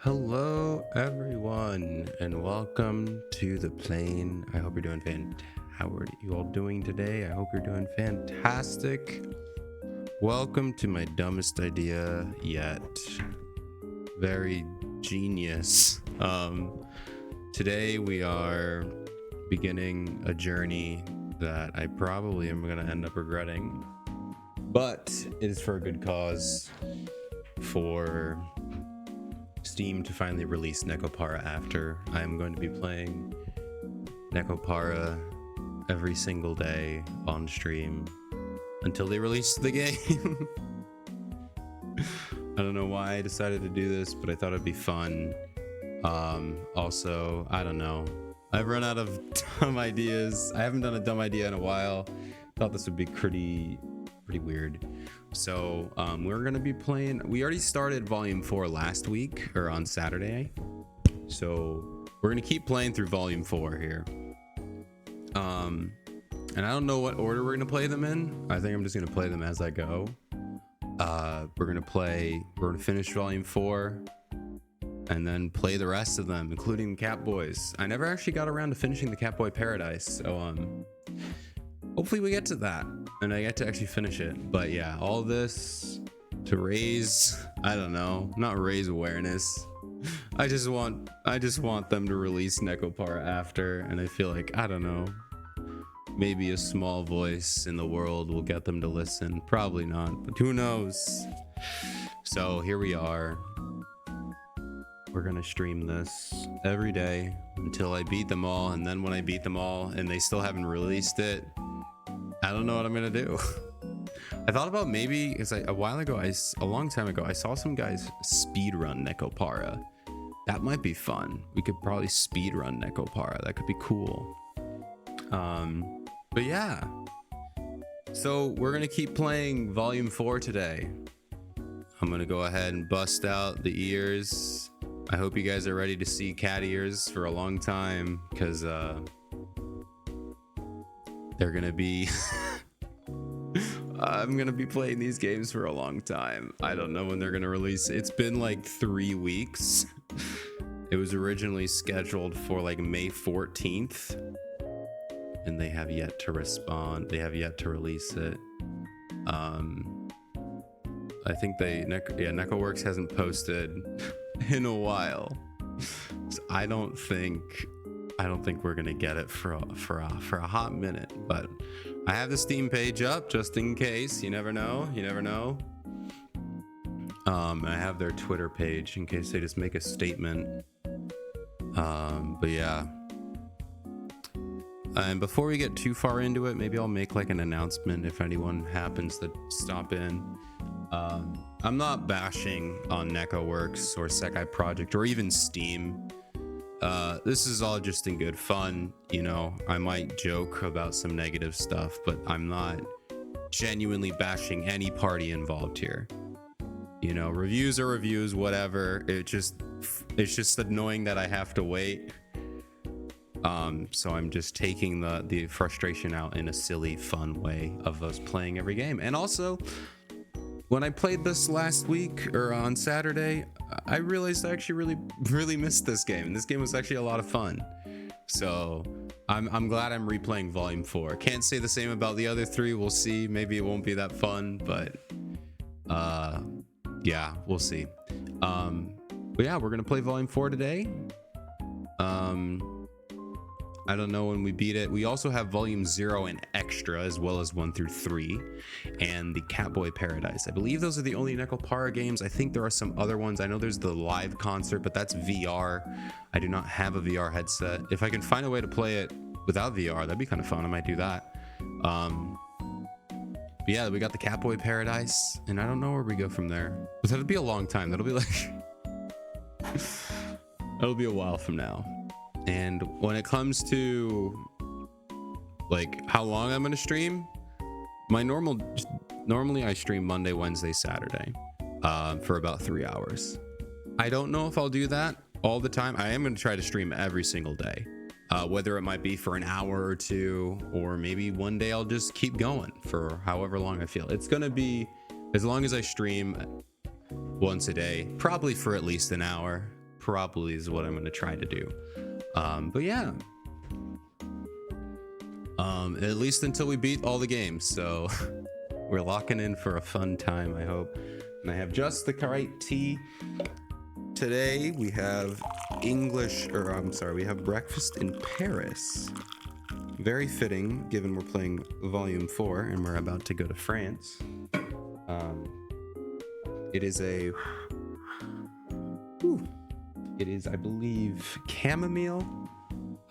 Hello, everyone, and welcome to the plane. I hope you're doing fantastic. How are you all doing today? I hope you're doing fantastic. Welcome to my dumbest idea yet. Very genius. Today we are beginning a journey that I probably am going to end up regretting, but it is for a good cause. For Steam to finally release Nekopara after. I am going to be playing Nekopara every single day on stream until they release the game. I don't know why I decided to do this, but I thought it'd be fun. Also, I don't know. I've run out of dumb ideas. I haven't done a dumb idea in a while. Thought this would be pretty weird. So we're gonna be playing. We already started volume 4 last week, or on Saturday, so we're gonna keep playing through volume 4 here. And I don't know what order we're gonna play them in. I think I'm just gonna play them as I go. We're gonna finish volume 4 and then play the rest of them, including Catboys. I never actually got around to finishing the Catboy Paradise, so hopefully we get to that and I get to actually finish it. But yeah, all this to raise, I don't know, not raise awareness. I just want them to release Nekopara after, and I feel like, I don't know, maybe a small voice in the world will get them to listen. Probably not, but who knows? So here we are. We're gonna stream this every day until I beat them all, and then when I beat them all and they still haven't released it, I don't know what I'm gonna do. I thought about maybe, because a long time ago, I saw some guys speedrun Nekopara. That might be fun. We could probably speedrun Nekopara. That could be cool. But yeah. So we're gonna keep playing volume 4 today. I'm gonna go ahead and bust out the ears. I hope you guys are ready to see cat ears for a long time, because they're gonna be I'm gonna be playing these games for a long time. I don't know when they're gonna release. It's been like 3 weeks. It was originally scheduled for like May 14th, and they have yet to respond. They have yet to release it. I think NekoWorks hasn't posted in a while, so I don't think we're gonna get it for a hot minute. But I have the Steam page up just in case. You never know. I have their Twitter page in case they just make a statement. But yeah. And before we get too far into it, maybe I'll make like an announcement if anyone happens to stop in. I'm not bashing on NekoWorks or Sekai Project or even Steam. This is all just in good fun. You know, I might joke about some negative stuff, but I'm not genuinely bashing any party involved here. You know, reviews are reviews, whatever. It's just annoying that I have to wait. So I'm just taking the frustration out in a silly, fun way of us playing every game. And also, when I played this last week or on Saturday, I realized I actually really missed this game, and this game was actually a lot of fun. So I'm glad I'm replaying volume 4. Can't say the same about the other 3. We'll see. Maybe it won't be that fun, but yeah, we'll see. But yeah, we're gonna play volume 4 today. I don't know when we beat it. We also have volume 0 and extra, as well as 1 through 3, and the Catboy Paradise. I believe those are the only Nekopara games. I think there are some other ones. I know there's the live concert, but that's VR. I do not have a VR headset. If I can find a way to play it without VR, that'd be kind of fun. I might do that. But yeah, we got the Catboy Paradise, and I don't know where we go from there. But that'll be a long time. That'll be like that'll be a while from now. And when it comes to like how long I'm gonna stream, normally I stream Monday, Wednesday, Saturday for about 3 hours. I don't know if I'll do that all the time. I am gonna try to stream every single day, whether it might be for an hour or 2, or maybe one day I'll just keep going for however long I feel. It's gonna be as long as I stream once a day, probably for at least an hour. probably is what I'm going to try to do. But yeah. At least until we beat all the games. So we're locking in for a fun time, I hope. And I have just the right tea. Today we have we have breakfast in Paris. Very fitting, given we're playing Volume 4 and we're about to go to France. It is, I believe, chamomile,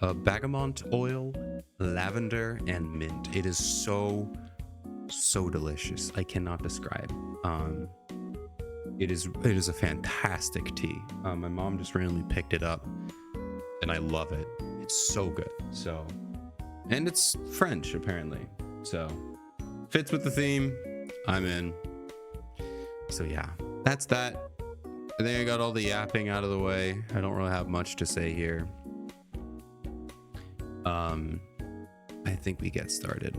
bergamot oil, lavender, and mint. It is so delicious. I cannot describe. It is a fantastic tea. My mom just randomly picked it up, and I love it. It's so good. And it's French apparently, so fits with the theme. I'm in. So yeah, that's that. I think I got all the yapping out of the way. I don't really have much to say here. I think we get started.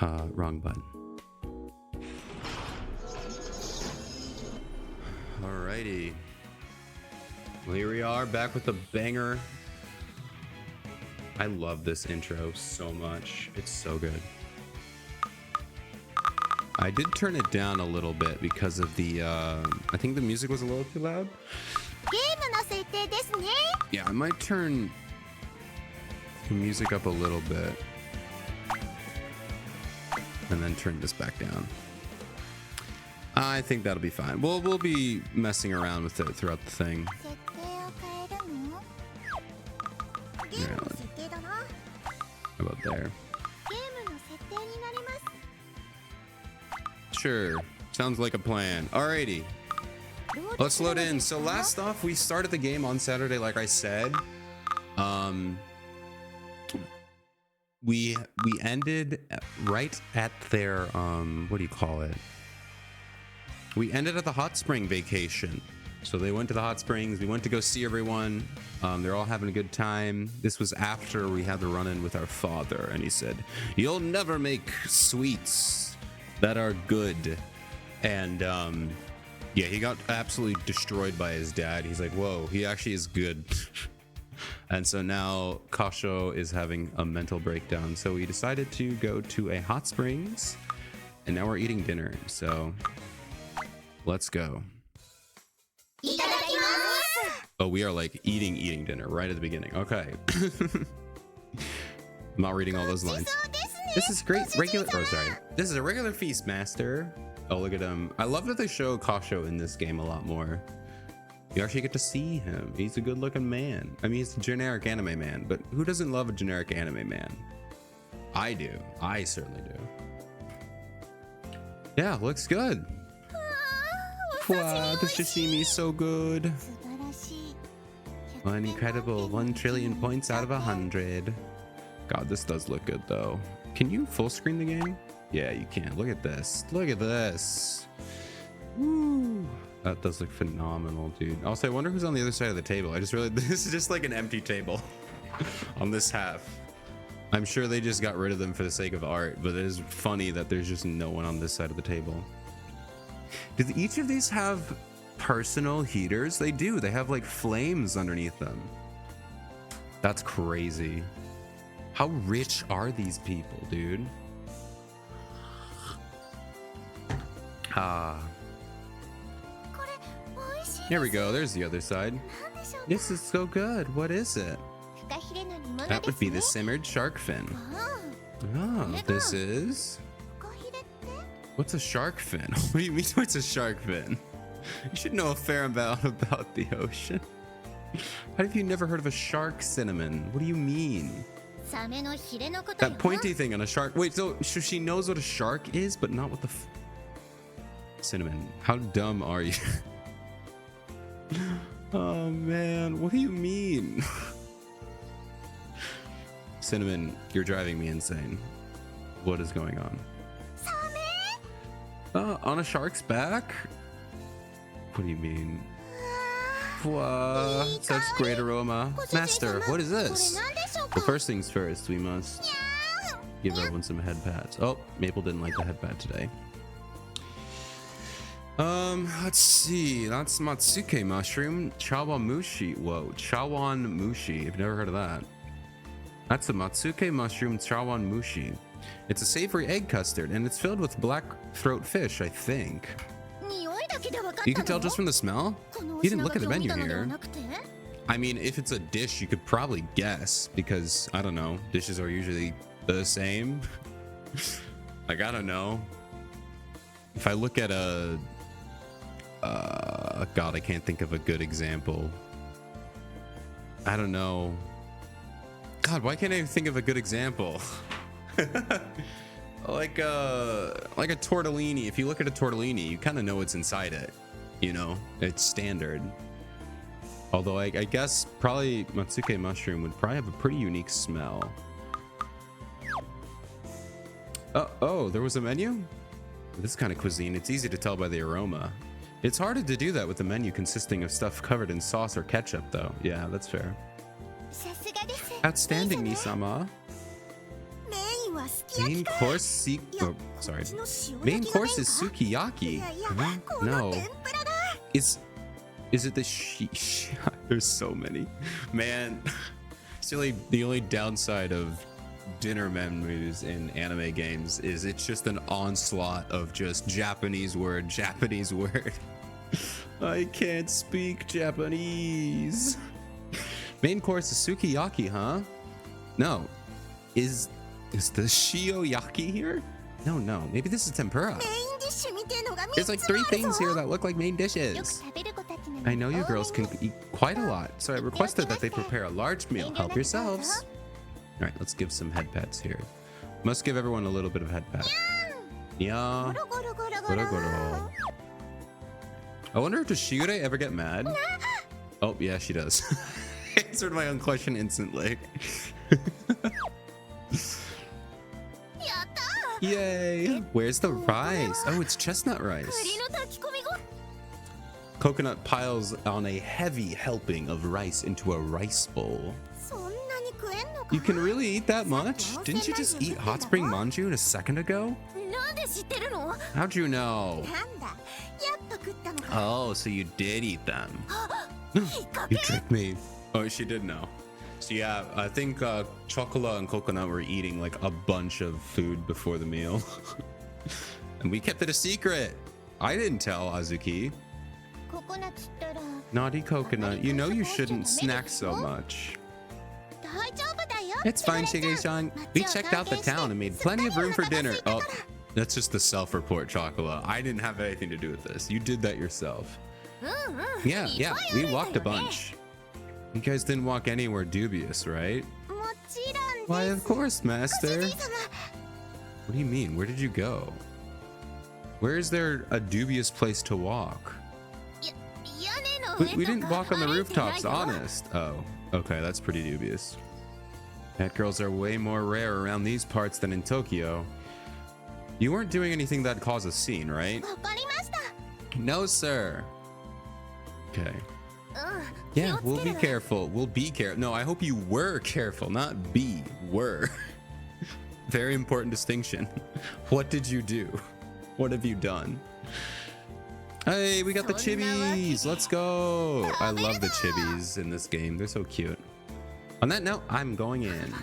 Wrong button. Alrighty. Well, here we are back with the banger. I love this intro so much. It's so good. I did turn it down a little bit because of the I think the music was a little too loud. Yeah, I might turn the music up a little bit and then turn this back down. I think that'll be fine. We'll be messing around with it throughout the thing. Yeah, how about there? Sure, sounds like a plan. Alrighty, let's load in. So last off, we started the game on Saturday, like I said. We ended right at their what do you call it? We ended at the hot spring vacation. So they went to the hot springs. We went to go see everyone. They're all having a good time. This was after we had the run-in with our father, and he said, "You'll never make sweets that are good." And yeah, he got absolutely destroyed by his dad. He's like, whoa, he actually is good. And so now Kasho is having a mental breakdown. So we decided to go to a hot springs, and now we're eating dinner. So let's go. Oh, we are like eating dinner right at the beginning. Okay. I'm not reading all those lines. This is great. This is a regular feast, master. Oh, look at him. I love that they show Kasho in this game a lot more. You actually get to see him. He's a good looking man. I mean, he's a generic anime man, but who doesn't love a generic anime man? I do. I certainly do. Yeah, looks good. Wow, the sashimi is so good. An incredible 1 trillion points out of 100. God, this does look good though. Can you full screen the game? Yeah, you can. Look at this. Look at this. Woo. That does look phenomenal, dude. Also, I wonder who's on the other side of the table. I just realized this is just like an empty table on this half. I'm sure they just got rid of them for the sake of art, but it is funny that there's just no one on this side of the table. Does each of these have personal heaters? They do. They have like flames underneath them. That's crazy. How rich are these people, dude? Here we go. There's the other side. This is so good. What is it? That would be the simmered shark fin. Oh, this is... What's a shark fin? What do you mean what's a shark fin? You should know a fair amount about the ocean. How have you never heard of a shark cinnamon? What do you mean? That pointy thing on a shark. Wait, so she knows what a shark is, but not what the cinnamon. How dumb are you? Oh man, what do you mean? Cinnamon, you're driving me insane. What is going on? On a shark's back? What do you mean? Wow, such great aroma. Master, what is this? Well, first things first, we must give everyone some head pats. Oh, Maple didn't like the head pat today. Let's see. That's Matsuke mushroom. Chawamushi. Whoa, Chawanmushi. I've never heard of that. That's a Matsuke mushroom Chawanmushi. It's a savory egg custard, and it's filled with black throat fish, I think. You can tell just from the smell? You didn't look at the menu here. I mean, if it's a dish, you could probably guess, because, I don't know, dishes are usually the same. Like, I don't know. If I look at a... God, I can't think of a good example. I don't know. God, why can't I think of a good example? like a tortellini. If you look at a tortellini, you kind of know what's inside it. You know, it's standard. Although I guess probably Matsuke mushroom would probably have a pretty unique smell. Oh, there was a menu? This kind of cuisine, it's easy to tell by the aroma. It's harder to do that with a menu consisting of stuff covered in sauce or ketchup, though. Yeah, that's fair. Outstanding, Nisama. Main course Main course is sukiyaki. Huh? No. Is it the There's so many. Man, it's the only downside of dinner menus in anime games is it's just an onslaught of just Japanese word. I can't speak Japanese. Main course is sukiyaki, huh? No. Is the shioyaki here? No. Maybe this is tempura. There's like 3 things here that look like main dishes. I know you girls can eat quite a lot, so I requested that they prepare a large meal. Help yourselves. All right, let's give some head pats here. Must give everyone a little bit of head pat. Yeah. Goro. I wonder if does Shiure ever get mad? Oh, yeah, she does. Answered my own question instantly. Yay! Where's the rice? Oh, it's chestnut rice. Coconut piles on a heavy helping of rice into a rice bowl. You can really eat that much? Didn't you just eat hot spring manju a second ago? How'd you know? Oh, so you did eat them. You tricked me. Oh, she did know. So yeah, I think Chocola and Coconut were eating like a bunch of food before the meal. And we kept it a secret. I didn't tell Azuki. Naughty Coconut, you know you shouldn't snack so much. It's fine, Shige-chan. We checked out the town and made plenty of room for dinner. Oh, that's just the self-report, Chocola. I didn't have anything to do with this. You did that yourself. Yeah, we walked a bunch. You guys didn't walk anywhere dubious, right? Why, of course, Master. What do you mean? Where did you go? Where is there a dubious place to walk? We didn't walk on the rooftops, honest. Oh, okay, that's pretty dubious. Cat girls are way more rare around these parts than in Tokyo. You weren't doing anything that'd cause a scene, right? No, sir. Okay. Yeah, we'll be careful. We'll be careful. No, I hope you were careful, not be, were. Very important distinction. What did you do? What have you done? Hey, we got the chibis. Let's go. I love the chibis in this game. They're so cute. On that note, I'm going in.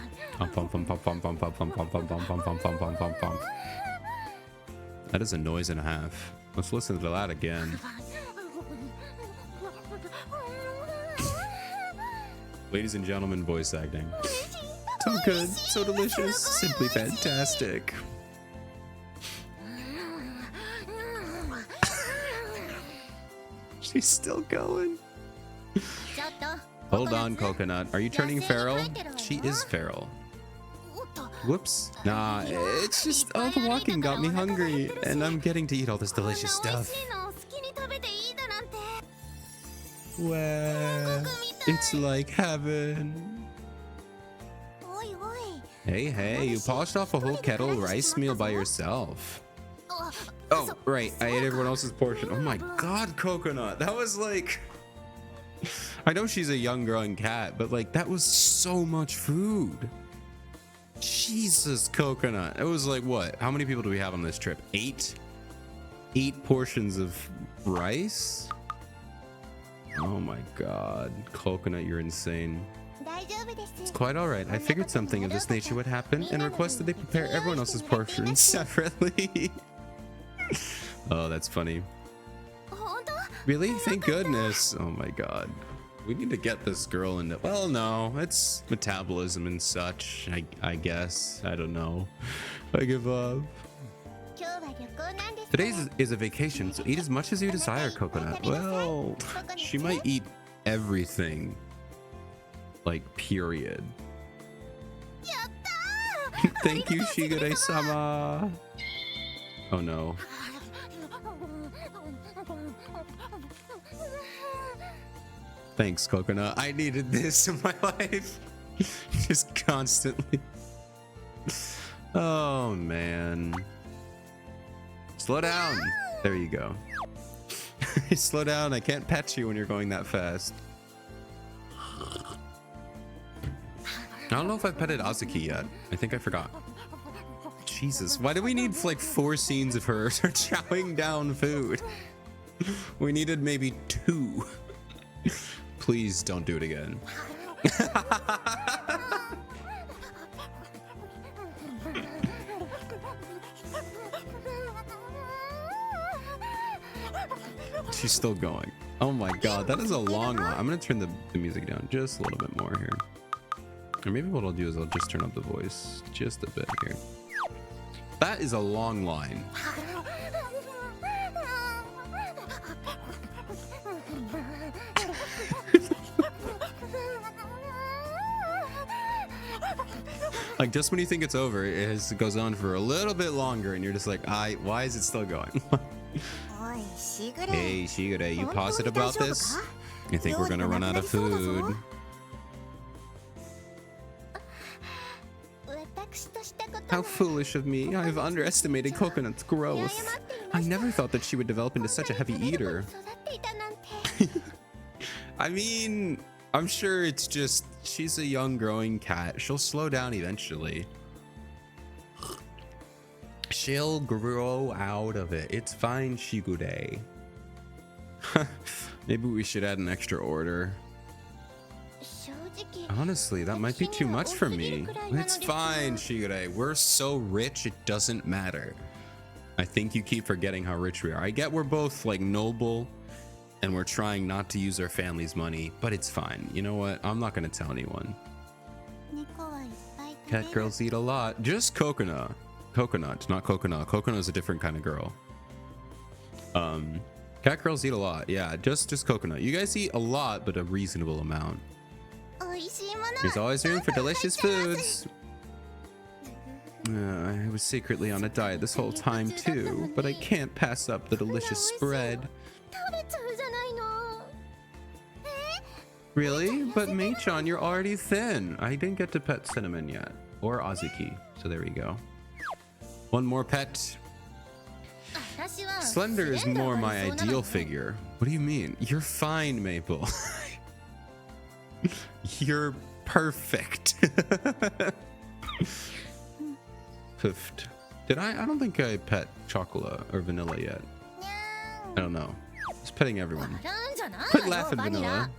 That is a noise and a half. Let's listen to that again. Ladies and gentlemen, voice acting. So good, so delicious, simply fantastic. She's still going. Hold on, Coconut. Are you turning feral? She is feral. Whoops. Nah, it's just all the walking got me hungry, and I'm getting to eat all this delicious stuff. Well, it's like heaven. Hey, you polished off a whole kettle rice meal by yourself. Oh, right, I ate everyone else's portion. Oh my god, Coconut, that was like... I know she's a young growing cat, but like, that was so much food. Jesus, Coconut. It was like, what? How many people do we have on this trip? 8? 8 portions of rice? Oh my god. Coconut, you're insane. It's quite alright. I figured something of this nature would happen and requested they prepare everyone else's portions separately. Oh, that's funny. Really? Thank goodness. Oh my god. We need to get this girl into... Well, no. It's metabolism and such, I guess. I don't know. I give up. Today is a vacation, so eat as much as you desire, Coconut. Well, she might eat everything. Like, period. Thank you, Shigure-sama. Oh no. Thanks, Coconut. I needed this in my life. Just constantly. Oh man. Slow down. There you go. Slow down. I can't pet you when you're going that fast. I don't know if I've petted Azuki yet. I think I forgot. Jesus, why do we need like 4 scenes of her chowing down food? We needed maybe 2. Please don't do it again. She's still going. Oh my god, that is a long line. I'm gonna turn the music down just a little bit more here. Or maybe what I'll do is I'll just turn up the voice just a bit here. That is a long line. Like just when you think it's over, it goes on for a little bit longer and you're just like, why is it still going? Hey, Shigure, you positive about this? I think we're gonna run out of food. How foolish of me. I've underestimated Coconut's growth. I never thought that she would develop into such a heavy eater. I mean, I'm sure it's just, she's a young growing cat. She'll slow down eventually. She'll grow out of it. It's fine, Shigure. Maybe we should add an extra order. Honestly, that might be too much for me. It's fine, Shigure. We're so rich, it doesn't matter. I think you keep forgetting how rich we are. I get we're both like noble and we're trying not to use our family's money, but it's fine. You know what? I'm not going to tell anyone. Cat girls eat a lot. Just Coconut. Coconut, not Coconut. Coconut is a different kind of girl. Cat girls eat a lot. Yeah, just Coconut. You guys eat a lot, but a reasonable amount. There's always room for delicious foods. I was secretly on a diet this whole time too, but I can't pass up the delicious spread. Really? But Mei-chan, you're already thin. I didn't get to pet Cinnamon yet, or Azuki, so there we go. One more pet. Slender is more my ideal figure. What do you mean? You're fine, Maple. You're perfect. Poofed. Did I don't think I pet Chocolate or Vanilla yet. I don't know. Just petting everyone. Quit laughing, Vanilla.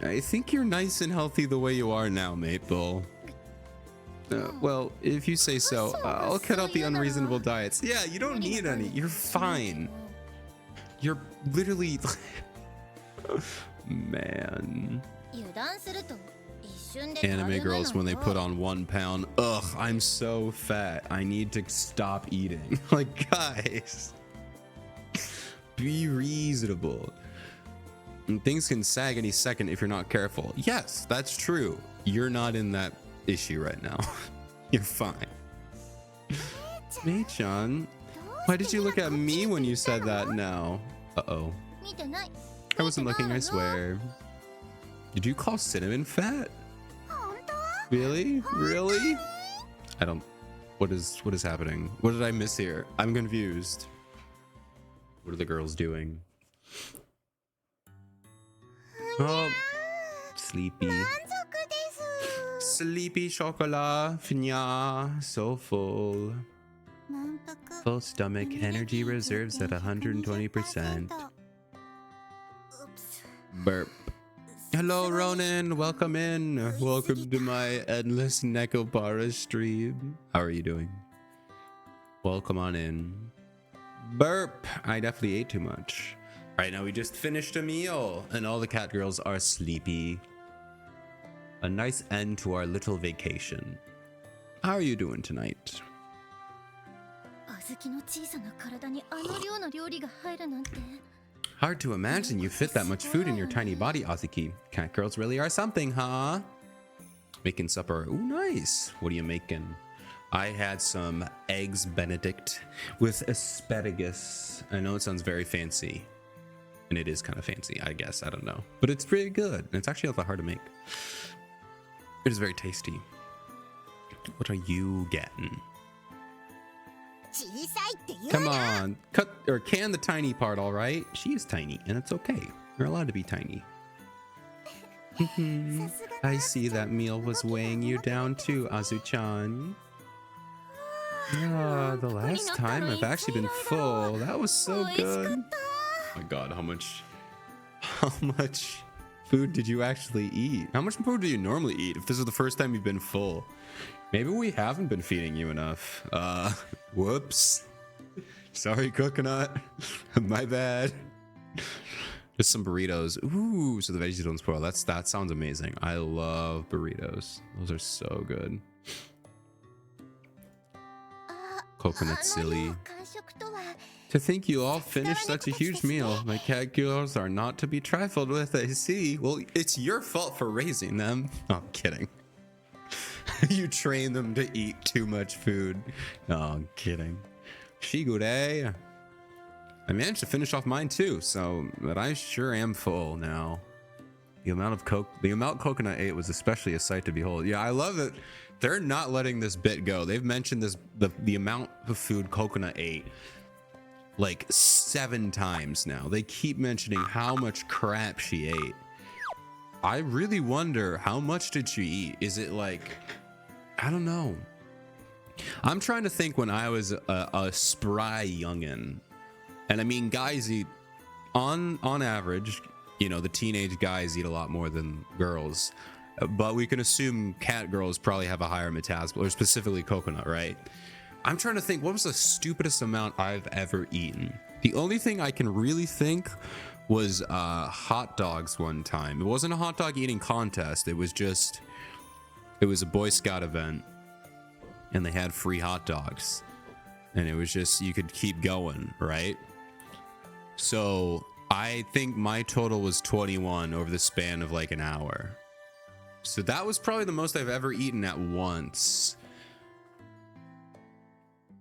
I think you're nice and healthy the way you are now, Maple. Well, if you say so, I'll cut out the unreasonable diets. Yeah, you don't need any. You're fine. You're literally... Man. Anime girls, when they put on 1 pound, ugh, I'm so fat. I need to stop eating. Like, guys, be reasonable. And things can sag any second if you're not careful. Yes, that's true. You're not in that issue right now. You're fine. Mei-chan, why did you look at me when you said that now? Uh-oh. I wasn't looking, I swear. Did you call Cinnamon fat? Really? Really? I don't... What is happening? What did I miss here? I'm confused. What are the girls doing? Oh, sleepy. Sleepy chocolate. Finya. So full. Full stomach, energy reserves at 120%. Burp. Hello, Ronan. Welcome in. Welcome to my endless Nekopara stream. How are you doing? Welcome on in. Burp. I definitely ate too much. All right, now we just finished a meal and all the cat girls are sleepy. A nice end to our little vacation. How are you doing tonight? Hard to imagine you fit that much food in your tiny body, Azuki. Cat girls really are something, huh? Making supper. Ooh, nice. What are you making? I had some eggs Benedict with asparagus. I know it sounds very fancy. And it is kind of fancy, I guess. I don't know. But it's pretty good. And it's actually not that hard to make. It is very tasty. What are you getting? Come on, cut or can the tiny part, all right? She is tiny, and it's okay. You're allowed to be tiny. I see that meal was weighing you down too, Azu-chan. The last time I've actually been full. That was so good. Oh my god, how much food did you actually eat? How much food do you normally eat if this is the first time you've been full? Maybe we haven't been feeding you enough. Whoops. Sorry, Coconut. My bad. Just some burritos. Ooh, so the veggies don't spoil. That sounds amazing. I love burritos. Those are so good. Coconut silly. To think you all finished such a huge meal. My cat girls are not to be trifled with, I see. Well, it's your fault for raising them. Oh, I'm kidding. You train them to eat too much food. No, I'm kidding. Shigure. I managed to finish off mine too, but I sure am full now. The amount Coconut ate was especially a sight to behold. Yeah, I love it. They're not letting this bit go. They've mentioned the amount of food Coconut ate like 7 times now. They keep mentioning how much crap she ate. I really wonder, how much did she eat? Is it like, I don't know. I'm trying to think when I was a spry youngin'. And I mean, guys eat, on average, you know, the teenage guys eat a lot more than girls. But we can assume cat girls probably have a higher metabolism, or specifically Coconut, right? I'm trying to think, what was the stupidest amount I've ever eaten? The only thing I can really think was hot dogs one time. It wasn't a hot dog eating contest. It was a Boy Scout event, and they had free hot dogs, and it was just, you could keep going, right? So I think my total was 21 over the span of like an hour. So that was probably the most I've ever eaten at once.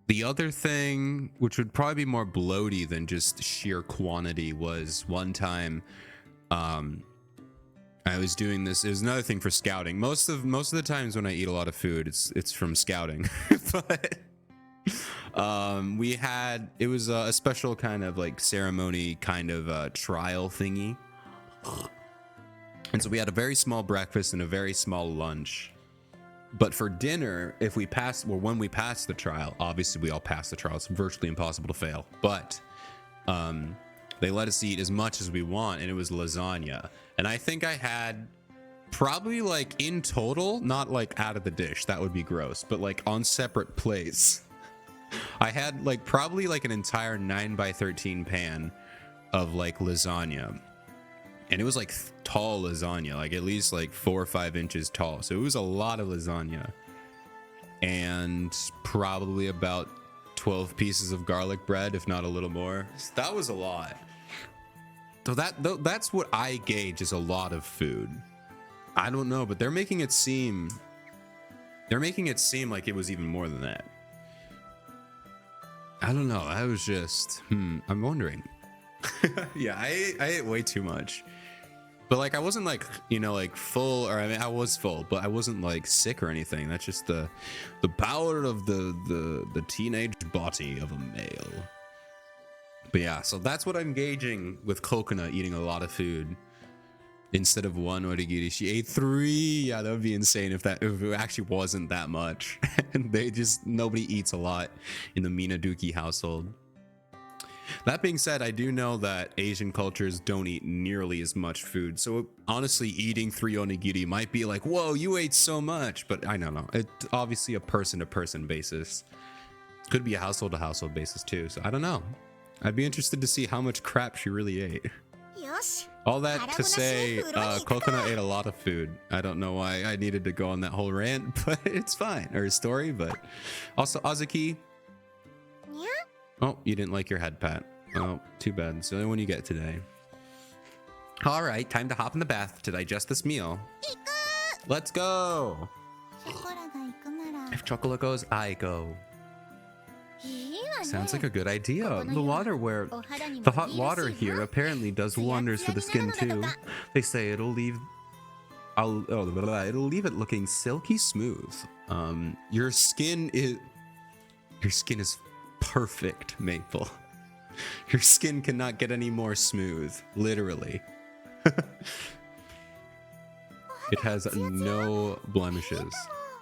The other thing, which would probably be more bloaty than just sheer quantity, was one time I was doing this. It was another thing for scouting. Most of the times when I eat a lot of food, it's from scouting. But it was a special kind of like ceremony kind of trial thingy. And so we had a very small breakfast and a very small lunch. But for dinner, when we passed the trial, obviously we all passed the trial. It's virtually impossible to fail. But they let us eat as much as we want, and it was lasagna. And I think I had probably like in total, not like out of the dish, that would be gross, but like on separate plates, I had like probably like an entire 9x13 pan of like lasagna. And it was like tall lasagna, like at least like 4 or 5 inches tall. So it was a lot of lasagna. And probably about 12 pieces of garlic bread, if not a little more. So that was a lot. So that's what I gauge as a lot of food. I don't know, but they're making it seem like it was even more than that. I don't know. I was just, I'm wondering. Yeah, I ate way too much. But like I wasn't like, you know, like full, or I mean I was full, but I wasn't like sick or anything. That's just the power of the teenage body of a male. But yeah, so that's what I'm gauging with Coconut eating a lot of food. Instead of one onigiri, she ate 3. Yeah, that would be insane if it actually wasn't that much. And nobody eats a lot in the Minaduki household. That being said, I do know that Asian cultures don't eat nearly as much food. So honestly, eating 3 onigiri might be like, whoa, you ate so much. But I don't know. It's obviously a person-to-person basis. Could be a household-to-household basis too. So I don't know. I'd be interested to see how much crap she really ate. All that to say, Coconut ate a lot of food. I don't know why I needed to go on that whole rant, but it's fine. Or story, but also Azuki. Oh, you didn't like your head pat. Oh, too bad. It's the only one you get today. All right, time to hop in the bath to digest this meal. Let's go. If Chocolate goes, I go. Sounds like a good idea. The hot water here apparently does wonders for the skin too. They say it'll leave it looking silky smooth. Your skin is perfect, Maple. Your skin cannot get any more smooth, literally. It has no blemishes.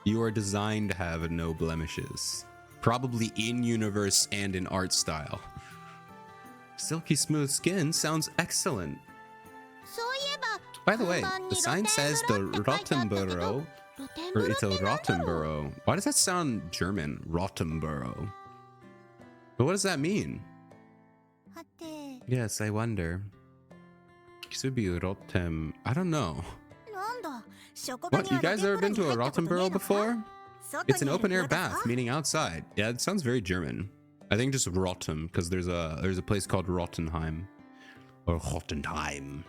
You are designed to have no blemishes. Probably in universe and in art style. Silky smooth skin sounds excellent. By the way, the sign says the Rottenborough, or it's a Rottenborough. Why does that sound German? Rottenborough. But what does that mean? Yes, I wonder. This would be Rotten. I don't know. What, you guys ever been to a Rottenborough before? It's an open air bath, meaning outside. Yeah, it sounds very German. I think just Rotten, because there's a place called Rottenheim. Or Rottenheim,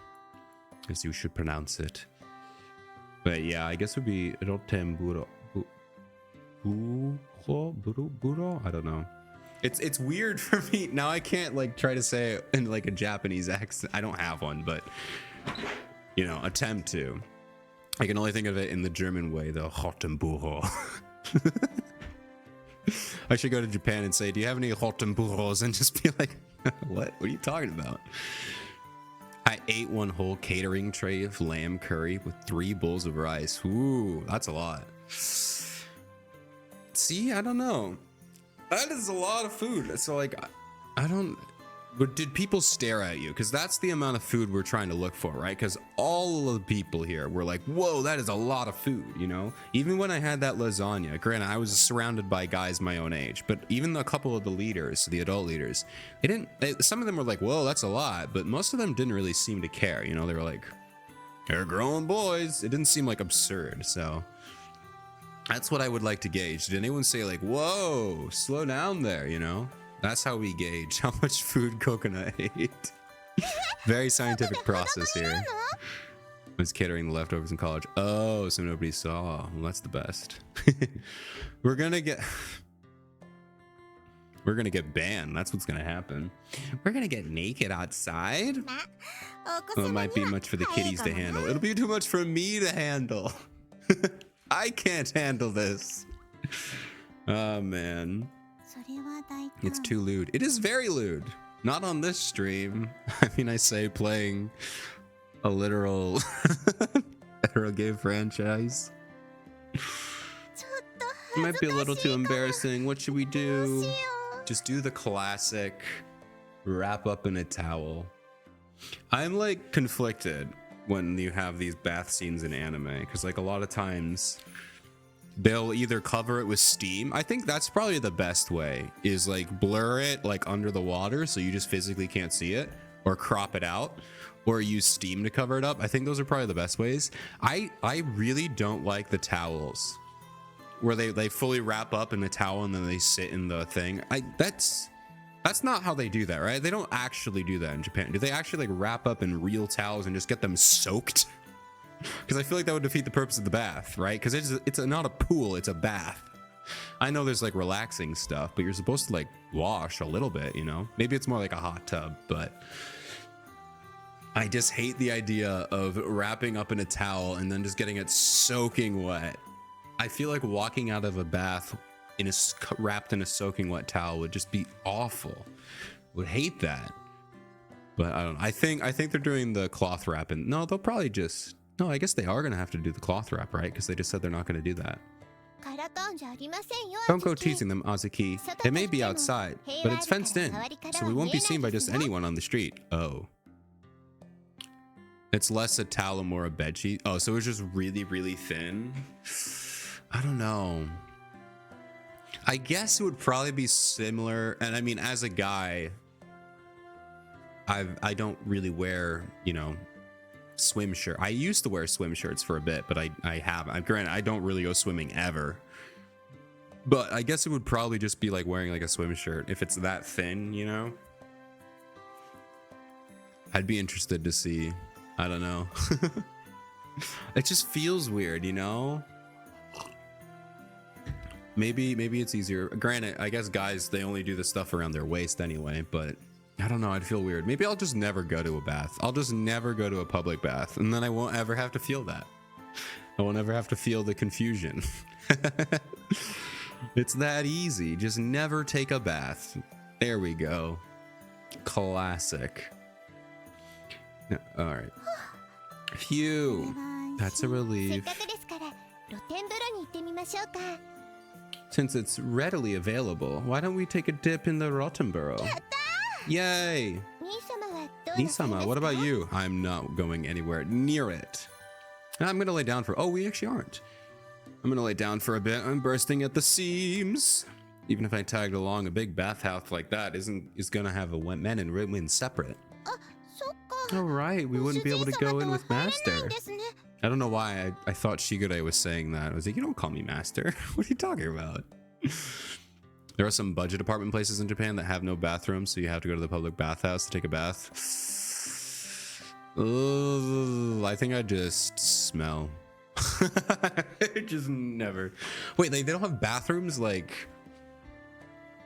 as you should pronounce it. But yeah, I guess it would be Rottenborough. Buro? I don't know. It's weird for me. Now I can't like try to say it in like a Japanese accent. I don't have one, but you know, attempt to. I can only think of it in the German way, the Rottenborough. I should go to Japan and say, do you have any Rottenboroughs? And just be like, what? What are you talking about? I ate one whole catering tray of lamb curry with 3 bowls of rice. Ooh, that's a lot. See, I don't know. That is a lot of food. So like, I don't... But did people stare at you? Because that's the amount of food we're trying to look for, right? Because all of the people here were like, whoa, that is a lot of food, you know? Even when I had that lasagna, granted, I was surrounded by guys my own age, but even a couple of the leaders, the adult leaders, some of them were like, whoa, that's a lot, but most of them didn't really seem to care, you know? They were like, they're grown boys. It didn't seem like absurd, so... That's what I would like to gauge. Did anyone say like, whoa, slow down there, you know? That's how we gauge how much food Coconut ate. Very scientific process here. I was catering the leftovers in college. Oh, so nobody saw. Well, that's the best. We're gonna get banned. That's what's gonna happen. We're gonna get naked outside. Well, it might be much for the kiddies to handle. It'll be too much for me to handle. I can't handle this. Oh man. It's too lewd. It is very lewd. Not on this stream. I mean, I say playing a literal hetero gay franchise. It might be a little too embarrassing. What should we do? Just do the classic wrap up in a towel. I'm like conflicted when you have these bath scenes in anime, because like a lot of times they'll either cover it with steam. I think that's probably the best way, is like blur it like under the water so you just physically can't see it, or crop it out, or use steam to cover it up. I think those are probably the best ways. I really don't like the towels where they fully wrap up in the towel and then they sit in the thing. That's not how they do that, right? They don't actually do that in Japan. Do they actually like wrap up in real towels and just get them soaked? Because I feel like that would defeat the purpose of the bath, right? Because it's not a pool, it's a bath. I know there's like relaxing stuff, but you're supposed to like wash a little bit, you know? Maybe it's more like a hot tub, but I just hate the idea of wrapping up in a towel and then just getting it soaking wet. I feel like walking out of a bath wrapped in a soaking wet towel would just be awful. Would hate that. But I don't know. I think they're doing the cloth wrap, and no, they'll probably just no. I guess they are gonna have to do the cloth wrap, right? Because they just said they're not gonna do that. Don't go teasing them, Azuki. It may be outside, but it's fenced in, so we won't be seen by just anyone on the street. Oh. It's less a talum or a bedsheet. Oh, so it's just really, really thin. I don't know. I guess it would probably be similar. And I mean, as a guy, I don't really wear, you know, swim shirt. I used to wear swim shirts for a bit, but I haven't. Granted, I don't really go swimming ever. But I guess it would probably just be like wearing like a swim shirt if it's that thin, you know? I'd be interested to see. I don't know. It just feels weird, you know? Maybe it's easier. Granted, I guess guys, they only do the stuff around their waist anyway, but I don't know. I'd feel weird. Maybe I'll just never go to a bath. I'll just never go to a public bath, and then I won't ever have to feel that. I won't ever have to feel the confusion. It's that easy. Just never take a bath. There we go. Classic. All right. Phew. That's a relief. Since it's readily available, why don't we take a dip in the Rottenborough? Yay! Nisama, what about you? I'm not going anywhere near it. I'm gonna lay down for... Oh, we actually aren't. I'm gonna lay down for a bit. I'm bursting at the seams. Even if I tagged along, a big bathhouse like that is gonna have a men and women separate. All right, we wouldn't be able to go in with Master. I don't know why I thought Shigure was saying that. I was like, you don't call me Master. What are you talking about? There are some budget apartment places in Japan that have no bathrooms, so you have to go to the public bathhouse to take a bath. Ugh, I think I just smell. Just never. Wait, they don't have bathrooms? Like,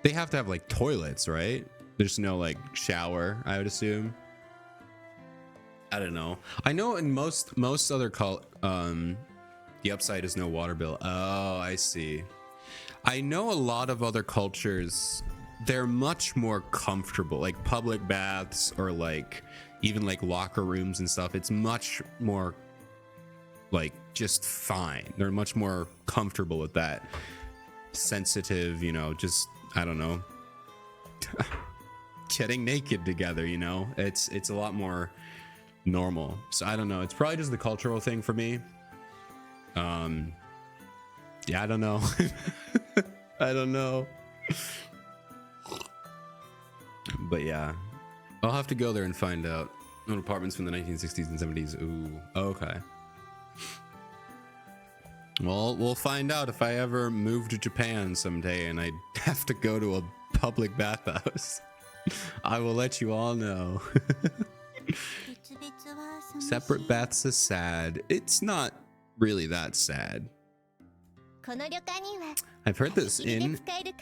they have to have like toilets, right? There's no like shower, I would assume. I don't know. I know in most other the upside is no water bill. Oh, I see. I know a lot of other cultures, they're much more comfortable, like public baths or like even like locker rooms and stuff. It's much more like just fine. They're much more comfortable with that. Sensitive, you know, just, I don't know, getting naked together, you know, it's a lot more normal. So I don't know. It's probably just the cultural thing for me. Yeah, I don't know. I don't know. But yeah, I'll have to go there and find out. On apartments from the 1960s and 70s. Ooh, okay. Well, we'll find out if I ever move to Japan someday and I have to go to a public bathhouse. I will let you all know. Separate baths is sad. It's not really that sad. I've heard this inn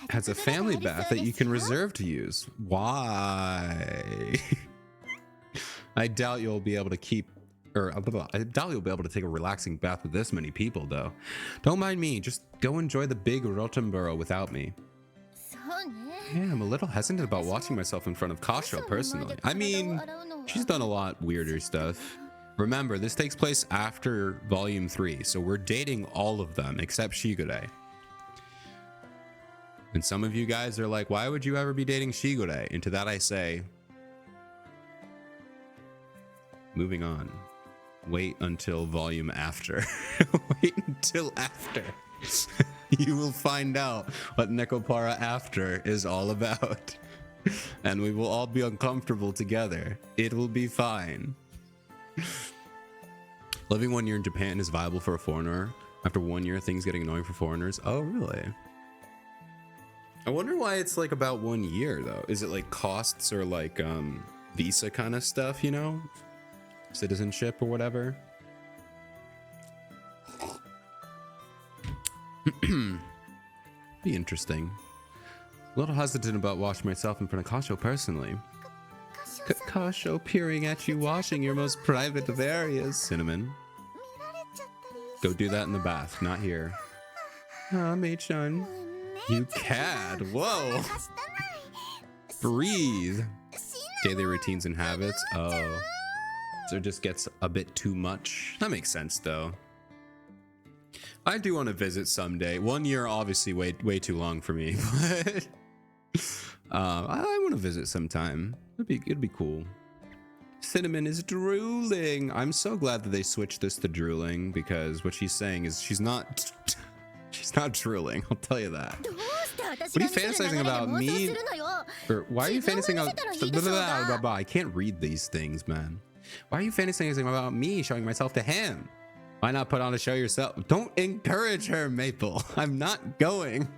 has a family bath that you can reserve to use. Why? I doubt you'll be able to I doubt you'll be able to take a relaxing bath with this many people, though. Don't mind me. Just go enjoy the big Rottenborough without me. Yeah, I'm a little hesitant about watching myself in front of Kasho personally. I mean, she's done a lot weirder stuff. Remember, this takes place after Volume 3, so we're dating all of them except Shigure. And some of you guys are like, why would you ever be dating Shigure? And to that I say, moving on. Wait until Volume after. Wait until after. You will find out what Nekopara after is all about. And we will all be uncomfortable together. It will be fine. Living 1 year in Japan is viable for a foreigner. After 1 year, things getting annoying for foreigners. Oh, really? I wonder why it's like about 1 year, though. Is it like costs or like visa kind of stuff, you know? Citizenship or whatever? Be interesting. A little hesitant about washing myself in front of Kasho personally. Kasho peering at you washing your most private of areas, Cinnamon. Go do that in the bath, not here. Ah, Mei-chan. You cad. Whoa. Breathe. Daily routines and habits. Oh. So it just gets a bit too much. That makes sense though. I do want to visit someday. 1 year obviously way too long for me, but I want to visit sometime. It'd be cool. Cinnamon is drooling. I'm so glad that they switched this to drooling, because what she's saying is she's not drooling. I'll tell you that. What are you fantasizing about me? Or why are you fantasizing about I can't read these things, man. Why are you fantasizing about me showing myself to him? Why not put on a show yourself? Don't encourage her, Maple. I'm not going.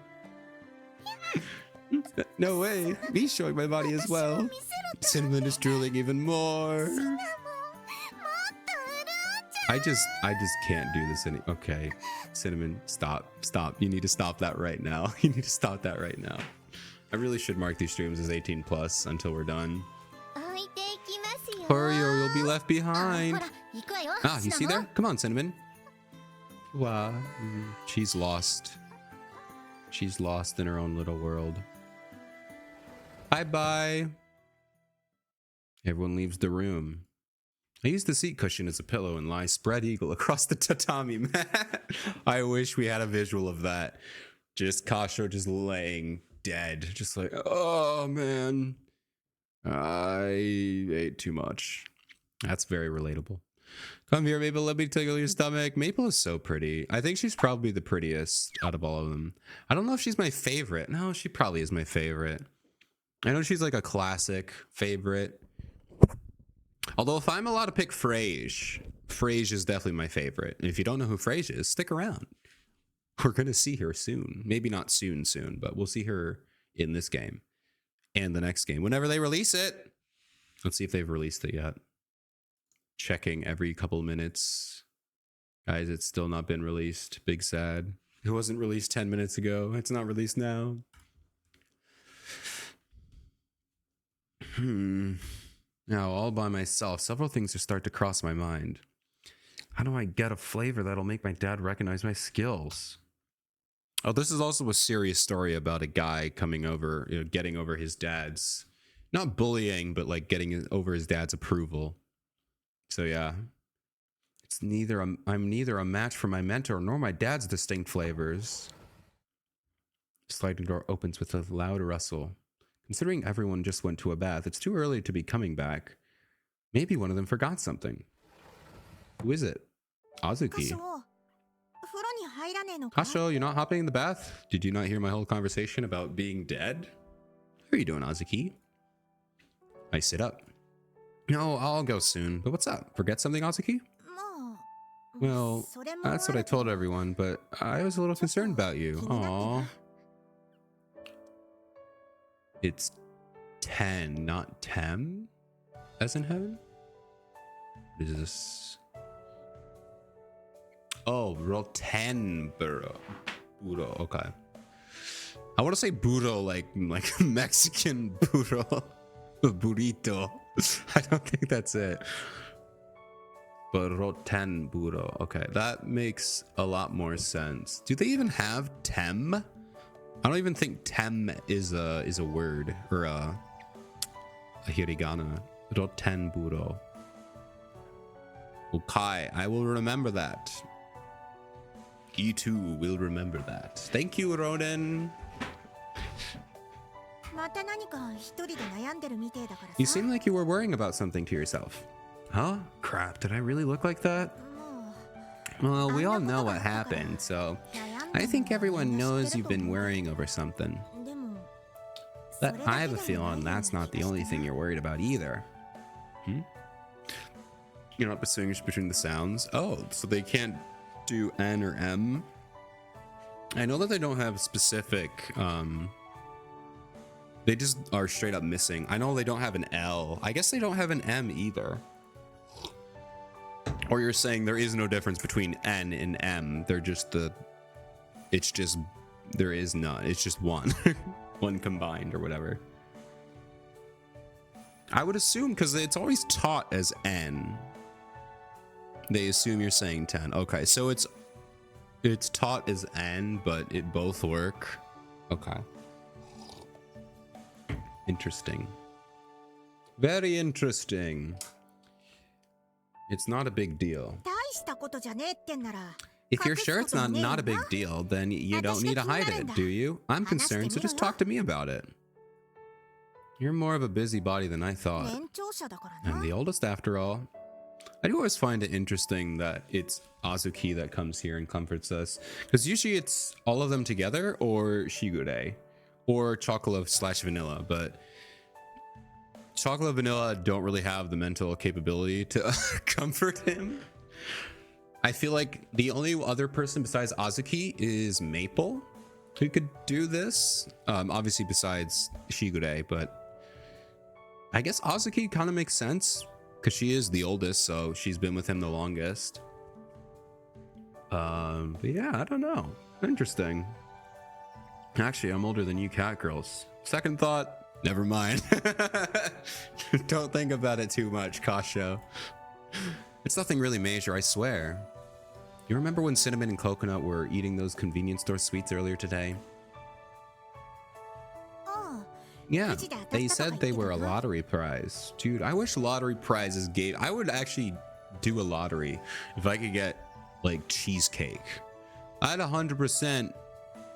No way. Me showing my body as well. Cinnamon is drooling even more. I just can't do this any. Okay, Cinnamon, stop. You need to stop that right now. You need to stop that right now. I really should mark these streams as 18 plus until we're done. Hurry or you'll be left behind. Ah, you see there? Come on, Cinnamon. Wow. She's lost. She's lost in her own little world. Bye-bye. Everyone leaves the room. I use the seat cushion as a pillow and lie spread eagle across the tatami mat. I wish we had a visual of that. Just Kasho just laying dead. Just like, oh man. I ate too much. That's very relatable. Come here, Maple. Let me tickle your stomach. Maple is so pretty. I think she's probably the prettiest out of all of them. I don't know if she's my favorite. No, she probably is my favorite. I know she's like a classic favorite. Although if I'm allowed to pick Frage is definitely my favorite. And if you don't know who Frage is, stick around. We're going to see her soon. Maybe not soon, but we'll see her in this game and the next game. Whenever they release it. Let's see if they've released it yet. Checking every couple of minutes. Guys, it's still not been released. Big sad. It wasn't released 10 minutes ago. It's not released now. Now, all by myself, several things just start to cross my mind. How do I get a flavor that'll make my dad recognize my skills? Oh, this is also a serious story about a guy coming over, getting over his dad's, not bullying, but like getting over his dad's approval. So yeah, I'm neither a match for my mentor nor my dad's distinct flavors. Sliding door opens with a loud rustle. Considering everyone just went to a bath, it's too early to be coming back. Maybe one of them forgot something. Who is it? Azuki. Kasho, you're not hopping in the bath? Did you not hear my whole conversation about being dead? How are you doing, Azuki? I sit up. No, I'll go soon. But what's up? Forget something, Azuki? Well, that's what I told everyone, but I was a little concerned about you. Aww. It's 10, not Tem, as in heaven? What is this? Oh, roll 10 burro. Okay. I want to say burro like Mexican burro. Burrito. I don't think that's it. But roten burro. Okay, that makes a lot more sense. Do they even have Tem? I don't even think Tem is a word or a hiragana. Roten burro. Okay, I will remember that. You too will remember that. Thank you, Roden. You seem like you were worrying about something to yourself. Huh? Crap, did I really look like that? Well, we all know what happened, so I think everyone knows you've been worrying over something. But I have a feeling that's not the only thing you're worried about either. You're not distinguishing between the sounds? Oh, so they can't do N or M? I know that they don't have specific, they just are straight up missing. I know they don't have an L. I guess they don't have an M either. Or you're saying there is no difference between N and M. They're just there is none. It's just one. One combined or whatever. I would assume, because it's always taught as N. They assume you're saying 10. Okay, so it's taught as N, but it both work. Okay. Interesting. Very interesting. It's not a big deal. 大したことじゃねえってんなら If you're sure it's not a big deal, then you don't need to hide it, do you? I'm concerned, so just talk to me about it. You're more of a busybody than I thought. 年長者だからな I'm the oldest after all. I do always find it interesting that it's Azuki that comes here and comforts us. Because usually it's all of them together, or Shigure, or Chocolate/Vanilla. But Chocolate Vanilla don't really have the mental capability to comfort him. I feel like the only other person besides Azuki is Maple who could do this. Obviously besides Shigure, but I guess Azuki kind of makes sense because she is the oldest, so she's been with him the longest. But yeah, I don't know. Interesting. Actually, I'm older than you cat girls. Second thought, never mind. Don't think about it too much, Kasho. It's nothing really major, I swear. You remember when Cinnamon and Coconut were eating those convenience store sweets earlier today? Yeah, they said they were a lottery prize. Dude, I wish lottery prizes gave... I would actually do a lottery if I could get, like, cheesecake. I'd 100%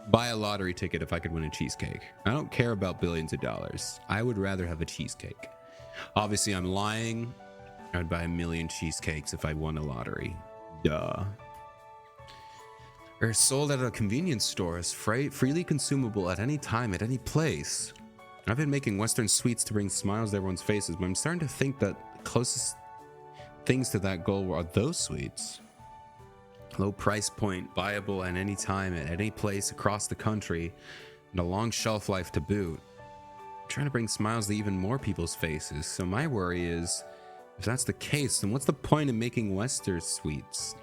buy a lottery ticket if I could win a cheesecake. I don't care about billions of dollars. I would rather have a cheesecake. Obviously, I'm lying. I'd buy 1 million cheesecakes if I won a lottery. Duh. They're sold at a convenience store as freely consumable at any time, at any place. I've been making Western sweets to bring smiles to everyone's faces, but I'm starting to think that the closest things to that goal are those sweets. Low price point, buyable at any time, at any place across the country, and a long shelf life to boot. I'm trying to bring smiles to even more people's faces, so my worry is, if that's the case, then what's the point in making Western sweets?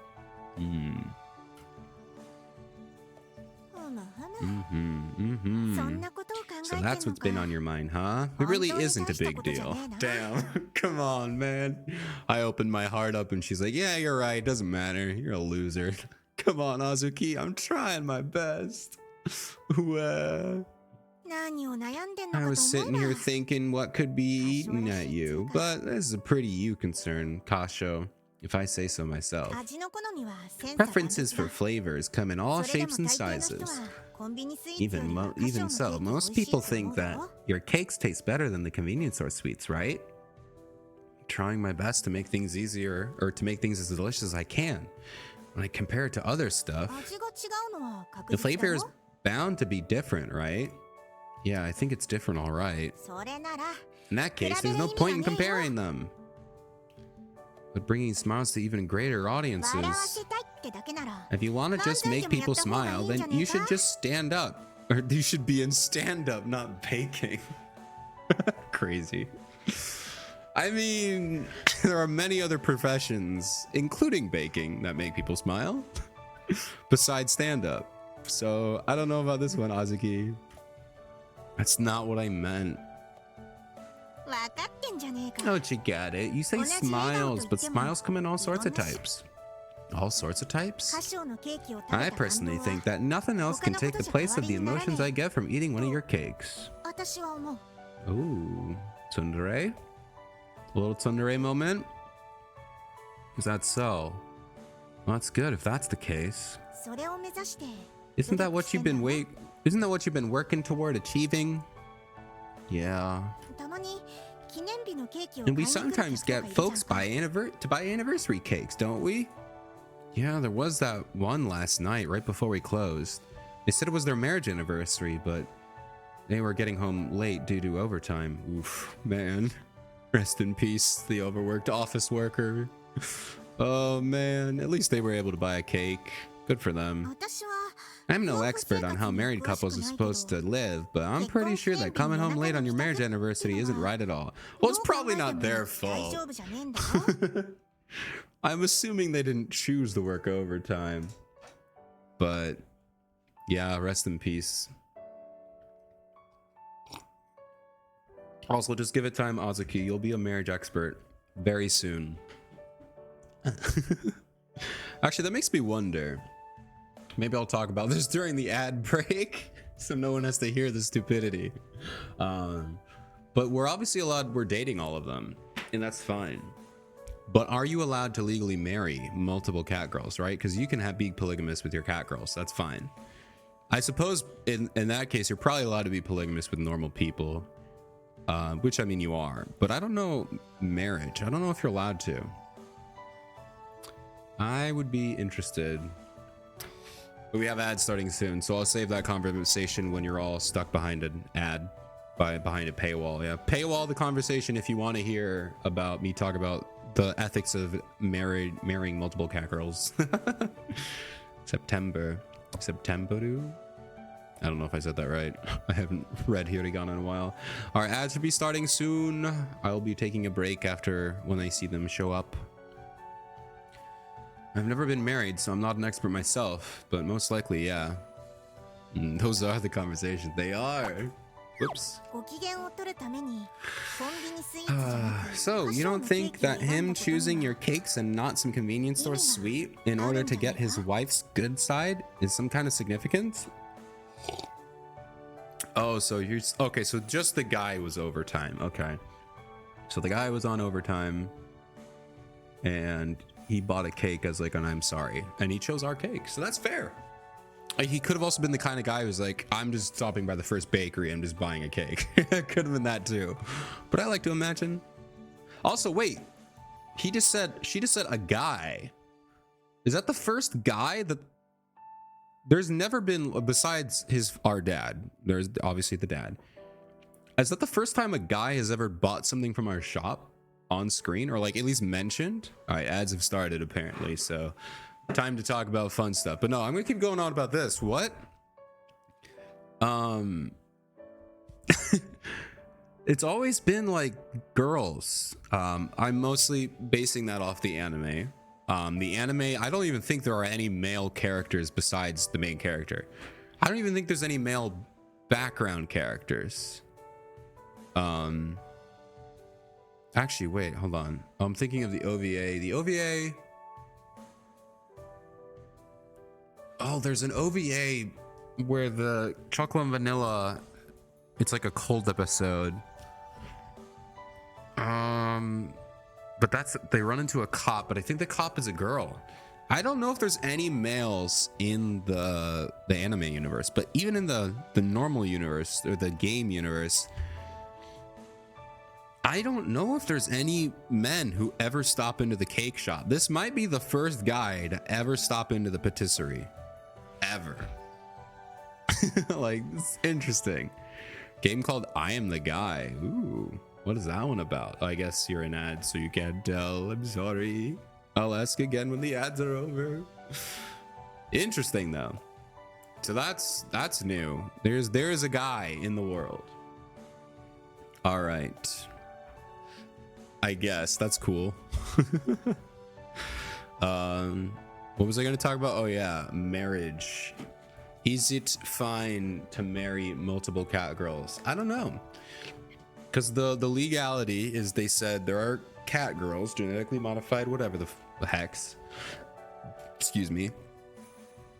So that's what's been on your mind, huh? It really isn't a big deal. Damn. Come on, man. I opened my heart up and she's like, yeah, you're right. Doesn't matter. You're a loser. Come on, Azuki. I'm trying my best. I was sitting here thinking what could be eaten at you, but this is a pretty you concern, Kasho, if I say so myself. Preferences for flavors come in all shapes and sizes. Even so, most people think that your cakes taste better than the convenience store sweets, right? I'm trying my best to make things easier, or to make things as delicious as I can. When I compare it to other stuff, the flavor is bound to be different, right? Yeah, I think it's different, all right. In that case, there's no point in comparing them. But bringing smiles to even greater audiences. If you want to just make people smile, then you should just stand up. Or you should be in stand-up, not baking. Crazy. I mean, there are many other professions, including baking, that make people smile. Besides stand-up. So, I don't know about this one, Azuki. That's not what I meant. Don't you get it? You say smiles, but smiles come in all sorts of types. All sorts of types? I personally think that nothing else can take the place of the emotions I get from eating one of your cakes. Ooh, tsundere? A little tsundere moment? Is that so? Well, that's good if that's the case. Isn't that what you've been working toward achieving? Yeah. And we sometimes get folks to buy anniversary cakes, don't we? Yeah, there was that one last night right before we closed. They said it was their marriage anniversary, but they were getting home late due to overtime. Oof, man. Rest in peace, the overworked office worker. Oh man, at least they were able to buy a cake. Good for them. I'm no expert on how married couples are supposed to live, but I'm pretty sure that coming home late on your marriage anniversary isn't right at all. Well, it's probably not their fault. I'm assuming they didn't choose to work overtime. But yeah, rest in peace. Also, just give it time, Azuki. You'll be a marriage expert very soon. Actually, that makes me wonder. Maybe I'll talk about this during the ad break, so no one has to hear the stupidity. But we're obviously allowed, we're dating all of them, and that's fine. But are you allowed to legally marry multiple cat girls, right? Because you can be polygamous with your cat girls. That's fine. I suppose in that case, you're probably allowed to be polygamous with normal people, which I mean you are. But I don't know marriage. I don't know if you're allowed to. I would be interested. But we have ads starting soon, so I'll save that conversation when you're all stuck behind an ad, behind a paywall. Yeah, paywall the conversation if you want to hear about me talk about the ethics of marrying multiple cat girls. September. I don't know if I said that right. I haven't read Hiragana in a while. Our ads should be starting soon. I'll be taking a break after when I see them show up. I've never been married, so I'm not an expert myself, but most likely, yeah. Those are the conversations. They are. Whoops. So, you don't think that him choosing your cakes and not some convenience store sweet in order to get his wife's good side is some kind of significance? Oh, so you're okay. So just the guy was overtime. Okay, so the guy was on overtime, and he bought a cake as like an I'm sorry, and he chose our cake, so that's fair. He could have also been the kind of guy who's like, I'm just stopping by the first bakery, I'm just buying a cake. It could have been that too, but I like to imagine. Also, wait, she just said a guy. Is that the first guy that? There's never been, besides our dad, there's obviously the dad. Is that the first time a guy has ever bought something from our shop on screen, or like at least mentioned? All right, ads have started apparently, so time to talk about fun stuff. But no, I'm gonna keep going on about this. What? It's always been like girls. I'm mostly basing that off the anime. The anime, I don't even think there are any male characters besides the main character. I don't even think there's any male background characters. Actually, wait, hold on. I'm thinking of the OVA. The OVA. Oh, there's an OVA where the chocolate and vanilla, it's like a cold episode. But they run into a cop, but I think the cop is a girl. I don't know if there's any males in the anime universe, but even in the normal universe or the game universe, I don't know if there's any men who ever stop into the cake shop. This might be the first guy to ever stop into the patisserie. Ever. Like, it's interesting. Game called I Am the Guy. Ooh. What is that one about? I guess you're an ad, so you can't tell. I'm sorry. I'll ask again when the ads are over. Interesting, though. So that's new. There is a guy in the world. All right. I guess that's cool. What was I going to talk about? Oh yeah, marriage. Is it fine to marry multiple cat girls? I don't know. Because the legality is, they said there are cat girls, genetically modified, whatever the hex. Excuse me.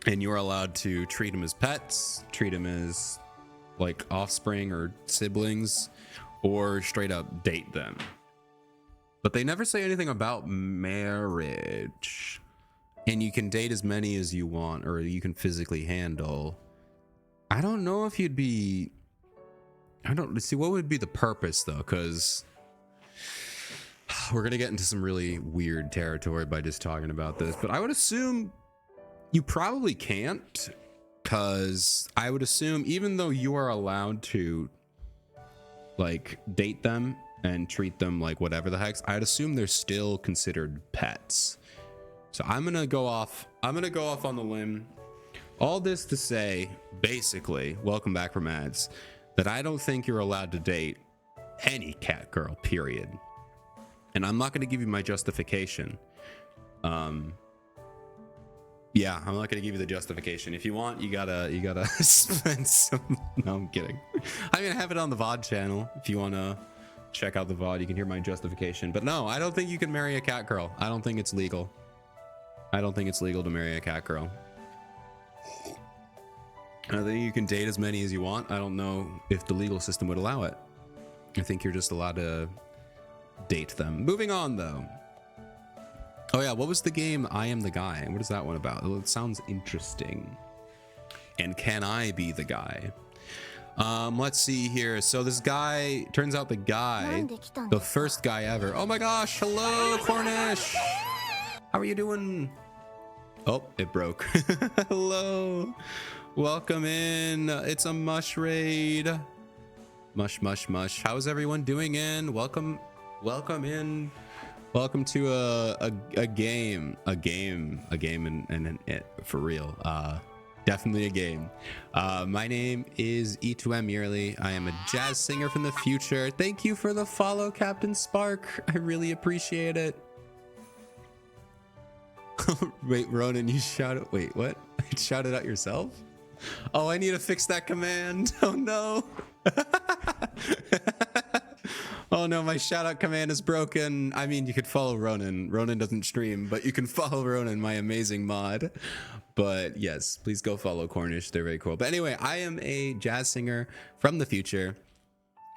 And you're allowed to treat them as pets, treat them as like offspring or siblings, or straight up date them. But they never say anything about marriage. And you can date as many as you want, or you can physically handle. I don't know if you'd be... I don't see what would be the purpose though, because we're gonna get into some really weird territory by just talking about this, but I would assume you probably can't, because I would assume even though you are allowed to like date them and treat them like whatever the heck, I'd assume they're still considered pets. So I'm gonna go off on the limb. All this to say, basically, welcome back from ads, that I don't think you're allowed to date any cat girl, period. And I'm not going to give you my justification. Yeah, I'm not going to give you the justification. If you want, you gotta spend some... No, I'm kidding. I'm going to have it on the VOD channel. If you want to check out the VOD, you can hear my justification. But no, I don't think you can marry a cat girl. I don't think it's legal. I don't think it's legal to marry a cat girl. I think you can date as many as you want. I don't know if the legal system would allow it. I think you're just allowed to date them. Moving on, though. Oh, yeah. What was the game I Am the Guy? What is that one about? It sounds interesting. And can I be the guy? Let's see here. So this guy, turns out the guy, the first guy ever. Oh my gosh. Hello, Cornish. How are you doing? Oh, it broke. Hello. Welcome in. It's a mush raid. Mush, mush, mush. How's everyone doing in? Welcome in. Welcome to a game and for real. Definitely a game. My name is E2M Yearly. I am a jazz singer from the future. Thank you for the follow, Captain Spark. I really appreciate it. Wait, Ronan, you shouted. Wait, what? You shouted out yourself? Oh, I need to fix that command. Oh no. Oh no, my shout out command is broken. I mean, you could follow Ronan. Ronan doesn't stream, but you can follow Ronan, my amazing mod. But yes, please go follow Cornish. They're very cool. But anyway, I am a jazz singer from the future,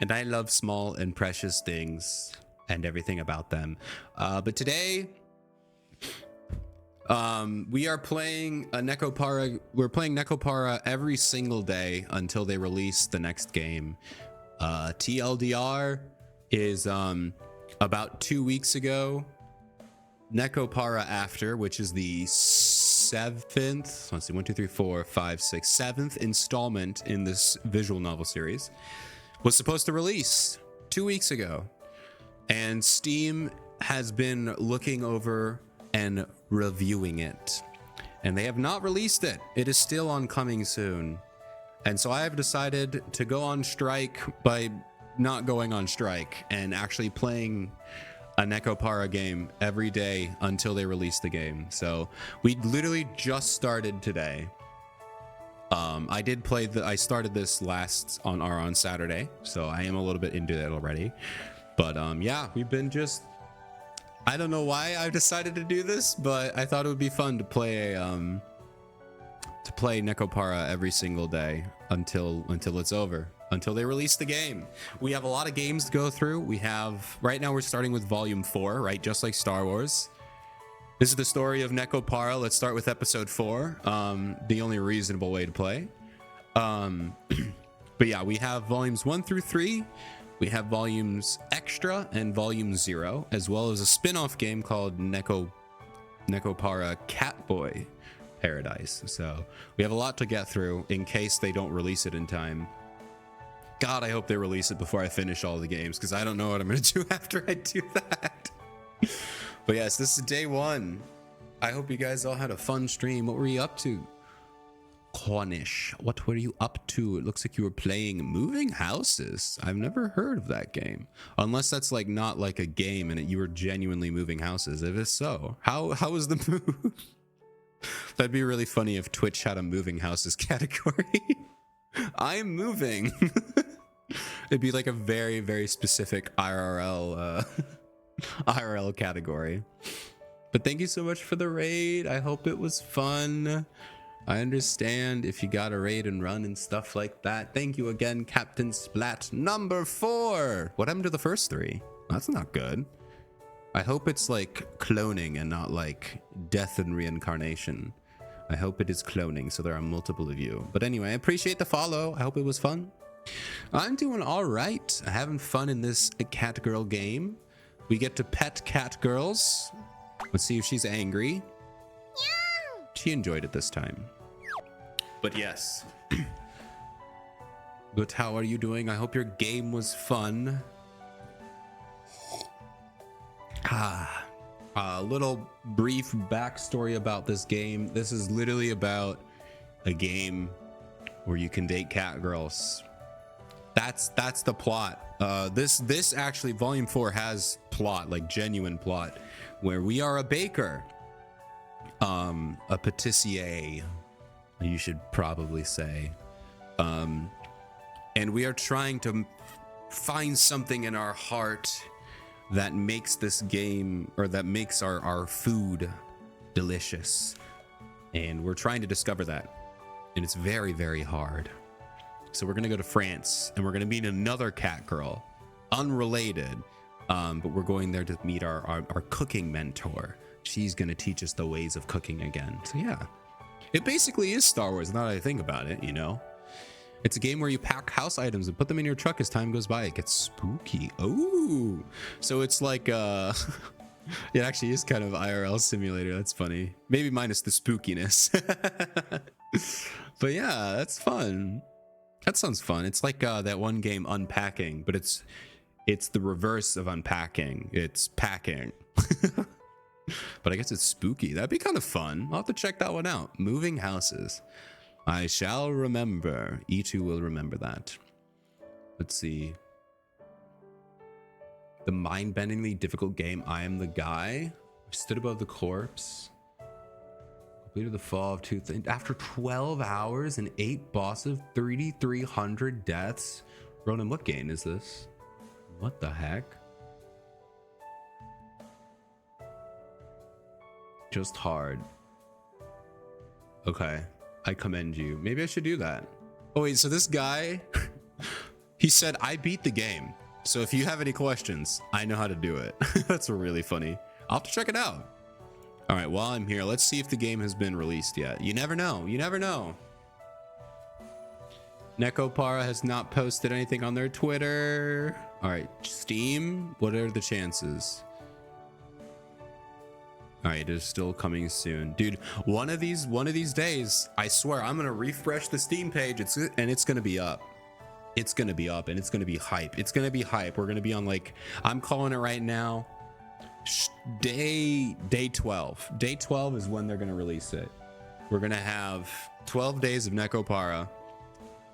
and I love small and precious things and everything about them. But today, we are playing a Nekopara. We're playing Nekopara every single day until they release the next game. TLDR is about 2 weeks ago. Nekopara After, which is the seventh, let's see, 1, 2, 3, 4, 5, 6, seventh installment in this visual novel series, was supposed to release 2 weeks ago, and Steam has been looking over and reviewing it, and they have not released it. It is still on coming soon, and so I have decided to go on strike by not going on strike and actually playing a Nekopara game every day until they release the game. So we literally just started today. I started this on Saturday, so I am a little bit into it already. But yeah, we've been I don't know why I decided to do this, but I thought it would be fun to play Nekopara every single day until it's over, until they release the game. We have a lot of games to go through. Right now we're starting with volume 4, right? Just like Star Wars. This is the story of Nekopara. Let's start with episode 4. The only reasonable way to play. But yeah, we have volumes 1 through 3. We have volumes Extra and volume 0, as well as a spin-off game called Nekopara Catboy Paradise. So we have a lot to get through in case they don't release it in time. God, I hope they release it before I finish all the games, because I don't know what I'm going to do after I do that. But yes, this is day 1. I hope you guys all had a fun stream. What were you up to? Cornish, what were you up to? It looks like you were playing Moving Houses. I've never heard of that game. Unless that's like not like a game and you were genuinely moving houses. If it's so, how was the move? That'd be really funny if Twitch had a moving houses category. I'm moving. It'd be like a very, very specific IRL category. But thank you so much for the raid. I hope it was fun. I understand if you got a raid and run and stuff like that. Thank you again, Captain Splat number 4. What happened to the first 3? That's not good. I hope it's like cloning and not like death and reincarnation. I hope it is cloning, so there are multiple of you. But anyway, I appreciate the follow. I hope it was fun. I'm doing all right. Having fun in this cat girl game. We get to pet cat girls. Let's see if she's angry. She enjoyed it this time. But yes. But how are you doing? I hope your game was fun. A little brief backstory about this game. This is literally about a game where you can date cat girls. That's the plot. This actually, volume 4 has plot, like genuine plot, where we are a baker, a patissier, you should probably say, and we are trying to find something in our heart that makes this game, or that makes our food delicious, and we're trying to discover that, and it's very, very hard. So we're gonna go to France and we're gonna meet another cat girl unrelated. But we're going there to meet our cooking mentor. She's going to teach us the ways of cooking again. So yeah, it basically is Star Wars now that I think about it, you know? It's a game where you pack house items and put them in your truck as time goes by. It gets spooky. Oh, so it's like, it actually is kind of IRL simulator. That's funny. Maybe minus the spookiness. But yeah, that's fun. That sounds fun. It's like that one game Unpacking, but it's the reverse of unpacking. It's packing. But I guess it's spooky. That'd be kind of fun. I'll have to check that one out. Moving houses. I shall remember. E2 will remember that. Let's see. The mind-bendingly difficult game, I Am the Guy. Stood above the corpse. Completed the fall of two things. After 12 hours and 8 bosses, 3,300 deaths. Ronan, what game is this? What the heck? Just hard. Okay. I commend you. Maybe I should do that. Oh wait, so this guy, he said, I beat the game. So if you have any questions, I know how to do it. That's really funny. I'll have to check it out. All right, while I'm here, let's see if the game has been released yet. You never know. You never know. Nekopara has not posted anything on their Twitter. All right, Steam, what are the chances? All right, it is still coming soon. Dude, one of these days, I swear, I'm going to refresh the Steam page and it's going to be up. It's going to be up and it's going to be hype. It's going to be hype. We're going to be on, like, I'm calling it right now. Day 12. Day 12 is when they're going to release it. We're going to have 12 days of Nekopara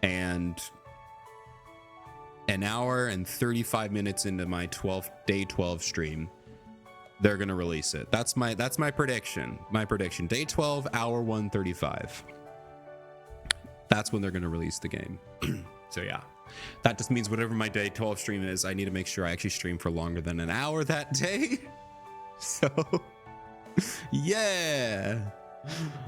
and an hour and 35 minutes into my day 12 stream. They're gonna release it. That's my prediction. My prediction. Day 12, hour 135. That's when they're gonna release the game. So yeah, that just means whatever my day 12 stream is, I need to make sure I actually stream for longer than an hour that day. So yeah.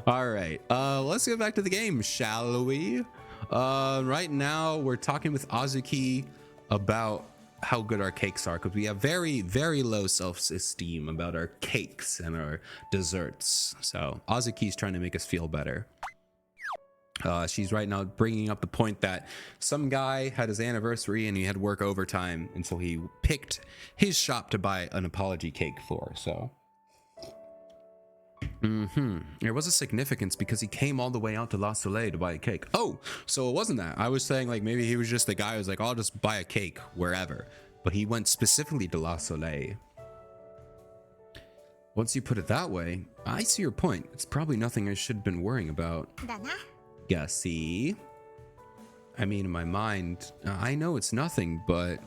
All right. Let's get back to the game, shall we? Right now we're talking with Azuki about how good our cakes are, because we have very, very low self-esteem about our cakes and our desserts. So Azuki's trying to make us feel better. She's right now bringing up the point that some guy had his anniversary and he had work overtime, and so he picked his shop to buy an apology cake for. So there was a significance because he came all the way out to La Soleil to buy a cake. Oh, so it wasn't that. I was saying, like, maybe he was just the guy who was like, I'll just buy a cake wherever. But he went specifically to La Soleil. Once you put it that way, I see your point. It's probably nothing I should have been worrying about. Yeah, see? I mean, in my mind, I know it's nothing, but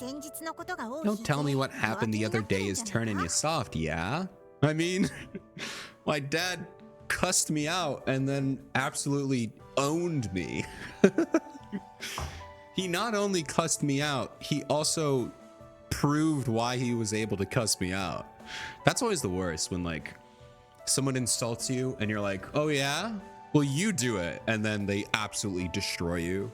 don't tell me what happened the other day is turning you soft, yeah? I mean, my dad cussed me out and then absolutely owned me. He not only cussed me out, he also proved why he was able to cuss me out. That's always the worst, when like someone insults you and you're like, oh yeah, well you do it, and then they absolutely destroy you.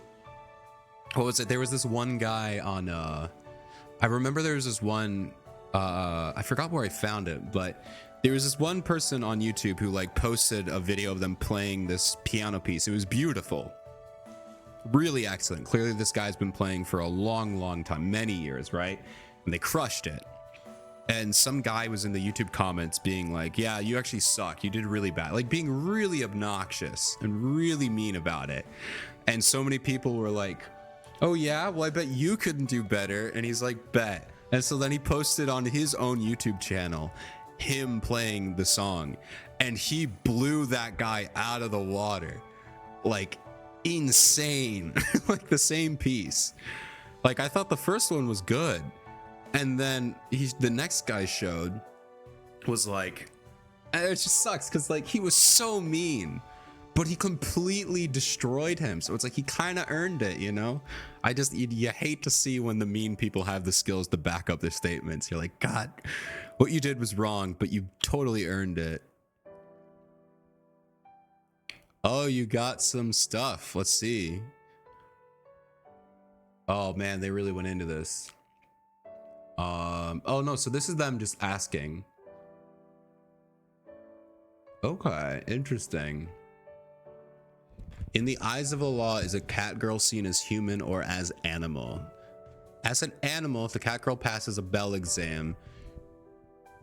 What was it? There was this one guy on I remember there was this one I forgot where I found it, but there was this one person on YouTube who like posted a video of them playing this piano piece. It was beautiful, really excellent. Clearly this guy's been playing for a long time, many years, right? And they crushed it. And some guy was in the YouTube comments being like, yeah, you actually suck, you did really bad, like being really obnoxious and really mean about it. And so many people were like, oh yeah, well I bet you couldn't do better. And he's like, bet. And so then he posted on his own YouTube channel him playing the song, and he blew that guy out of the water. Like insane. Like the same piece. Like I thought the first one was good, and then the next guy showed was like, and it just sucks because like he was so mean, but he completely destroyed him. So it's like he kind of earned it, you know? You hate to see when the mean people have the skills to back up their statements. You're like, God, what you did was wrong, but you totally earned it. Oh, you got some stuff. Let's see. Oh man, they really went into this. Oh no, so this is them just asking. Okay, interesting. In the eyes of the law, is a cat girl seen as human or as animal? As an animal, if the cat girl passes a Bell exam,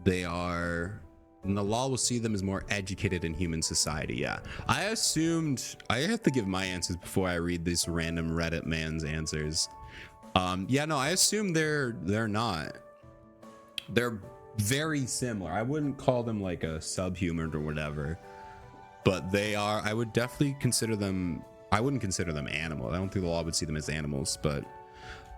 they are, and the law will see them as more educated in human society. Yeah, I assumed, I have to give my answers before I read this random Reddit man's answers. Yeah, no, I assume they're not. They're very similar. I wouldn't call them like a subhuman or whatever, but they are. I would definitely consider them. I wouldn't consider them animal. I don't think the law would see them as animals, but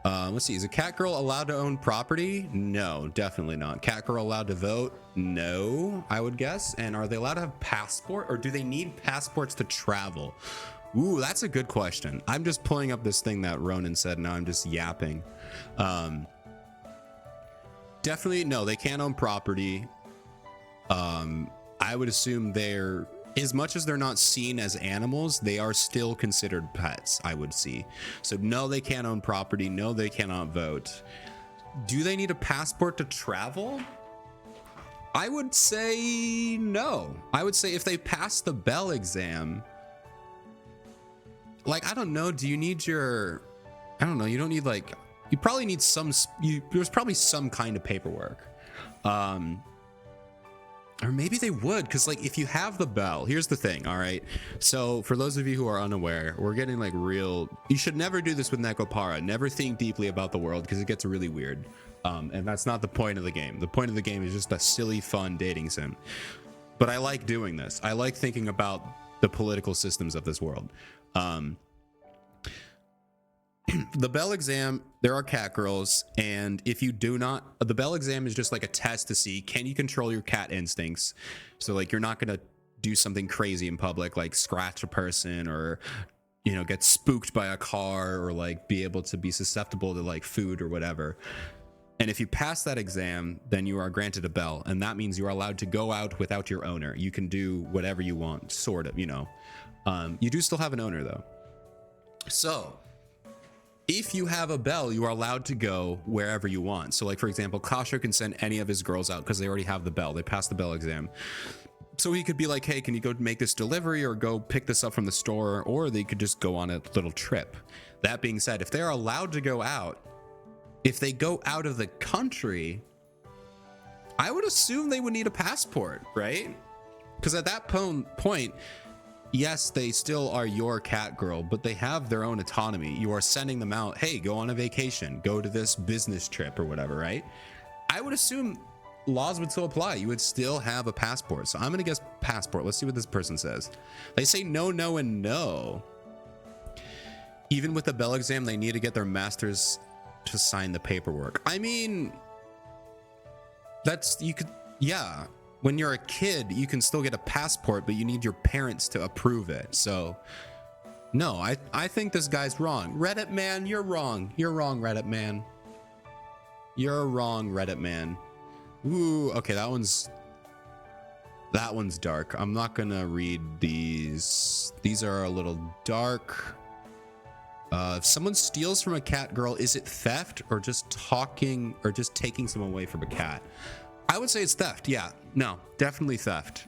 let's see. Is a cat girl allowed to own property? No, definitely not. Cat girl allowed to vote? No, I would guess. And are they allowed to have passport, or do they need passports to travel? Ooh, that's a good question. I'm just pulling up this thing that Ronan said. Now I'm just yapping. Definitely no, they can't own property. I would assume they're, as much as they're not seen as animals, they are still considered pets, I would see. So no, they can't own property. No, they cannot vote. Do they need a passport to travel? I would say no. I would say if they pass the Bell exam, like, I don't know, do you need your, I don't know, you don't need like, you probably need some, there's probably some kind of paperwork. Or maybe they would, because like if you have the Bell, here's the thing, all right? So for those of you who are unaware, we're getting like real, you should never do this with Nekopara. Never think deeply about the world because it gets really weird. And that's not the point of the game. The point of the game is just a silly, fun dating sim. But I like doing this. I like thinking about the political systems of this world. The Bell exam, there are cat girls, and if you do not, the Bell exam is just like a test to see, can you control your cat instincts? So like, you're not gonna do something crazy in public, like scratch a person, or, you know, get spooked by a car, or like be able to be susceptible to like food or whatever. And if you pass that exam, then you are granted a Bell, and that means you are allowed to go out without your owner. You can do whatever you want, sort of, you know. You do still have an owner though. So if you have a Bell, you are allowed to go wherever you want. So like, for example, Kasha can send any of his girls out because they already have the Bell. They passed the Bell exam. So he could be like, hey, can you go make this delivery or go pick this up from the store? Or they could just go on a little trip. That being said, if they're allowed to go out, if they go out of the country, I would assume they would need a passport, right? Because at that point, yes, they still are your cat girl, but they have their own autonomy. You are sending them out, hey, go on a vacation, go to this business trip or whatever, right? I would assume laws would still apply. You would still have a passport. So I'm going to guess passport. Let's see what this person says. They say no, no, and no. Even with the Bell exam, they need to get their masters to sign the paperwork. I mean, that's, you could, yeah. When you're a kid, you can still get a passport, but you need your parents to approve it. So no, I think this guy's wrong. Reddit man, you're wrong. You're wrong, Reddit man. You're wrong, Reddit man. Ooh, okay, that one's dark. I'm not gonna read these. These are a little dark. If someone steals from a cat girl, is it theft or just talking or just taking someone away from a cat? I would say it's theft. Yeah, no, definitely theft.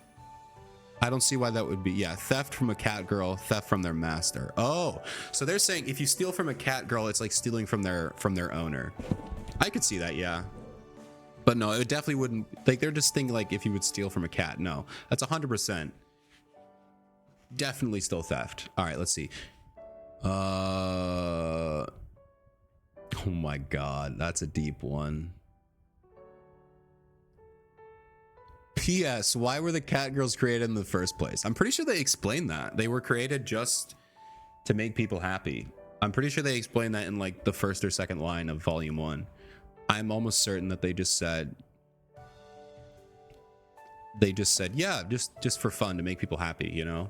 I don't see why that would be. Yeah, theft from a cat girl, theft from their master. Oh, so they're saying if you steal from a cat girl, it's like stealing from their owner. I could see that, yeah. But no, it definitely wouldn't. Like, they're just thinking like if you would steal from a cat. No, that's 100%. Definitely still theft. All right, let's see. Oh my God, that's a deep one. P.S. Why were the cat girls created in the first place? I'm pretty sure they explained that. They were created just to make people happy. I'm pretty sure they explained that in like the first or second line of volume 1. I'm almost certain that they just said, yeah, just for fun, to make people happy, you know?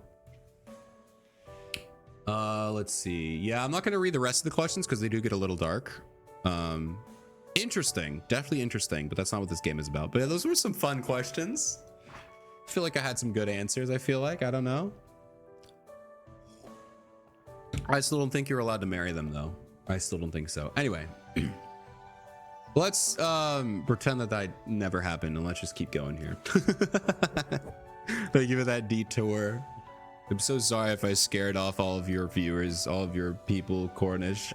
Let's see. Yeah, I'm not going to read the rest of the questions because they do get a little dark. Interesting, definitely interesting, but that's not what this game is about. But yeah, those were some fun questions. I feel like I had some good answers. I feel like, I don't know. I still don't think you're allowed to marry them though. I still don't think so. Anyway. Let's pretend that never happened and let's just keep going here. Thank you for that detour. I'm so sorry if I scared off all of your viewers, all of your people, Cornish.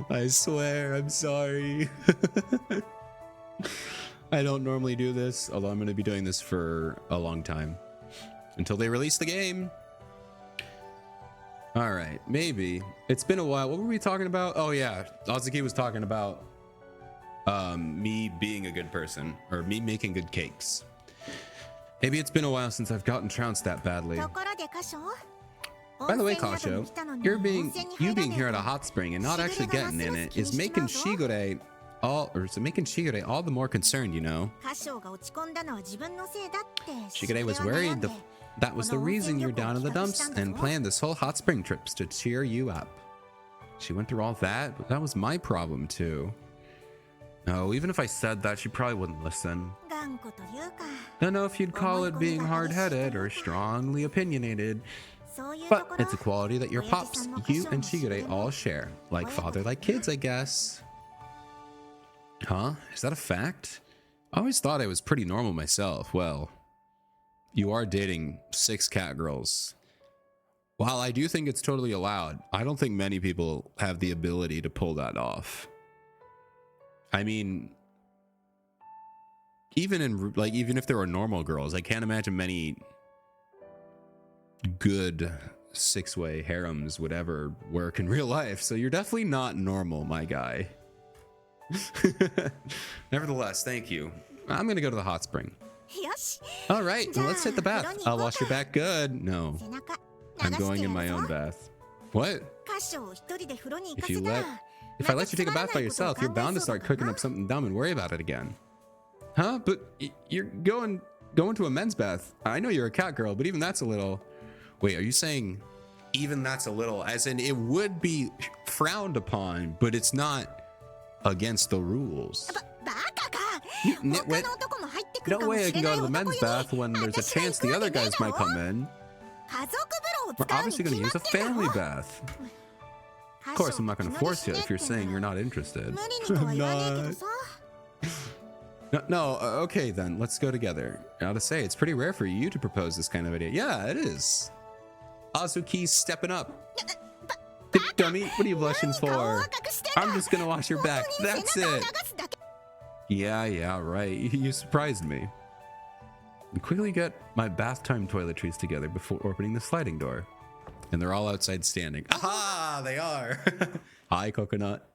I swear, I'm sorry. I don't normally do this, although I'm going to be doing this for a long time. Until they release the game. All right, maybe. It's been a while. What were we talking about? Oh yeah, Azuki was talking about me being a good person, or me making good cakes. Maybe it's been a while since I've gotten trounced that badly. By the way, Kasho, you being here at a hot spring and not actually getting in it is making Shigure all the more concerned, you know. Shigure was worried that was the reason you're down in the dumps and planned this whole hot spring trips to cheer you up. She went through all that, but that was my problem too. No, even if I said that, she probably wouldn't listen. Don't know if you'd call it being hard-headed or strongly opinionated, but it's a quality that your pops, you, and Shigure all share. Like father, like kids, I guess. Huh? Is that a fact? I always thought I was pretty normal myself. Well, you are dating 6 cat girls. While I do think it's totally allowed, I don't think many people have the ability to pull that off. I mean, even if there were normal girls, I can't imagine many good 6-way harems would ever work in real life. So you're definitely not normal, my guy. Nevertheless, thank you. I'm gonna go to the hot spring. All right, well, let's hit the bath. I'll wash your back good. No, I'm going in my own bath. What? If I let you take a bath by yourself, you're bound to start cooking up something dumb and worry about it again. Huh? But you're going to a men's bath. I know you're a cat girl, but even that's a little... Wait, are you saying even that's a little... As in, it would be frowned upon, but it's not against the rules. Nitwit. No way I can go to the men's bath when there's a chance the other guys might come in. We're obviously going to use a family bath. Of course, I'm not going to force you if you're saying you're not interested. I'm not. No, okay then, let's go together. I gotta say, it's pretty rare for you to propose this kind of idea. Yeah, it is. Azuki's stepping up. Dummy, what are you blushing for? I'm just gonna wash your back. That's it. Yeah, right. You surprised me. And quickly get my bath time toiletries together before opening the sliding door. And they're all outside standing. Aha, they are. Hi, Coconut.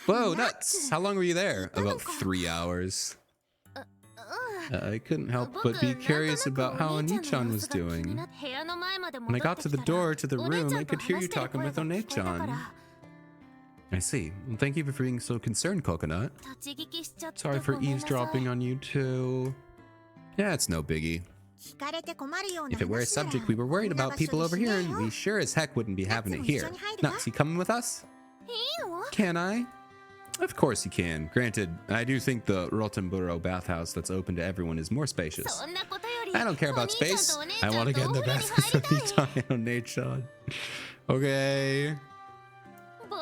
Whoa, nuts. How long were you there? About 3 hours. I couldn't help but be curious about how Oni-chan was doing. When I got to the door to the room, I could hear you talking with One-chan. I see. Well, thank you for being so concerned, Coconut. Sorry for eavesdropping on you too. Yeah, it's no biggie. If it were a subject we were worried about people over here, and we sure as heck wouldn't be having it here. Nuts, you coming with us? Can I? Of course you can. Granted, I do think the Rotenburo bathhouse that's open to everyone is more spacious. I don't care about space. I want to get in the bathhouse anytime on Nate-chan. Okay.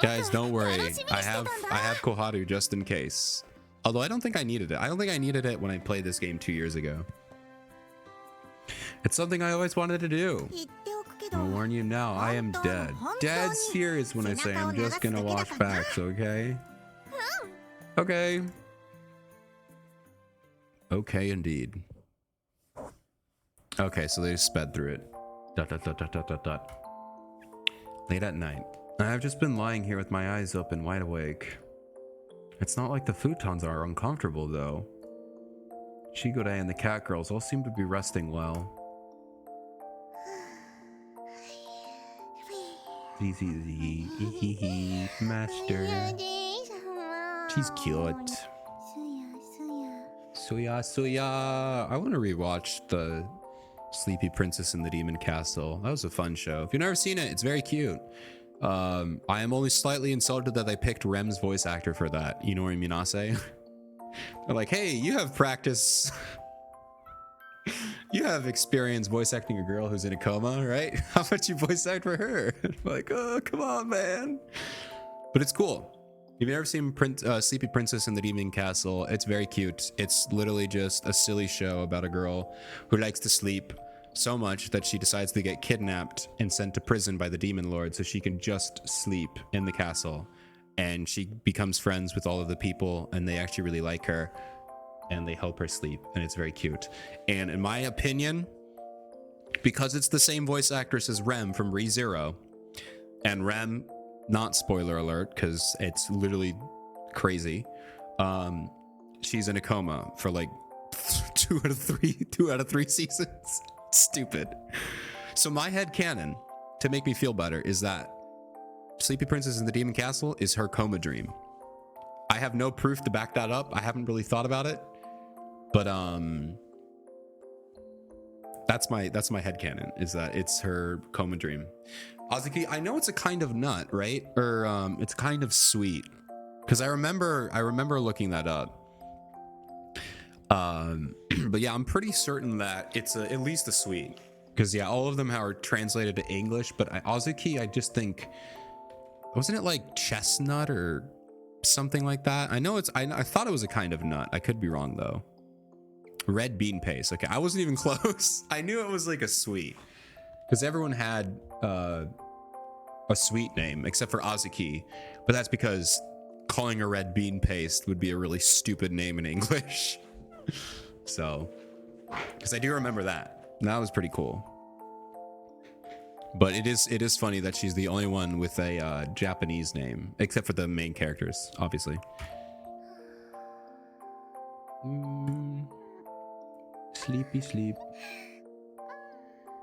Guys, don't worry. I have Koharu just in case. Although I don't think I needed it. I don't think I needed it when I played this game 2 years ago. It's something I always wanted to do. I'll warn you now, I am dead. Dead serious when I say I'm just gonna wash backs, okay? Okay. Okay, indeed. Okay, so they just sped through it. ... Late at night. I've just been lying here with my eyes open, wide awake. It's not like the futons are uncomfortable, though. Shigure and the cat girls all seem to be resting well. Master. She's cute. Suya. I want to rewatch the Sleepy Princess in the Demon Castle. That was a fun show. If you've never seen it, it's very cute. I am only slightly insulted that they picked Rem's voice actor for that. Inori Minase. They're like, hey, you have practice. You have experience voice acting a girl who's in a coma, right? How about you voice act for her? Like, oh, come on, man. But it's cool. If you've ever seen Sleepy Princess in the Demon Castle, it's very cute. It's literally just a silly show about a girl who likes to sleep so much that she decides to get kidnapped and sent to prison by the demon lord so she can just sleep in the castle. And she becomes friends with all of the people, and they actually really like her, and they help her sleep, and it's very cute. And in my opinion, because it's the same voice actress as Rem from ReZero, and Rem, not spoiler alert because it's literally crazy, she's in a coma for like 2 out of 3 seasons. Stupid. So my head canon, to make me feel better, is that Sleepy Princess in the Demon Castle is her coma dream. I have no proof to back that up. I haven't really thought about it, but that's my headcanon, is that it's her coma dream. Azuki, I know it's a kind of nut, right? Or it's kind of sweet, because I remember looking that up. But yeah, I'm pretty certain that it's at least a sweet, because yeah, all of them are translated to English. But Azuki, I just think, wasn't it like chestnut or something like that? I know I thought it was a kind of nut. I could be wrong though. Red bean paste. Okay, I wasn't even close. I knew it was like a sweet, because everyone had a sweet name except for Azuki, but that's because calling her red bean paste would be a really stupid name in English. So, because I do remember that. That was pretty cool. But it is funny that she's the only one with a Japanese name, except for the main characters, obviously. Sleepy sleep.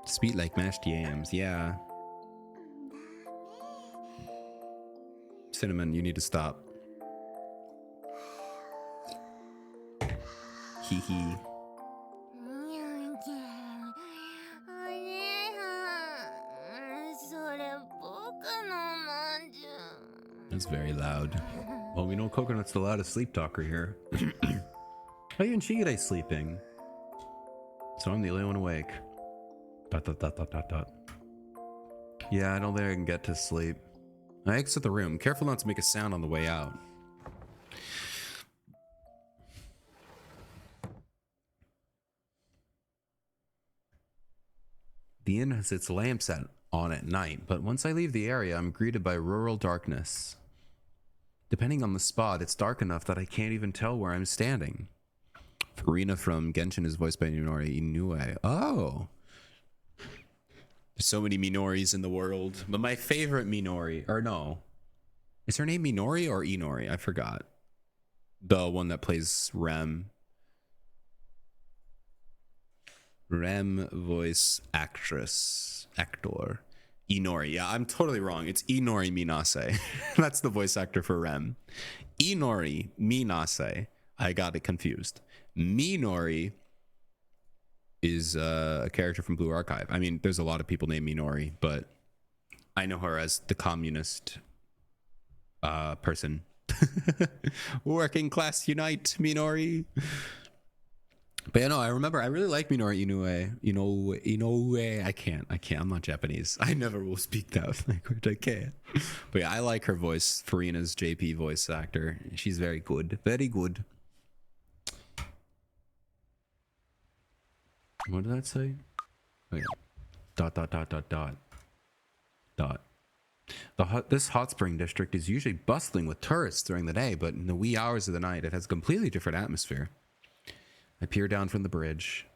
Sweet like mashed yams, yeah. Cinnamon, you need to stop. Hee hee. That's very loud. Well, we know Coconut's the loudest sleep talker here. Oh, even Shigure sleeping. So I'm the only one awake. ... Yeah, I don't think I can get to sleep. I exit the room. Careful not to make a sound on the way out. The inn has its lamps on at night, but once I leave the area, I'm greeted by rural darkness. Depending on the spot, it's dark enough that I can't even tell where I'm standing. Farina from Genshin is voiced by Minori Inoue. Oh! There's so many Minoris in the world, but my favorite Minori, or no. Is her name Minori or Inori? I forgot. The one that plays Rem. Rem voice actor. Inori. Yeah, I'm totally wrong. It's Inori Minase. That's the voice actor for Rem. Inori Minase. I got it confused. Minori is a character from Blue Archive. I mean, there's a lot of people named Minori, but I know her as the communist person. Working class unite, Minori. But yeah, no, I remember, I really like Minori Inoue. I can't. I'm not Japanese. I never will speak that language. I can't. But yeah, I like her voice. Farina's JP voice actor. She's very good. Very good. What did that say? Oh yeah. ... This hot spring district is usually bustling with tourists during the day, but in the wee hours of the night, it has a completely different atmosphere. I peer down from the bridge.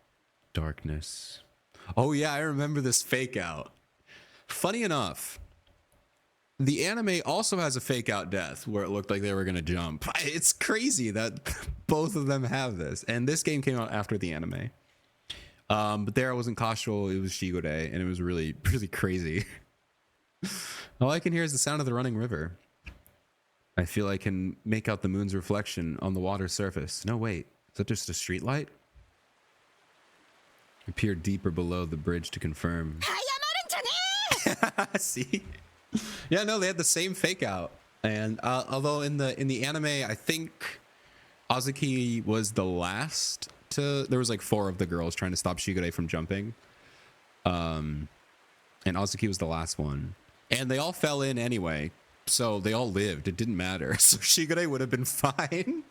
Darkness. Oh yeah, I remember this fake out. Funny enough, the anime also has a fake out death where it looked like they were going to jump. It's crazy that both of them have this. And this game came out after the anime. But there it wasn't Kashul, it was Shigure, and it was really, really crazy. All I can hear is the sound of the running river. I feel I can make out the moon's reflection on the water's surface. No, wait. Is that just a street light? I peer deeper below the bridge to confirm. See? Yeah, no, they had the same fake out. And although in the anime, I think Azuki was the last to... There was like 4 of the girls trying to stop Shigure from jumping. And Azuki was the last one. And they all fell in anyway. So they all lived. It didn't matter. So Shigure would have been fine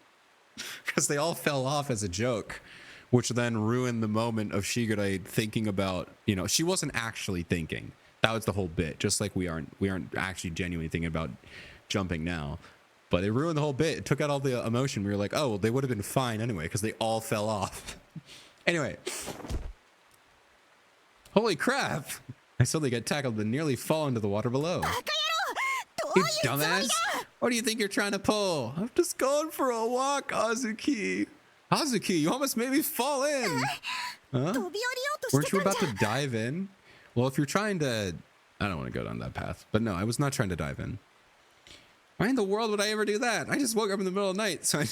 because they all fell off as a joke, which then ruined the moment of Shigure thinking about, you know, she wasn't actually thinking. That was the whole bit. Just like we aren't actually genuinely thinking about jumping now. But it ruined the whole bit. It took out all the emotion. We were like, oh, well, they would have been fine anyway because they all fell off. Anyway. Holy crap. I suddenly get tackled and nearly fall into the water below. You dumbass. What do you think you're trying to pull? I'm just going for a walk, Azuki. Azuki, you almost made me fall in. Huh? Weren't you about to dive in? Well, if you're trying to... I don't want to go down that path. But no, I was not trying to dive in. Why in the world would I ever do that? I just woke up in the middle of the night, so I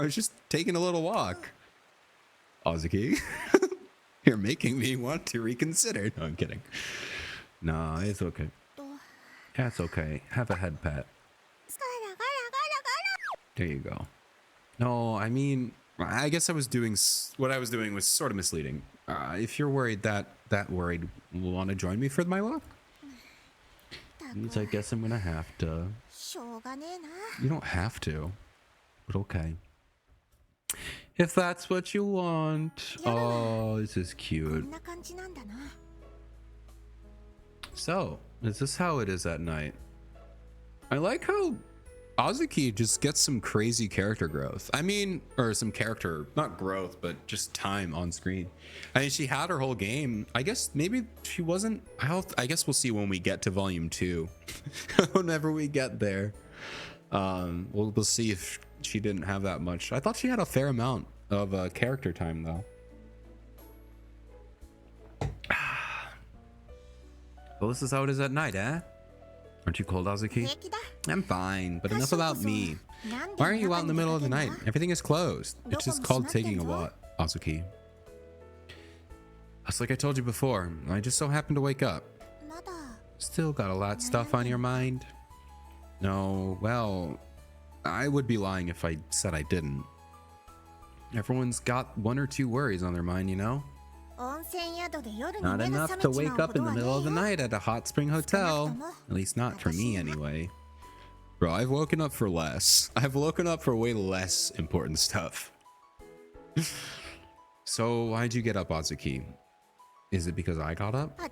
was just taking a little walk. Azuki, you're making me want to reconsider. No, I'm kidding. No, it's okay. That's okay. Have a head pat. There you go. No, I mean, I guess what I was doing was sort of misleading. If you're worried that worried, want to join me for my walk? Means I guess I'm gonna have to. You don't have to, but okay. If that's what you want. Oh, this is cute. So, is this how it is at night? I like how Azuki just gets some crazy character growth. I mean, or some character, not growth, but just time on screen. I mean, she had her whole game. I guess maybe she wasn't. I guess we'll see when we get to volume 2. Whenever we get there. We'll see if she didn't have that much. I thought she had a fair amount of character time, though. Well, this is how it is at night, eh? Aren't you cold, Azuki? I'm fine, but enough about me. Why are you out in the middle of the night? Everything is closed. It's just called taking a walk, Azuki. It's like I told you before. I just so happened to wake up. Still got a lot of stuff on your mind? No, well, I would be lying if I said I didn't. Everyone's got 1 or 2 worries on their mind, you know? Not enough to wake up in the middle of the night at a hot spring hotel. At least not for me, anyway. Bro, I've woken up for less. I've woken up for way less important stuff. So, why'd you get up, Azuki? Is it because I got up? I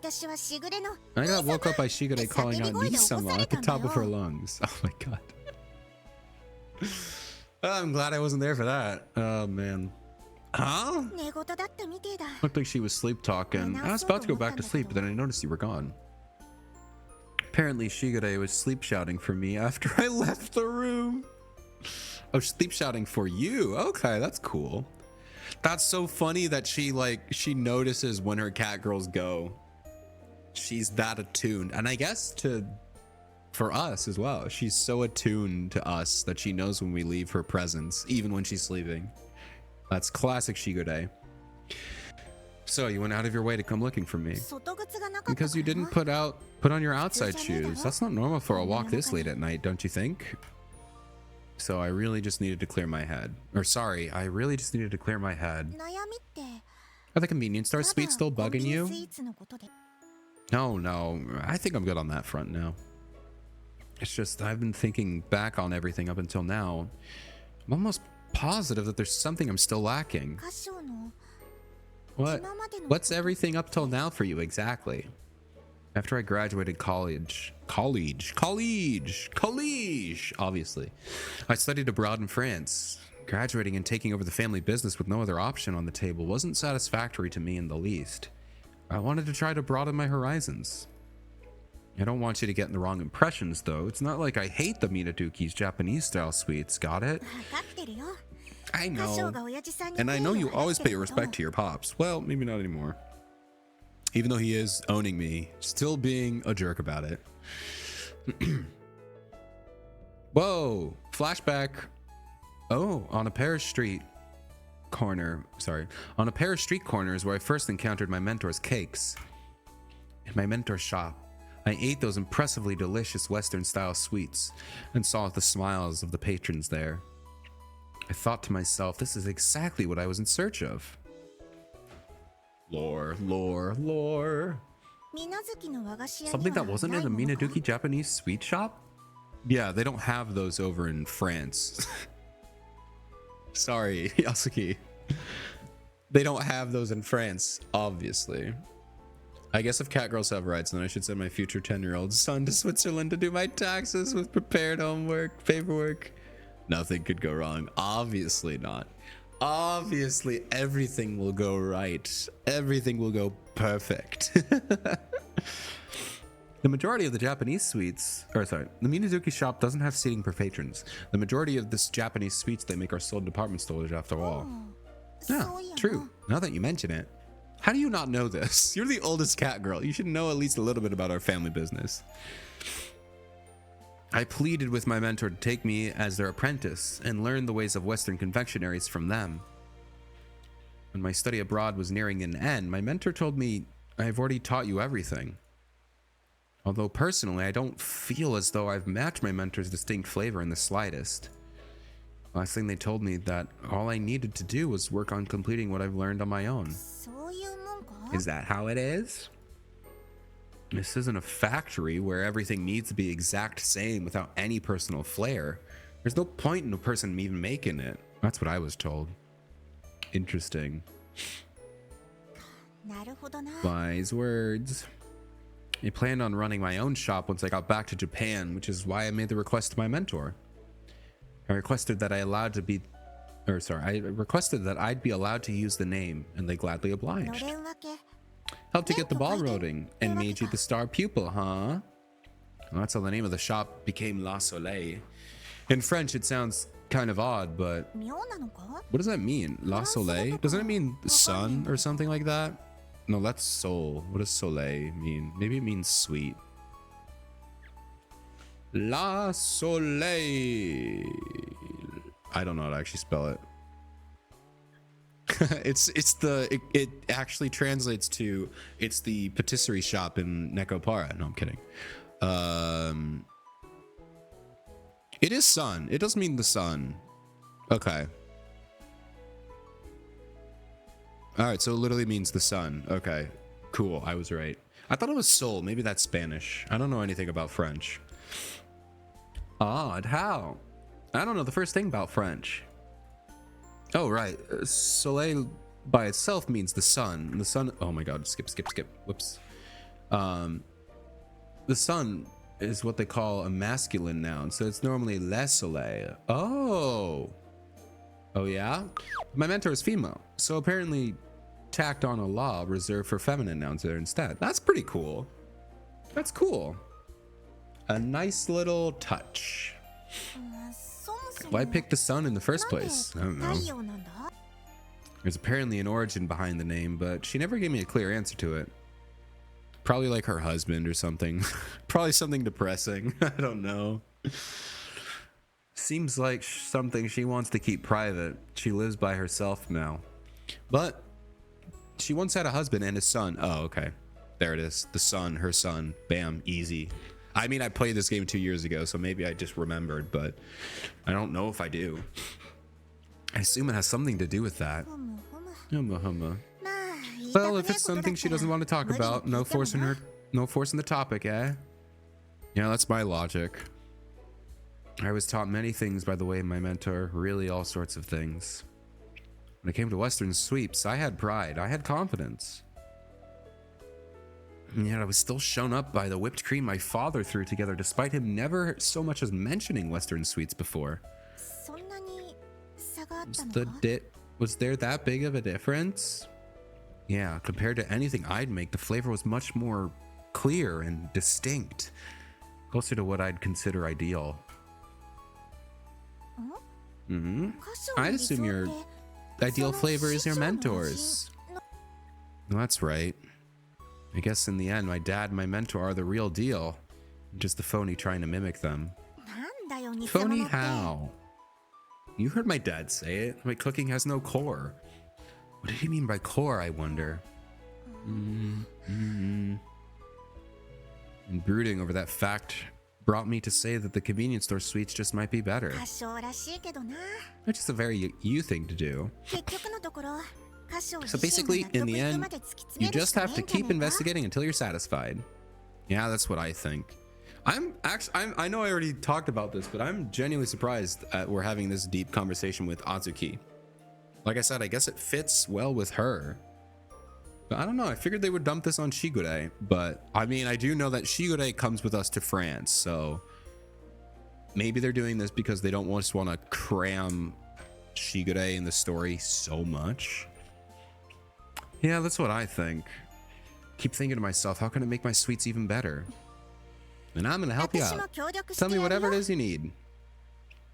got woke up by Shigure calling out Nisama at the top of her lungs. Oh my god. I'm glad I wasn't there for that. Oh man. Huh? Looked like she was sleep talking. I was about to go back to sleep, but then I noticed you were gone. Apparently Shigure was sleep shouting for me after I left the room. Oh, sleep shouting for you. Okay, that's cool. That's so funny that she notices when her cat girls go. She's that attuned. And I guess for us as well. She's so attuned to us that she knows when we leave her presence, even when she's sleeping. That's classic Shigure. So you went out of your way to come looking for me because you didn't put on your outside shoes. That's not normal for a walk this late at night, don't you think? So I really just needed to clear my head. Or sorry, I really just needed to clear my head. Are the convenience store sweets still bugging you? No, I think I'm good on that front now. It's just I've been thinking back on everything up until now. I'm almost positive that there's something I'm still lacking. What's everything up till now for you exactly? After I graduated college, obviously, I studied abroad in France. Graduating and taking over the family business with no other option on the table wasn't satisfactory to me in the least. I wanted to try to broaden my horizons. I don't want you to get the wrong impressions, though. It's not like I hate the Minaduki's Japanese-style sweets, got it? I know. And I know you always pay respect to your pops. Well, maybe not anymore. Even though he is owning me, still being a jerk about it. Whoa, flashback. Oh, on a Paris street corner is where I first encountered my mentor's cakes. In my mentor's shop, I ate those impressively delicious Western-style sweets and saw the smiles of the patrons there. I thought to myself, this is exactly what I was in search of. Lore. Something that wasn't in a Minazuki Japanese sweet shop? Yeah, they don't have those over in France. Sorry, Yasuki. They don't have those in France, obviously. I guess if catgirls have rights, then I should send my future 10-year-old son to Switzerland to do my taxes with prepared homework, paperwork. Nothing could go wrong. Obviously not. Obviously, everything will go right. Everything will go perfect. The majority of the Japanese sweets, the Minazuki shop doesn't have seating for patrons. The majority of this Japanese sweets they make are sold in department stores after all. Yeah, true. Now that you mention it. How do you not know this? You're the oldest cat girl. You should know at least a little bit about our family business. I pleaded with my mentor to take me as their apprentice and learn the ways of Western confectionaries from them. When my study abroad was nearing an end, my mentor told me, I have already taught you everything. Although personally, I don't feel as though I've matched my mentor's distinct flavor in the slightest. Last thing they told me that all I needed to do was work on completing what I've learned on my own. Is that how it is? This isn't a factory where everything needs to be exact same without any personal flair. There's no point in a person even making it. That's what I was told. Interesting. Wise words. I planned on running my own shop once I got back to Japan, which is why I made the request to my mentor. I requested that I'd be allowed to use the name, and they gladly obliged. Helped to get the ball rolling and made you the star pupil, huh? Well, that's how the name of the shop became La Soleil. In French, it sounds kind of odd, but what does that mean? La Soleil? Doesn't it mean the sun or something like that? No, that's soul. What does soleil mean? Maybe it means sweet. La Soleil. I don't know how to actually spell it. It actually translates to it's the patisserie shop in Nekopara. No, I'm kidding. It is sun. It does mean the sun. Okay. All right, so it literally means the sun. Okay, cool. I was right. I thought it was soul. Maybe that's Spanish. I don't know anything about French. Odd. How? I don't know the first thing about French. Oh, right. Soleil by itself means the sun. The sun. Oh my God. Skip. Whoops. The sun is what they call a masculine noun, so it's normally le soleil. Oh. Oh yeah. My mentor is female, so apparently tacked on a law reserved for feminine nouns there instead. That's pretty cool. That's cool. A nice little touch. Why pick the sun in the first place? I don't know. There's apparently an origin behind the name, but she never gave me a clear answer to it. Probably like her husband or something. Probably something depressing. I don't know. Seems like something she wants to keep private. She lives by herself now. But she once had a husband and a son. Oh, okay. There it is. The son, her son. Bam, easy. I mean, I played this game 2 years ago, so maybe I just remembered, but I don't know if I do. I assume it has something to do with that. Well, if it's something she doesn't want to talk about, no forcing the topic, eh? Yeah, that's my logic. I was taught many things by the way of my mentor, really all sorts of things. When it came to Western sweeps, I had pride, I had confidence. And yet I was still shown up by the whipped cream my father threw together, despite him never so much as mentioning Western sweets before. Was there that big of a difference? Yeah, compared to anything I'd make, the flavor was much more clear and distinct, closer to what I'd consider ideal. I'd assume your ideal flavor is your mentor's. Well, that's right. I guess in the end, my dad and my mentor are the real deal. I'm just a phony trying to mimic them. Phony how? You heard my dad say it. My cooking has no core. What did he mean by core, I wonder? And brooding over that fact brought me to say that the convenience store sweets just might be better. It's just a very you thing to do. So basically, in the end, you just have to keep investigating until you're satisfied. Yeah, that's what I think. I know I already talked about this, but I'm genuinely surprised at we're having this deep conversation with Atsuki. Like I said, I guess it fits well with her. But I don't know, I figured they would dump this on Shigure, but I mean, I do know that Shigure comes with us to France, so maybe they're doing this because they don't just want to cram Shigure in the story so much. Yeah, that's what I think. Keep thinking to myself, how can I make my sweets even better? And I'm gonna help you out. Tell me whatever it is you need.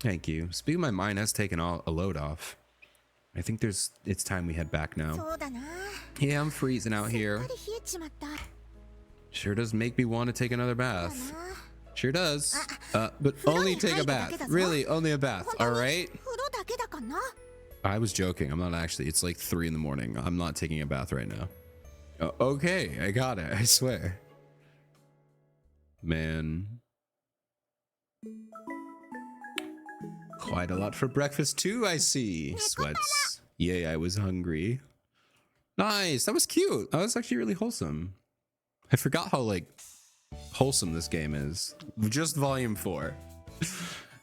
Thank you. Speaking of, my mind has taken a load off. I think it's time we head back now. Yeah, I'm freezing out here. Sure does make me want to take another bath. Sure does. But only take a bath. Really, only a bath, alright? I was joking. I'm not actually. It's like 3 in the morning. I'm not taking a bath right now. Okay, I got it. I swear. Man. Quite a lot for breakfast too, I see. Sweats. Yay, I was hungry. Nice. That was cute. That was actually really wholesome. I forgot how, like, wholesome this game is. Just volume 4.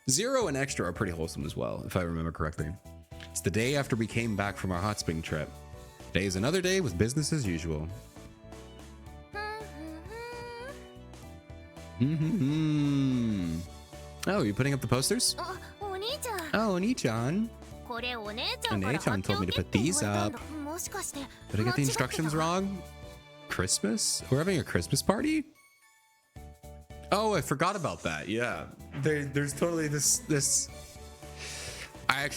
0 and extra are pretty wholesome as well, if I remember correctly. It's the day after we came back from our hot spring trip. Today is another day with business as usual. Oh, you putting up the posters? Oh, Oni-chan. Oni-chan told me to put these up. Did I get the instructions wrong? Christmas? We're having a Christmas party? Oh, I forgot about that. Yeah. There's totally this... I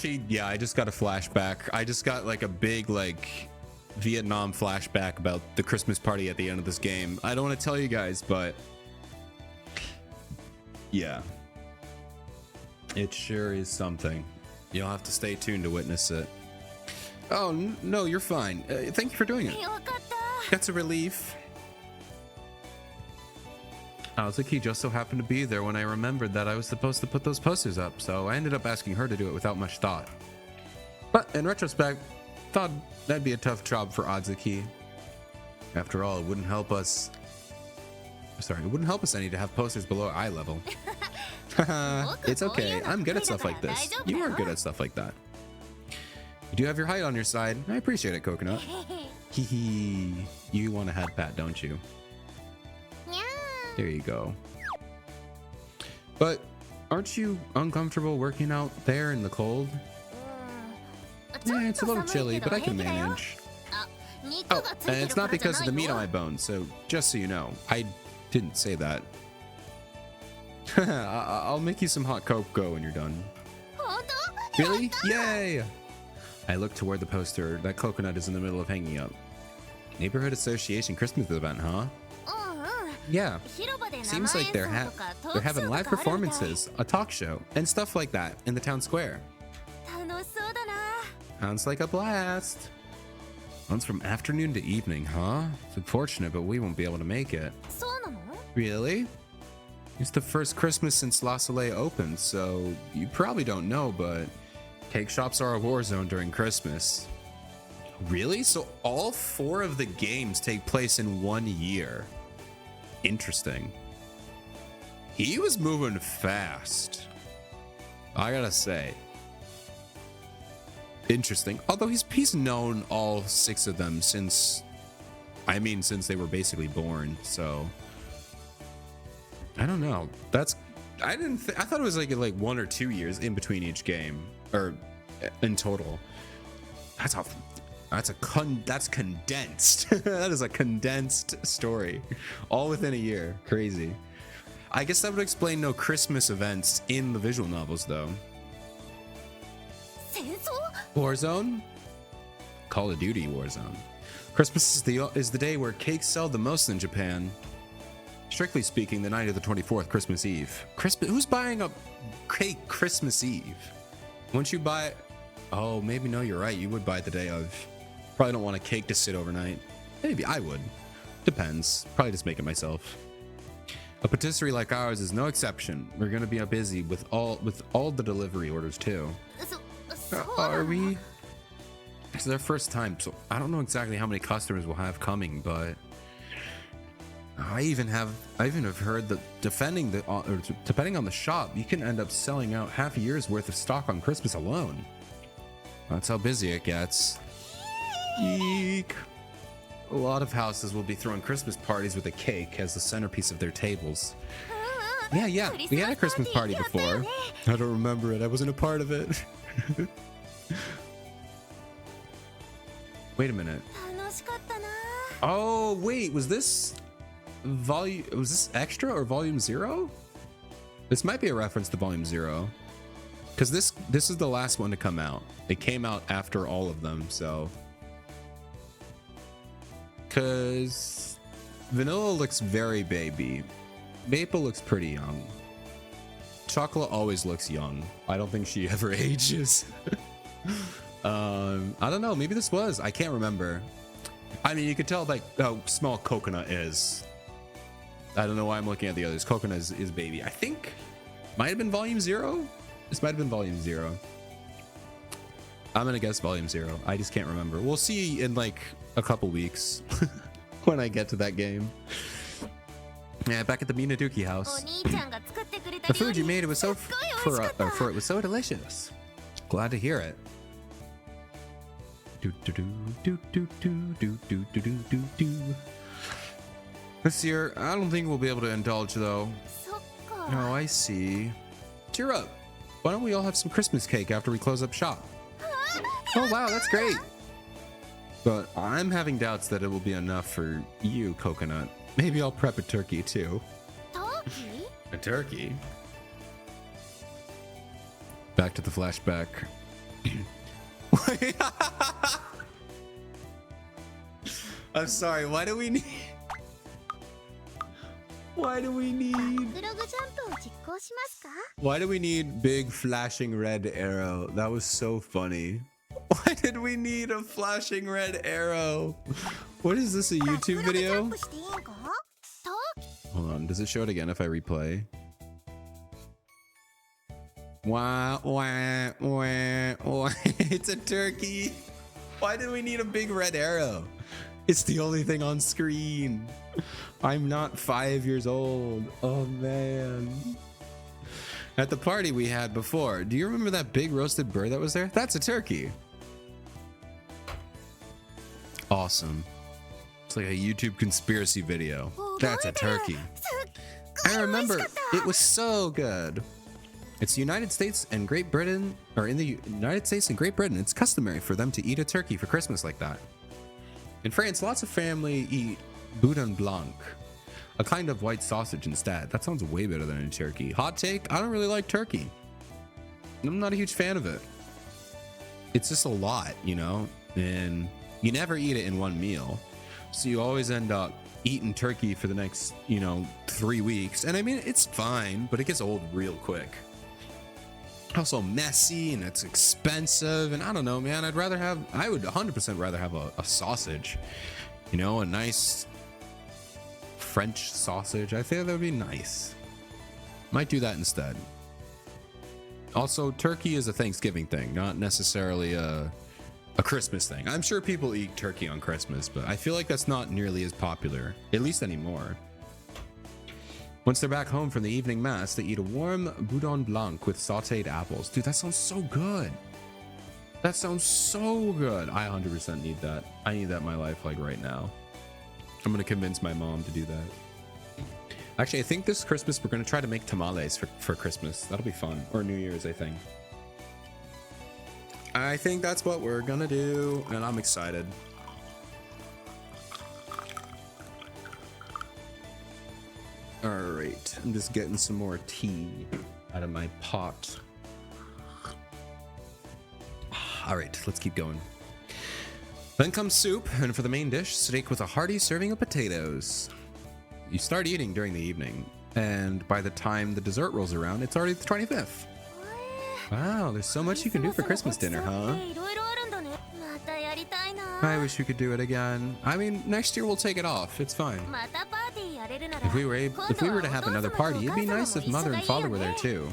just got a flashback. I just got like a big like Vietnam flashback about the Christmas party at the end of this game. I don't want to tell you guys, but yeah, it sure is something. You'll have to stay tuned to witness it. Oh, no, you're fine. Thank you for doing it. That's a relief. Aozuki just so happened to be there when I remembered that I was supposed to put those posters up, so I ended up asking her to do it without much thought. But in retrospect, thought that'd be a tough job for Aozuki. After all, it wouldn't help us any to have posters below eye level. It's okay, I'm good at stuff like this. You are good at stuff like that. You do have your height on your side. I appreciate it, Coconut. Hee. You want a head pat, don't you? There you go. But aren't you uncomfortable working out there in the cold? Yeah, it's a little chilly, but I can manage. Oh, and it's not because of the meat on my bones, so just so you know, I didn't say that. I'll make you some hot cocoa when you're done. Really? Yay! I look toward the poster that Coconut is in the middle of hanging up. Neighborhood Association Christmas event, huh? Yeah, seems like they're having live performances, a talk show, and stuff like that in the town square. Sounds like a blast. Runs from afternoon to evening, huh? It's unfortunate, but we won't be able to make it. Really? It's the first Christmas since La Soleil opened, so you probably don't know, but cake shops are a war zone during Christmas. Really? So all 4 of the games take place in 1 year. Interesting. He was moving fast, I gotta say. Interesting. Although he's known all 6 of them since they were basically born. So I don't know. I thought it was like 1 or 2 years in between each game, or in total. That's condensed. That is a condensed story, all within a year. Crazy. I guess that would explain no Christmas events in the visual novels, though. Warzone? Call of Duty Warzone. Christmas is the day where cakes sell the most in Japan. Strictly speaking, the night of the 24th, Christmas Eve. Who's buying a cake Christmas Eve? Once you buy it, oh, maybe no, you're right. You would buy it the day of. Probably don't want a cake to sit overnight. Maybe I would. Depends. Probably just make it myself. A patisserie like ours is no exception. We're gonna be busy with all the delivery orders too. Are we? It's their first time, so I don't know exactly how many customers we'll have coming, but I even have heard that depending on the shop, you can end up selling out half a year's worth of stock on Christmas alone. That's how busy it gets. Eek. A lot of houses will be throwing Christmas parties with a cake as the centerpiece of their tables. Yeah, we had a Christmas party before. I don't remember it. I wasn't a part of it. Wait a minute. Oh, wait, was this extra or volume 0? This might be a reference to volume 0. Because this is the last one to come out. It came out after all of them, so. Because vanilla looks very baby. Maple looks pretty young. Chocolate always looks young. I don't think she ever ages. I don't know. Maybe this was. I can't remember. I mean, you could tell like how small coconut is. I don't know why I'm looking at the others. Coconut is baby. I think might have been volume 0. This might have been volume 0. I'm gonna guess volume 0. I just can't remember. We'll see in like a couple weeks when I get to that game. Yeah, back at the Minaduki house. The food you made, it was so it was so delicious. Glad to hear it. This year, I don't think we'll be able to indulge though. Oh, I see. Cheer up. Why don't we all have some Christmas cake after we close up shop? Oh wow, that's great. But I'm having doubts that it will be enough for you, Coconut. Maybe I'll prep a turkey too. Turkey? A turkey? Back to the flashback. I'm sorry, why do we need big flashing red arrow? That was so funny. Why did we need a flashing red arrow? What is this, a YouTube video? Hold on, does it show it again if I replay? Wah, wah, wah, wah. It's a turkey. Why did we need a big red arrow? It's the only thing on screen. I'm not 5 years old. Oh man. At the party we had before, do you remember that big roasted bird that was there? That's a turkey. Awesome. It's like a YouTube conspiracy video. That's a turkey. I remember, it was so good. It's the United States and Great Britain, or in the United States and Great Britain, it's customary for them to eat a turkey for Christmas like that. In France, lots of family eat boudin blanc, a kind of white sausage instead. That sounds way better than a turkey. Hot take, I don't really like turkey. I'm not a huge fan of it. It's just a lot, you know, and you never eat it in one meal. So you always end up eating turkey for the next, 3 weeks. And I mean, it's fine, but it gets old real quick. Also messy and it's expensive. And I don't know, man, I would 100% rather have a sausage, a nice French sausage. I think that would be nice. Might do that instead. Also, turkey is a Thanksgiving thing, not necessarily a Christmas thing. I'm sure people eat turkey on Christmas, but I feel like that's not nearly as popular, at least anymore. Once they're back home from the evening mass, they eat a warm boudin blanc with sauteed apples. Dude, that sounds so good. That sounds so good. I 100% need that. I need that in my life like right now. I'm gonna convince my mom to do that. Actually, I think this Christmas we're gonna try to make tamales for Christmas. That'll be fun. Or New Year's, I think. I think that's what we're gonna do, and I'm excited. All right, I'm just getting some more tea out of my pot. All right, let's keep going. Then comes soup, and for the main dish, steak with a hearty serving of potatoes. You start eating during the evening, and by the time the dessert rolls around, it's already the 25th. Wow, there's so much you can do for Christmas dinner, huh? I wish we could do it again. I mean, next year we'll take it off. It's fine. If we were to have another party, it'd be nice if Mother and Father were there too.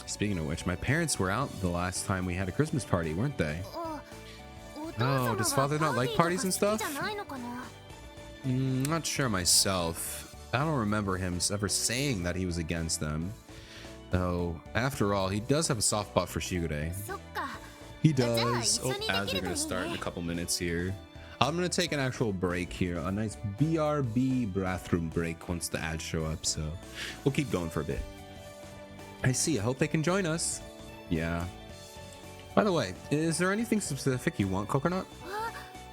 Speaking of which, my parents were out the last time we had a Christmas party, weren't they? Oh, does father not like parties and stuff? Not sure myself. I don't remember him ever saying that he was against them. Though, after all, he does have a soft spot for Shigure. He does. Oh, ads are going to start in a couple minutes here. I'm going to take an actual break here. A nice BRB bathroom break once the ads show up. So we'll keep going for a bit. I see. I hope they can join us. Yeah. By the way, is there anything specific you want, Coconut?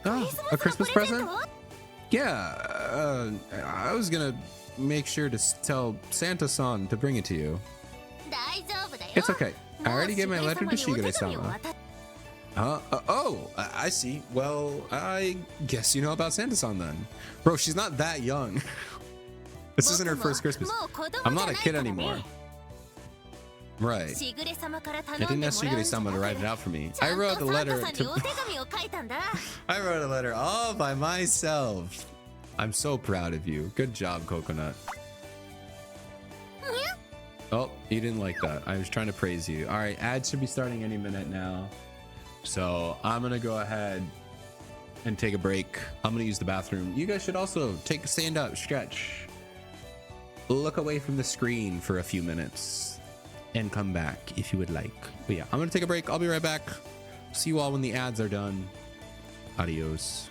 Oh, a Christmas present? Yeah. I was going to make sure to tell Santa-san to bring it to you. It's okay. I already gave my letter to Shigure-sama. Oh, I see. Well, I guess you know about Santa-san then. Bro, she's not that young. This isn't her first Christmas. I'm not a kid anymore. Right. I didn't ask Shigure-sama to write it out for me. I wrote a letter all by myself. I'm so proud of you. Good job, Coconut. Oh, you didn't like that. I was trying to praise you. All right, ads should be starting any minute now. So I'm going to go ahead and take a break. I'm going to use the bathroom. You guys should also stand up, stretch, look away from the screen for a few minutes and come back if you would like. But yeah, I'm going to take a break. I'll be right back. See you all when the ads are done. Adios.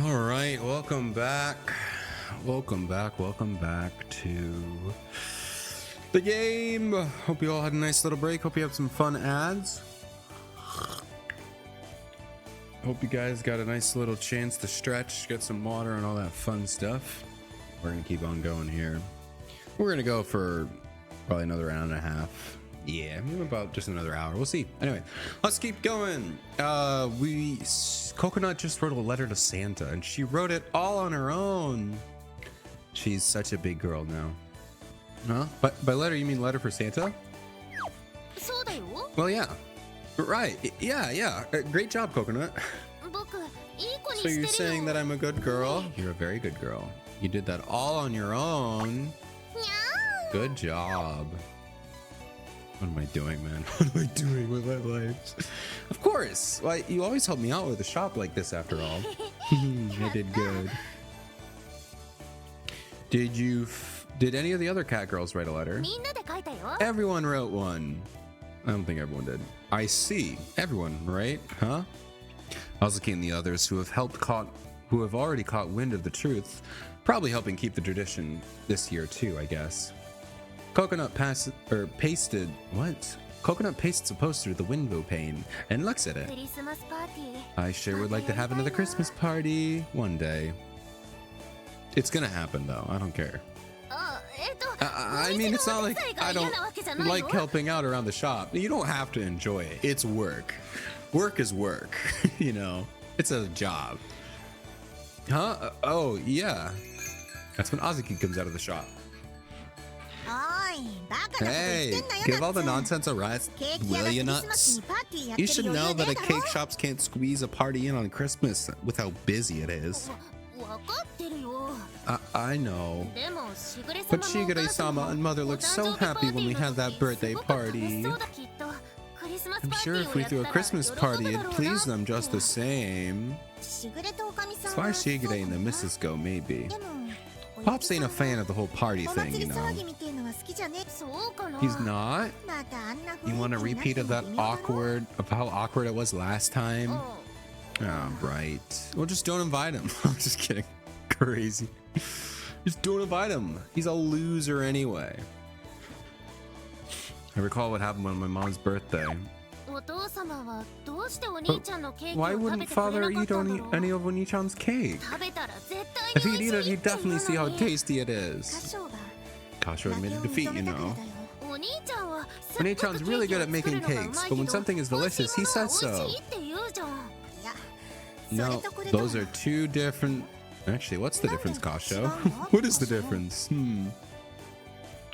All right, welcome back. Welcome back to the game. Hope you all had a nice little break. Hope you have some fun ads. hope you guys got a nice little chance to stretch, get some water, and all that fun stuff. We're gonna keep on going here. We're gonna go for probably another hour and a half. Yeah, maybe about just another hour. We'll see. Anyway, let's keep going. Coconut just wrote a letter to Santa, and she wrote it all on her own. She's such a big girl now. Huh? By letter, you mean letter for Santa? そうだよ Well, yeah. Right. Yeah. Great job, Coconut. 僕いい子に So してる you're よ saying that I'm a good girl? You're a very good girl. You did that all on your own. Good job. What am I doing, man? What am I doing with my life? Of course. Well, you always help me out with a shop like this after all. I did good. Did any of the other cat girls write a letter? みんなで書いたよ Everyone wrote one. I don't think everyone did. I see. Everyone, right? Huh? I was looking at the others who have already caught wind of the truth, probably helping keep the tradition this year too, I guess. Coconut pasted what? Coconut pastes a poster to the window pane and looks at it. クリスマスパーティー I sure would like to have another Christmas party one day. It's gonna happen though. I don't care. あI mean, it's not like I don't like helping out around the shop. You don't have to enjoy it. It's work. Work is work. You know, it's a job. Huh? Oh, yeah. That's when Azuki comes out of the shop. おいバカなこと言 Hey, ってんなよ give all the ナッツ nonsense a rest, ケーキ屋 will が you クリスマス nuts? にパーティーやって You る should 余 know 裕ね that え a だ cake ろ shops can't squeeze a party in on Christmas with how busy it is. わかってるよ I know. でもしぐれ様 But もお母さんも Shigure-sama and mother お looked 誕 so 生日パー happy ティ when ー we の had that 時 birthday すごく楽し party. そうだきっとクリスマス I'm パーテ sure ィ if ー we を threw や a ったら Christmas 喜ぶ party, だ it'd ろう please な them just the same. しぐれとおかみさん As far は as Shigure そう and the かな missus go, maybe. でもお Pops 嫁 ain't さ a んは fan of the whole party お thing, 祭 you り know. 騒ぎみてえのは好きじゃねそうかな He's not? またあんな雰囲気 You に want な a って repeat of も that 微妙だろ how awkward it was last time? う Oh, right. Well, just don't invite him. I'm just kidding. Crazy. Just don't invite him. He's a loser anyway. I recall what happened on my mom's birthday. んお父様はどうしてお兄ちゃんのケーキを Why 食べ wouldn't てくれ father なかっ eat たんだろ any of Oni-chan's cake? 食べたら絶 If 対に he'd 美 eat 味し it, いっ he'd て definitely see 言 how うのに tasty it 歌 is. 唱が Kasho 負け admitted を defeat, 認 you めたから know. だよお兄ちゃんはすっごく Oni-chan's ケ really ーキ good を at 作 making るのがう cakes, まい but け when ど something is 美味し delicious, い he ものは says 美味 so. しいって言うじゃんいや No, それとこれと those are two different. Actually, what's the difference, Kasho? なんで違うの？ What is the difference?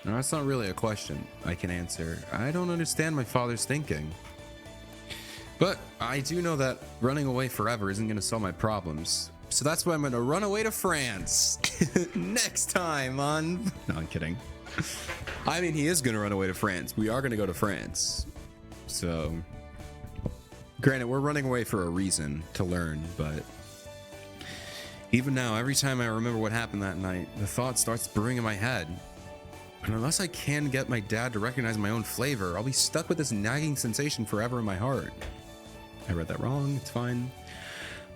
No, that's not really a question I can answer. I don't understand my father's thinking. But I do know that running away forever isn't going to solve my problems. So that's why I'm going to run away to France next time on. No, I'm kidding. I mean, he is going to run away to France. We are going to go to France. So, granted, we're running away for a reason to learn, but even now, every time I remember what happened that night, the thought starts brewing in my head. And unless I can get my dad to recognize my own flavor, I'll be stuck with this nagging sensation forever in my heart. I read that wrong. It's fine.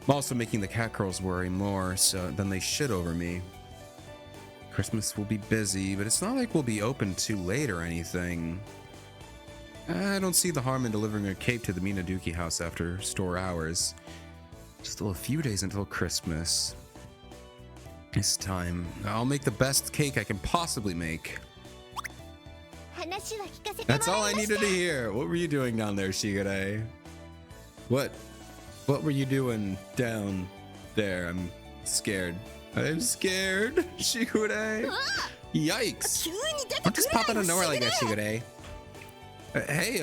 I'm also making the cat girls worry more than they should over me. Christmas will be busy, but it's not like we'll be open too late or anything. I don't see the harm in delivering a cake to the Minaduki house after store hours. Still a few days until Christmas. This time, I'll make the best cake I can possibly make. 話は聞かせても That's ら all い I ました needed to hear. What were you doing down there, Shigure? What were you doing down there? I'm scared. I'm scared, Shigure. Yikes. 急に出て Don't く just る pop out な of よ nowhere like that, しぐれ Shigure. Hey,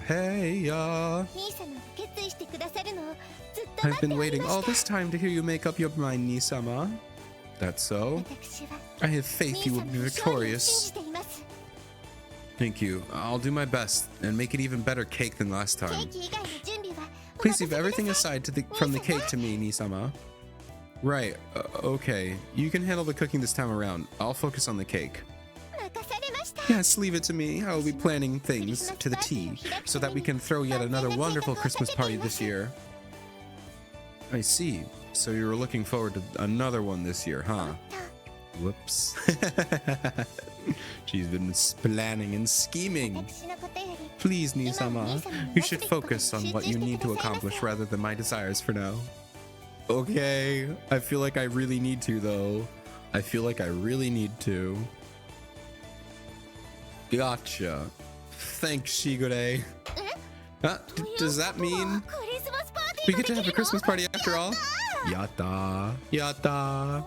hey, 兄様が決意してくださるのをずっと I've 待って been おり waiting ま all した this time to hear you make up your mind, Nisama. That's so. 私は I have faith 兄 you 様 will の be 勝利を信 victorious. じています Thank you. I'll do my best and make it even better cake than last ケ time. ーキ以外の準備はお Please 任せ leave くだ everything さい aside from the cake to me, Nisama. Right. Okay. You can handle the cooking this time around. I'll focus on the cake. 任されました Yes, leave it to me. I will be planning things to the T so that we can throw yet another wonderful Christmas party this year. I see. So you were looking forward to another one this year, huh? Whoops. She's been planning and scheming. 私のことより Please, Nisama, you should focus on what you need to accomplish rather than my desires for now. Okay, I feel like I really need to, though. I feel like I really need to. Gotcha. Thanks, Shigure. Does that mean we get to have a Christmas party after all? Yatta. Yatta.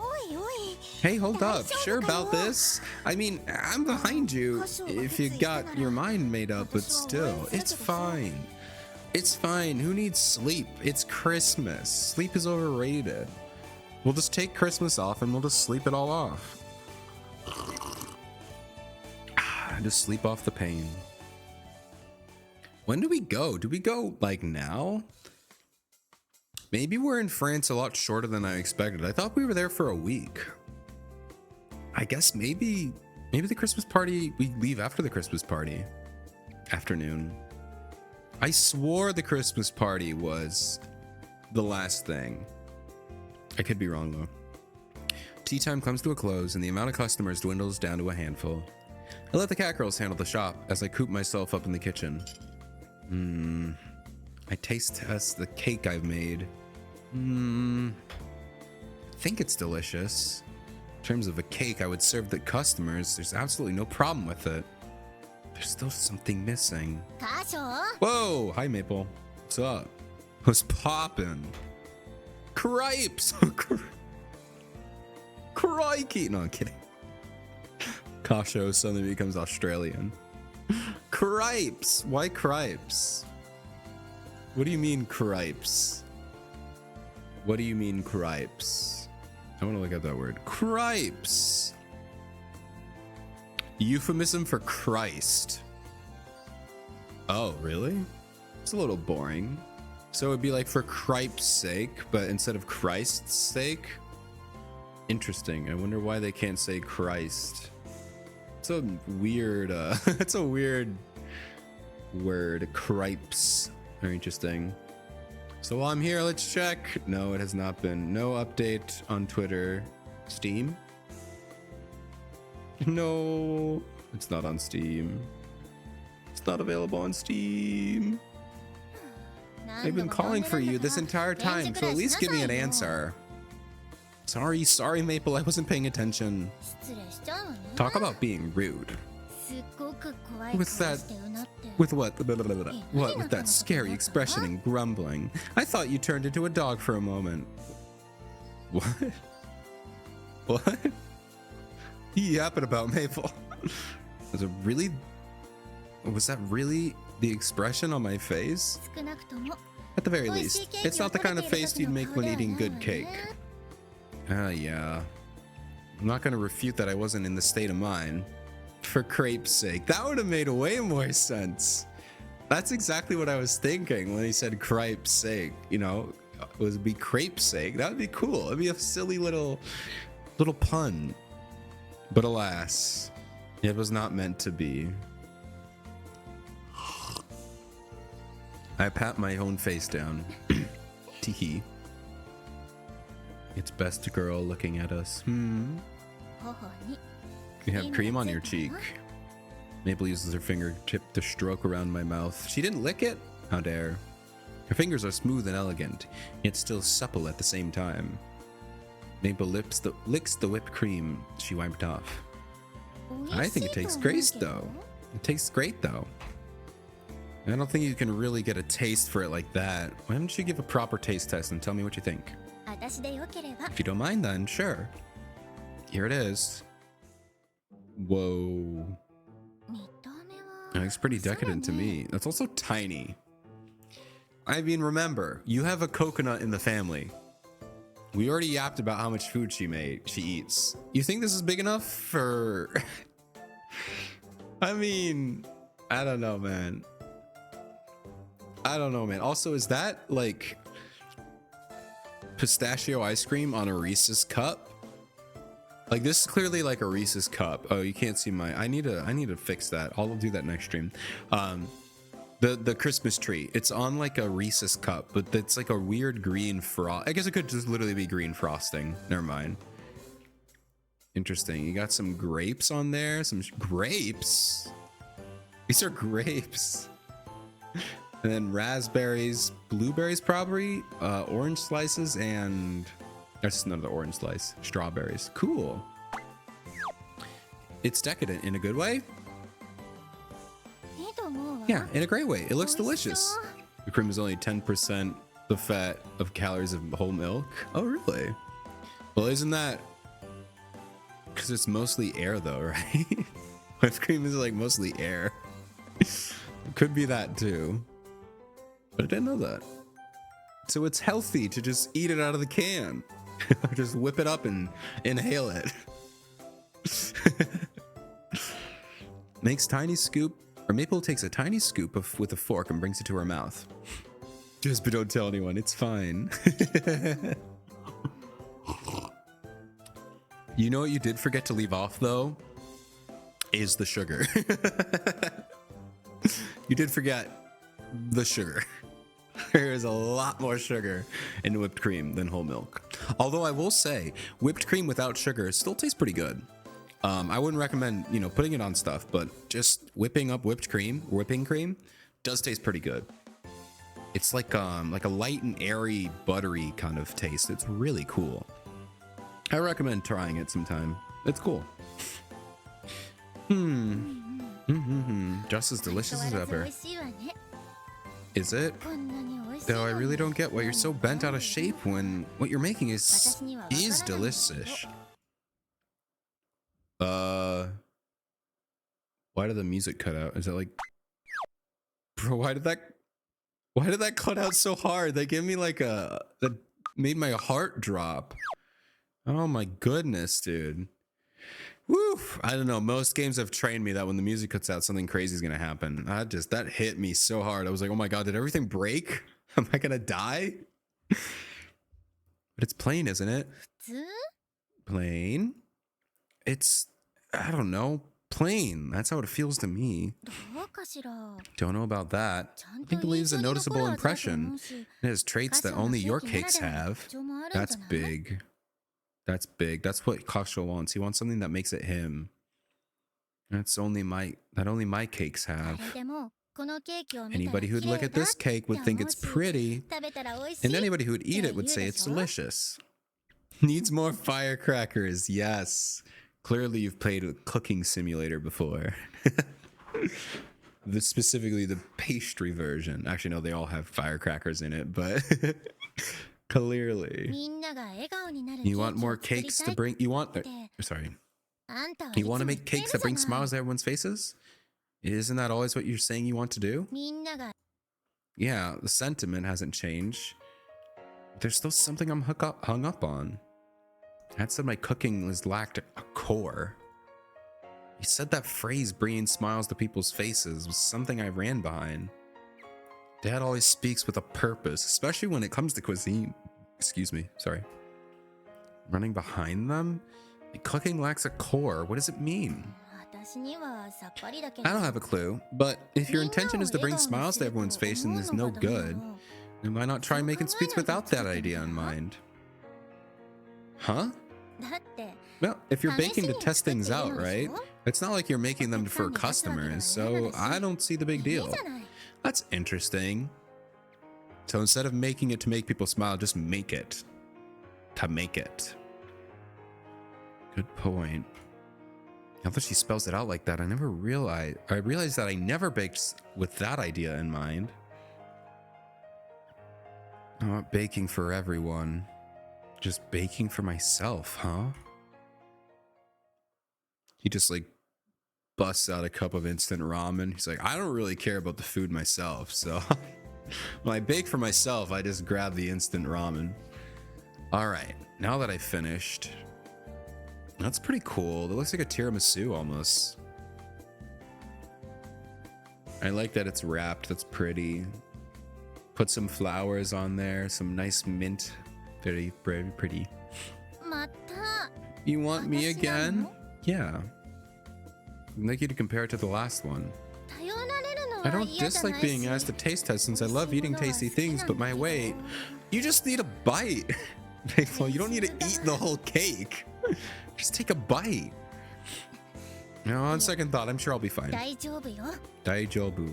Hey, hold up. Sure about this? I mean, I'm behind you if you got your mind made up, but still, it's fine. It's fine. Who needs sleep? It's Christmas. Sleep is overrated. We'll just take Christmas off and we'll just sleep it all off. Just sleep off the pain. When do we go? Do we go like now? Maybe we're in France a lot shorter than I expected. I thought we were there for a week. I guess maybe the Christmas party, we leave after the Christmas party. Afternoon. I swore the Christmas party was the last thing. I could be wrong though. Tea time comes to a close and the amount of customers dwindles down to a handful. I let the cat girls handle the shop as I coop myself up in the kitchen. I taste test the cake I've made. I think it's delicious. In terms of a cake I would serve the customers, there's absolutely no problem with it. There's still something missing. Whoa! Hi, Maple. What's up? What's poppin'? Cripes! Crikey! No, I'm kidding. Kasho suddenly becomes Australian. Cripes! Why cripes? What do you mean cripes? What do you mean cripes? I want to look up that word. Cripes! Euphemism for Christ. Oh, really? It's a little boring. So it would be like for cripe's sake, but instead of Christ's sake? Interesting. I wonder why they can't say Christ. It's a weird, it's a weird word. Cripes. Very interesting. So while I'm here, let's check. No, it has not been. No update on Twitter. Steam? No, it's not on Steam. It's not available on Steam. I've been calling for you this entire time, so at least give me an answer. Sorry, Maple, I wasn't paying attention. Talk about being rude. With that, with what? What with that scary expression and grumbling? I thought you turned into a dog for a moment. What? What? Yapping about Maple. Was that really the expression on my face? At the very least, it's not the kind of face you'd make when eating good cake. Yeah. I'm not gonna refute that I wasn't in the state of mind. For crepe's sake. That would have made way more sense. That's exactly what I was thinking when he said crepe's sake. You know, it would be crepe's sake. That would be cool. It'd be a silly little pun. But alas, it was not meant to be. I pat my own face down. Teehee. It's best girl looking at us. You have cream on your cheek. Maple uses her fingertip to stroke around my mouth. She didn't lick it? How dare. Her fingers are smooth and elegant, yet still supple at the same time. Maple licks the whipped cream she wiped off. I think it tastes great though. It tastes great though. I don't think you can really get a taste for it like that. Why don't you give a proper taste test and tell me what you think? If you don't mind then, sure. Here it is. Whoa. That looks pretty decadent to me. That's also tiny. I mean, remember, you have a coconut in the family. We already yapped about how much food she eats. You think this is big enough for... I mean, I don't know, man. Also, is that like pistachio ice cream on a Reese's cup? Like, this is clearly like a Reese's cup. Oh, you can't see my... I need to fix that. I'll do that next stream. The Christmas tree. It's on like a Reese's cup, but it's like a weird green frost. I guess it could just literally be green frosting. Never mind. Interesting. You got some grapes on there. Some grapes. These are grapes. And then raspberries, blueberries, probably, orange slices, and that's none of the orange slice. Strawberries. Cool. It's decadent in a good way. Yeah, in a great way. It looks delicious. The cream is only 10% the fat of calories of whole milk. Oh, really? Well, isn't that because it's mostly air, though, right? Whipped cream is like mostly air. It could be that too, but I didn't know that. So it's healthy to just eat it out of the can. Just whip it up and inhale it. Makes tiny scoop, or Maple takes a tiny scoop with a fork and brings it to her mouth. Just but don't tell anyone, it's fine. You know what you did forget to leave off though? Is the sugar. You did forget the sugar. There is a lot more sugar in whipped cream than whole milk. Although I will say, whipped cream without sugar still tastes pretty good. I wouldn't recommend, putting it on stuff, but just whipping up whipping cream does taste pretty good. It's like a light and airy, buttery kind of taste. It's really cool. I recommend trying it sometime. It's cool. Just as delicious as ever. Is it? Though I really don't get why you're so bent out of shape when what you're making is delicious. Why did the music cut out? Is that like, bro, why did that cut out so hard? They gave me like that made my heart drop. Oh my goodness, dude. Woo! I don't know. Most games have trained me that when the music cuts out, something crazy is gonna happen. That hit me so hard. I was like, oh my god, did everything break? Am I gonna die? But it's plain, isn't it? Plain. It's, I don't know, plain. That's how it feels to me. Don't know about that. I think it leaves a noticeable impression. It has traits that only your cakes have. That's big. That's big. That's what Kasho wants. He wants something that makes it him. That only my cakes have. Anybody who'd look at this cake would think it's pretty, and anybody who would eat it would say it's delicious. Needs more firecrackers. Yes. Clearly you've played a cooking simulator before. Specifically the pastry version. Actually, no, they all have firecrackers in it, but clearly. You want more cakes to bring... You want to make cakes that bring smiles to everyone's faces? Isn't that always what you're saying you want to do? Yeah, the sentiment hasn't changed. There's still something I'm hung up on. Dad said my cooking has lacked a core. He said that phrase, bringing smiles to people's faces, was something I ran behind. Dad always speaks with a purpose, especially when it comes to cuisine. Excuse me, sorry. Running behind them? My cooking lacks a core. What does it mean? I don't have a clue, but if your intention is to bring smiles to everyone's face and is no good, then why not try making sweets without that idea in mind? Huh? Well, if you're baking to test things out, right? It's not like you're making them for customers, so I don't see the big deal. That's interesting. So instead of making it to make people smile, just make it to make it. Good point. Now that she spells it out like that, I realized that I never baked with that idea in mind. I'm not baking for everyone. Just baking for myself, huh? He just like busts out a cup of instant ramen. He's like, I don't really care about the food myself, so when I bake for myself, I just grab the instant ramen. All right, now that I finished, that's pretty cool. It looks like a tiramisu almost. I like that it's wrapped. That's pretty. Put some flowers on there, some nice mint. Very, very pretty. You want me again? Yeah. I'd like you to compare it to the last one. I don't dislike being asked to taste test since I love eating tasty things, but my weight... You just need a bite. Well, you don't need to eat the whole cake. Just take a bite. Now, on second thought, I'm sure I'll be fine. Daijobu.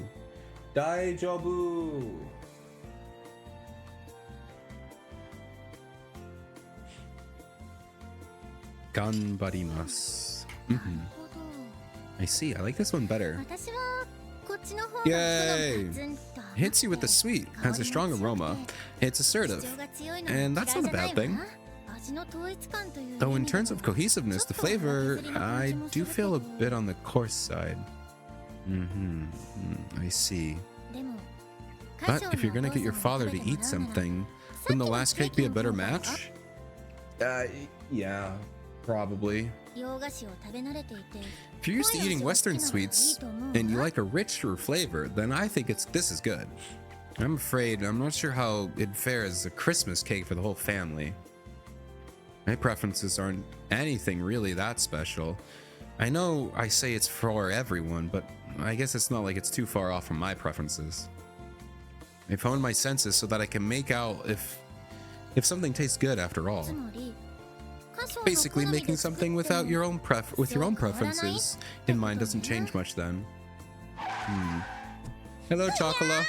Daijobu. Ganbarimasu. I see. I like this one better. Yay! Hits you with the sweet, has a strong aroma. It's assertive, and that's not a bad thing. Though in terms of cohesiveness, the flavor, I do feel a bit on the coarse side. I see. But if you're gonna get your father to eat something, wouldn't the last cake be a better match? Yeah, probably. If you're used to eating Western sweets and you like a richer flavor, then I think this is good. I'm afraid I'm not sure how it'd fare as a Christmas cake for the whole family. My preferences aren't anything really that special. I know I say it's for everyone, but I guess it's not like it's too far off from my preferences. I've honed my senses so that I can make out if something tastes good after all. Basically, making something without your own preferences in mind doesn't change much then. Hello, Chocola.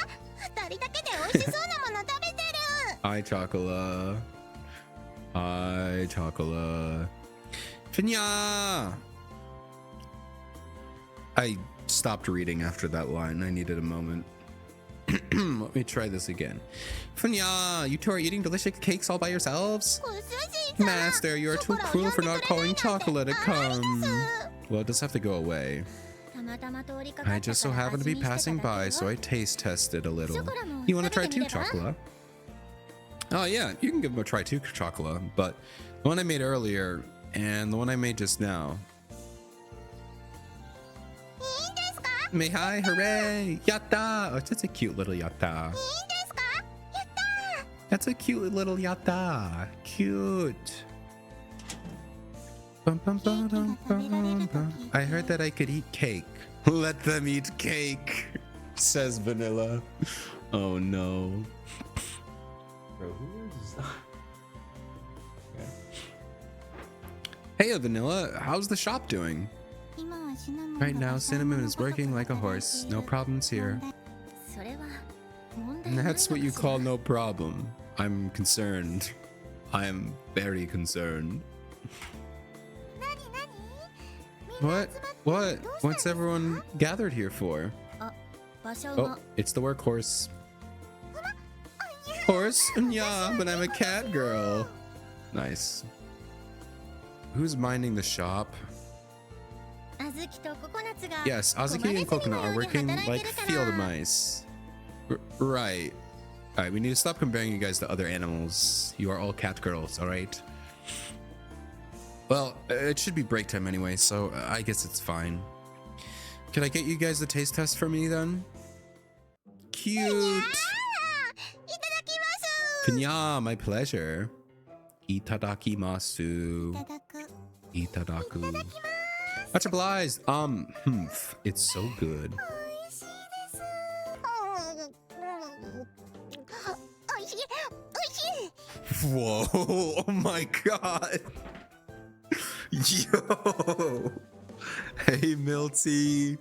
Hi, Chocola. Hi, Chocola. Finya! I stopped reading after that line. I needed a moment. Let me try this again. Funya, you two are eating delicious cakes all by yourselves? Master, you are too cruel for not calling Chocolate to come. Well, it does have to go away. I just so happened to be passing by, so I taste tested a little. You want to try too, Chocolate? Oh yeah, you can give them a try too, Chocolate. But the one I made earlier and the one I made just now. May hi, hooray! Yatta! Oh, that's a cute little yatta. That's a cute little yatta. Cute. Bum, bum, bum, bum, bum, bum. I heard that I could eat cake. Let them eat cake, says Vanilla. Oh no. Bro, who is that? Okay. Hey, Vanilla, how's the shop doing? Right now, Cinnamon is working like a horse. No problems here. And that's what you call no problem. I'm concerned. I am very concerned. What? What? What's everyone gathered here for? Oh, it's the workhorse. Horse? Yeah, but I'm a cat girl. Nice. Who's minding the shop? Yes, Azuki and Coconut are working like field mice. Right. Alright, we need to stop comparing you guys to other animals. You are all cat girls, alright? Well, it should be break time anyway, so I guess it's fine. Can I get you guys the taste test for me then? Cute! Kanya, my pleasure. Itadakimasu. Itadaku. Much obliged. It's so good. Whoa! Oh my god! Yo! Hey, Milty.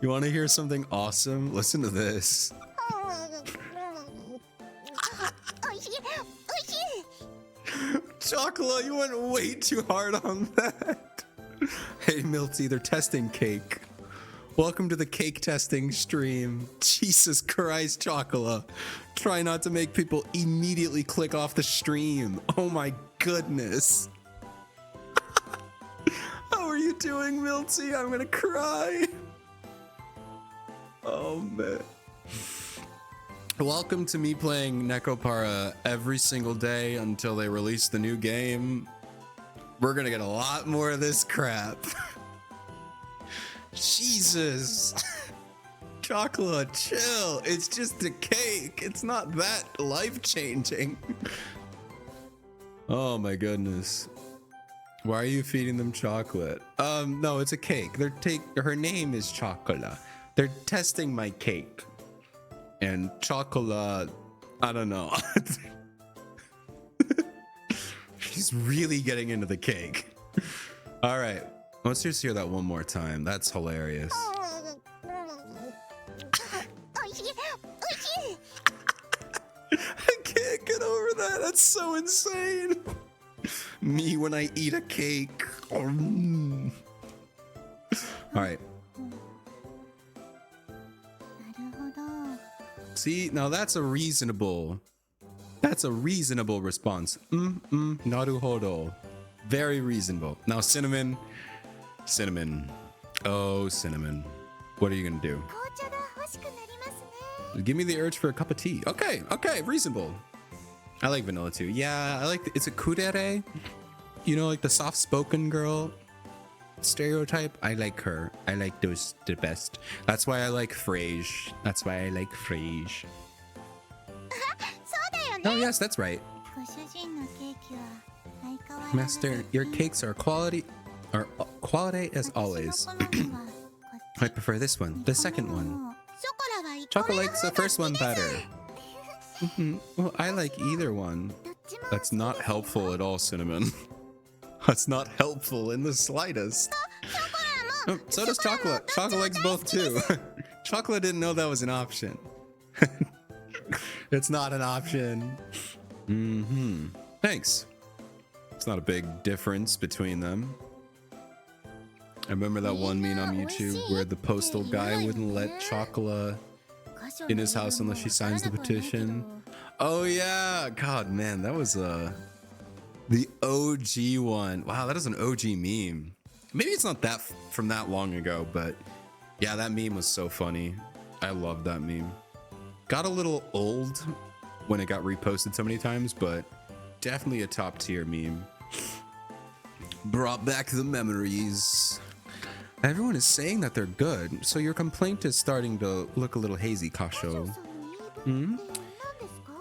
You want to hear something awesome? Listen to this. Chocolate, you went way too hard on that. Hey, Milty, they're testing cake. Welcome to the cake testing stream. Jesus Christ, Chocolate. Try not to make people immediately click off the stream. Oh my goodness. How are you doing, Milty? I'm gonna cry. Oh man. Welcome to me playing Nekopara every single day until they release the new game. We're gonna get a lot more of this crap. Jesus. Chocolate, chill. It's just a cake. It's not that life-changing. Oh my goodness. Why are you feeding them chocolate? No, it's a cake. Her name is Chocolate. They're testing my cake. And Chocolate, I don't know. She's really getting into the cake. All right, let's just hear that one more time. That's hilarious. I can't get over that. That's so insane. Me when I eat a cake. All right. See, now that's a reasonable response. Naruhodo. Very reasonable. Now, Cinnamon. Oh, Cinnamon. What are you gonna do? Give me the urge for a cup of tea. Okay, reasonable. I like vanilla too. Yeah, I like, it's a kudere. You know, like the soft-spoken girl stereotype. I like her. I like those the best. That's why I like Frage. Oh yes, that's right. Master, your cakes are quality as always. I prefer this one, the second one. Chocolate likes the first one better. Well, I like either one. That's not helpful at all, Cinnamon. That's not helpful in the slightest. Oh, so does Chocolate. Chocolate likes both too. Chocolate didn't know that was an option. It's not an option. Thanks. It's not a big difference between them. I remember that one meme on YouTube where the postal guy wouldn't let Chocolate in his house unless she signs the petition. Oh yeah, God, man, that was the OG one. Wow, that is an OG meme. Maybe it's not that from that long ago, but yeah, that meme was so funny. I love that meme. Got a little old when it got reposted so many times, but definitely a top tier meme. Brought back the memories. Everyone is saying that they're good, so your complaint is starting to look a little hazy, Kasho.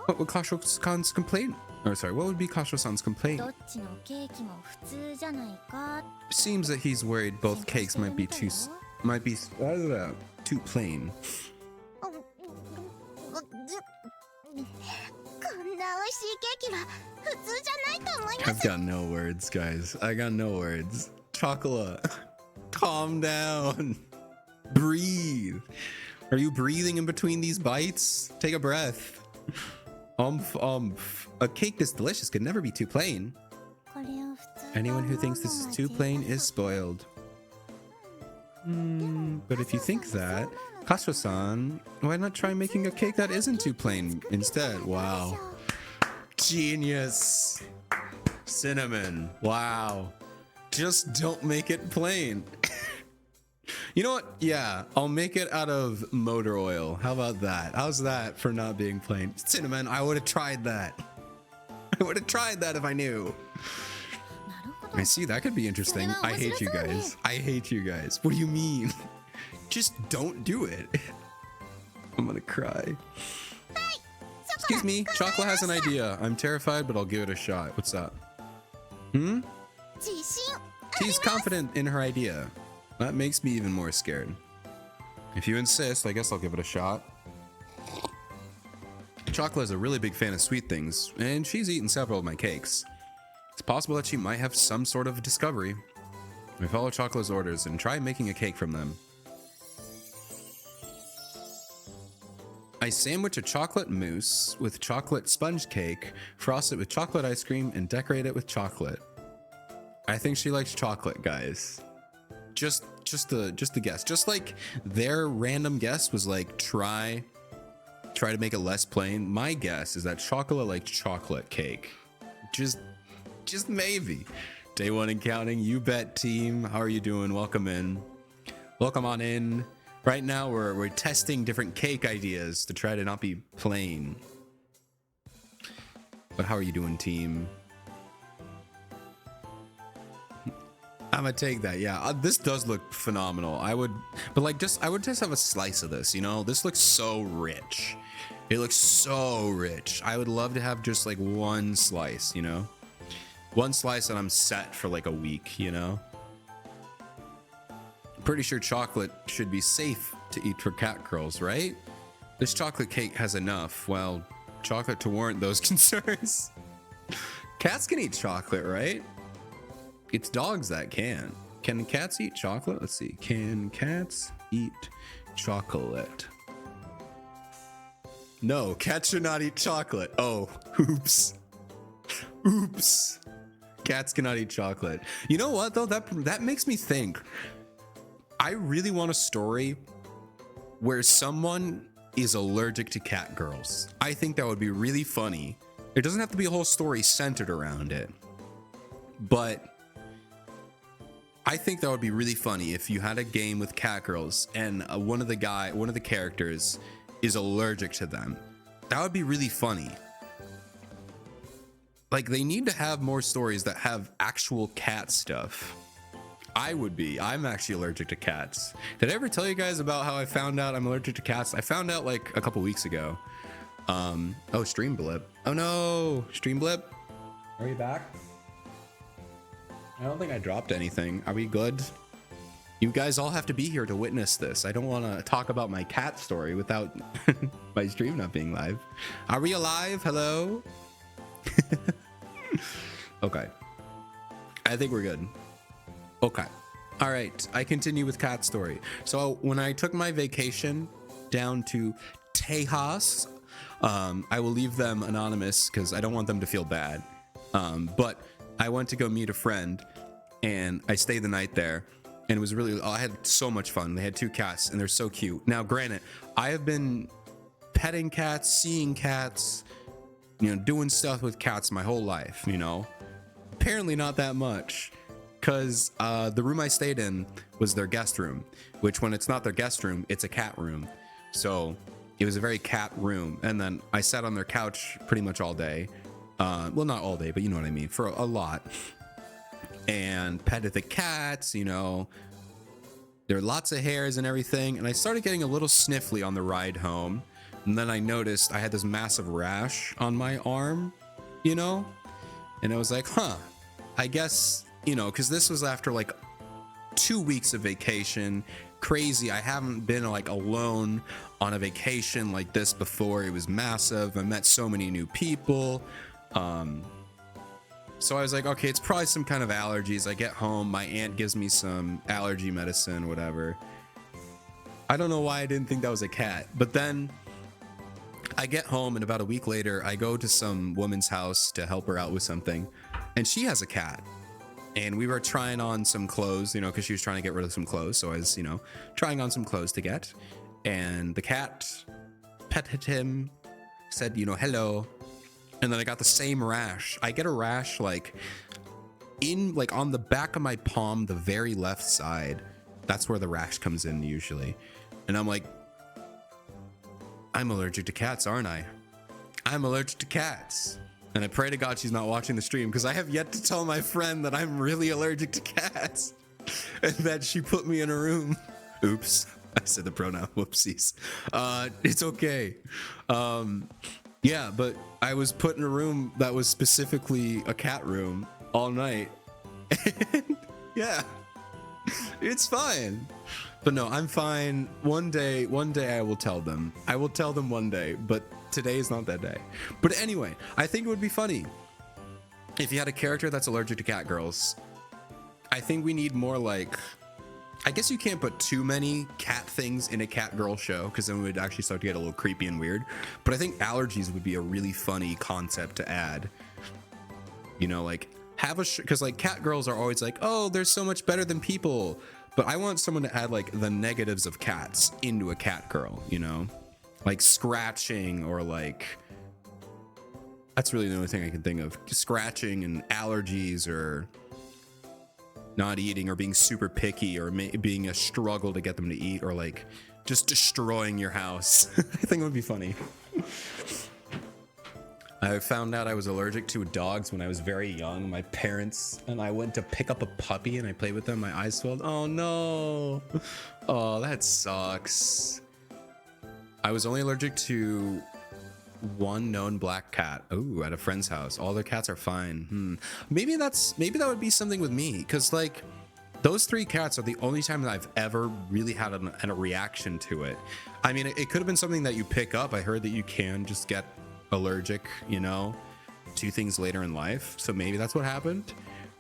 What would Kasho-san's complaint? Or sorry, what would be Kasho-san's complaint? Seems that he's worried both cakes might be too plain. I've got no words, guys. I got no words. Chocolate, calm down. Breathe. Are you breathing in between these bites? Take a breath. A cake this delicious could never be too plain. Anyone who thinks this is too plain is spoiled. But if you think that, Kasho-san, why not try making a cake that isn't too plain instead? Wow. Genius. Cinnamon. Wow. Just don't make it plain. You know what? Yeah, I'll make it out of motor oil. How about that? How's that for not being plain? Cinnamon, I would have tried that. I would have tried that if I knew. I see, that could be interesting. I hate you guys. I hate you guys. What do you mean? Just don't do it. I'm gonna cry. Excuse me, Chocolate has an idea. I'm terrified, but I'll give it a shot. What's up? She's confident in her idea. That makes me even more scared. If you insist, I guess I'll give it a shot. Chocolate is a really big fan of sweet things, and she's eaten several of my cakes. It's possible that she might have some sort of discovery. I follow Chocolate's orders and try making a cake from them. I sandwich a chocolate mousse with chocolate sponge cake, frost it with chocolate ice cream, and decorate it with chocolate. I think she likes chocolate, guys. Just a guess. Just like their random guess was like try to make it less plain. My guess is that Chocolate likes chocolate cake. Just maybe. Day one and counting. You bet, team. How are you doing? Welcome in. Welcome on in. Right now we're testing different cake ideas to try to not be plain. But how are you doing, team? I'm gonna take that. Yeah, this does look phenomenal. I would just have a slice of this, you know? This looks so rich. It looks so rich. I would love to have just like one slice, you know? One slice and I'm set for like a week, you know? Pretty sure chocolate should be safe to eat for cat girls, right? This chocolate cake has enough, well, chocolate to warrant those concerns. Cats can eat chocolate, right? It's dogs that can. Can cats eat chocolate? Let's see. Can cats eat chocolate? No, cats should not eat chocolate. Oh, oops. Oops. Cats cannot eat chocolate. You know what though? That makes me think. I really want a story where someone is allergic to cat girls. I think that would be really funny. It doesn't have to be a whole story centered around it, but I think that would be really funny if you had a game with cat girls and one of the characters is allergic to them. That would be really funny. Like, they need to have more stories that have actual cat stuff. I'm actually allergic to cats. Did I ever tell you guys about how I found out I'm allergic to cats? I found out like a couple weeks ago. Oh, stream blip. Oh no, stream blip. Are you back? I don't think I dropped anything. Are we good? You guys all have to be here to witness this. I don't want to talk about my cat story without my stream not being live. Are we alive? Hello? Okay. I think we're good. Okay. All right. I continue with cat story. So when I took my vacation down to Tejas, I will leave them anonymous because I don't want them to feel bad. But I went to go meet a friend and I stayed the night there, and it was really, I had so much fun. They had 2 cats and they're so cute. Now, granted, I have been petting cats, seeing cats, doing stuff with cats my whole life, apparently not that much, because the room I stayed in was their guest room, which when it's not their guest room, it's a cat room. So it was a very cat room. And then I sat on their couch pretty much all day. Well, not all day, but you know what I mean, for a lot. And petted the cats, there were lots of hairs and everything. And I started getting a little sniffly on the ride home. And then I noticed I had this massive rash on my arm, and I was like, I guess, because this was after like 2 weeks of vacation. Crazy. I haven't been like alone on a vacation like this before. It was massive. I met so many new people. So I was like, okay, it's probably some kind of allergies. I get home, my aunt gives me some allergy medicine, whatever. I don't know why I didn't think that was a cat, but then I get home and about a week later, I go to some woman's house to help her out with something, and she has a cat. And we were trying on some clothes, because she was trying to get rid of some clothes. So I was, trying on some clothes to get. And the cat petted him, said, hello. And then I got the same rash. I get a rash like on the back of my palm, the very left side. That's where the rash comes in usually. And I'm like, I'm allergic to cats, aren't I? I'm allergic to cats. And I pray to God she's not watching the stream, because I have yet to tell my friend that I'm really allergic to cats and that she put me in a room. Oops. I said the pronoun. Whoopsies. It's okay. Yeah, but I was put in a room that was specifically a cat room all night. And yeah, it's fine. But no, I'm fine. One day I will tell them. I will tell them one day, but today is not that day. But anyway, I think it would be funny if you had a character that's allergic to cat girls. I think we need more like, I guess you can't put too many cat things in a cat girl show, because then we would actually start to get a little creepy and weird. But I think allergies would be a really funny concept to add. Like have because like cat girls are always like, oh, they're so much better than people. But I want someone to add like the negatives of cats into a cat girl, like scratching, or like, that's really the only thing I can think of. Scratching and allergies, or not eating, or being super picky, or being a struggle to get them to eat, or like just destroying your house. I think it would be funny. I found out I was allergic to dogs when I was very young. My parents and I went to pick up a puppy and I played with them. My eyes swelled. Oh no. Oh, that sucks. I was only allergic to one known black cat. Oh, at a friend's house. All their cats are fine. Maybe that would be something with me, because like those 3 cats are the only time that I've ever really had a reaction to it. I mean, it could have been something that you pick up. I heard that you can just get allergic, to things later in life. So maybe that's what happened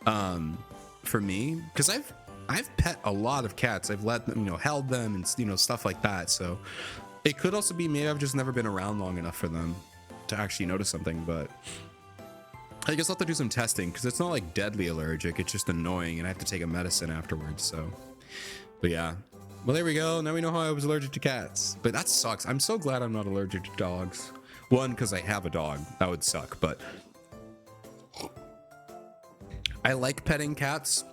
for me, because I've pet a lot of cats. I've let them, held them and stuff like that. So It could also be maybe I've just never been around long enough for them to actually notice something, but I guess I'll have to do some testing because it's not like deadly allergic. It's just annoying and I have to take a medicine afterwards. So, but yeah. Well, there we go. Now we know how I was allergic to cats. But that sucks. I'm so glad I'm not allergic to dogs. One, because I have a dog. That would suck. But I like petting cats,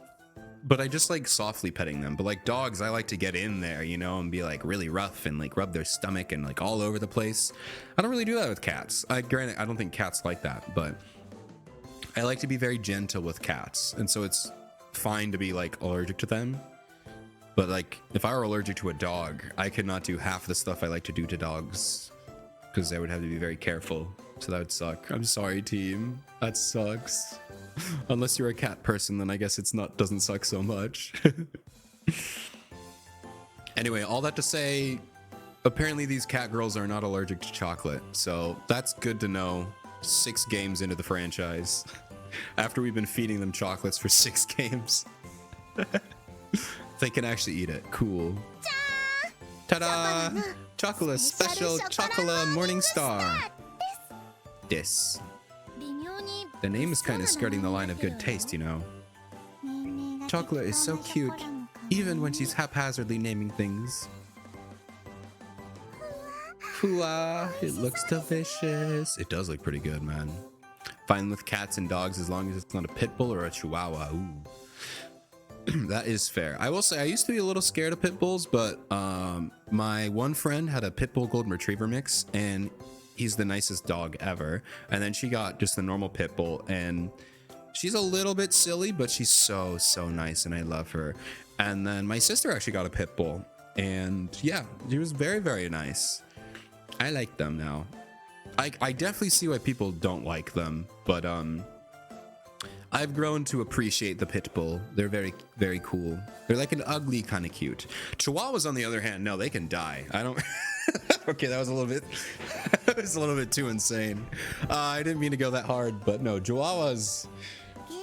but I just like softly petting them. But like dogs, I like to get in there, you know, and be like really rough and like rub their stomach and like all over the place. I don't really do that with cats. Granted, I don't think cats like that, but I like to be very gentle with cats. And so it's fine to be like allergic to them. But like, if I were allergic to a dog, I could not do half the stuff I like to do to dogs because I would have to be very careful. So that would suck. I'm sorry, team. That sucks. Unless you're a cat person, then I guess doesn't suck so much. Anyway, all that to say, apparently these cat girls are not allergic to chocolate. So that's good to know. 6 games into the franchise. After we've been feeding them chocolates for 6 games. They can actually eat it. Cool. Ta-da! Chocolate special chocolate morning star. This. The name is kind of skirting the line of good taste, you know. Chocolate is so cute, even when she's haphazardly naming things. Hooah! It looks delicious. It does look pretty good, man. Fine with cats and dogs as long as it's not a pit bull or a chihuahua. Ooh. That is fair. I will say I used to be a little scared of pit bulls, but my one friend had a pit bull golden retriever mix and he's the nicest dog ever. And then she got just the normal pit bull and she's a little bit silly, but she's so nice and I love her. And then my sister actually got a pit bull and yeah, she was very nice. I like them now. I definitely see why people don't like them, but I've grown to appreciate the pit bull. They're very cool. They're like an ugly kind of cute. Chihuahuas, on the other hand, no, they can die. I don't. Okay, that was a little bit too insane. I didn't mean to go that hard, but no, Chihuahuas.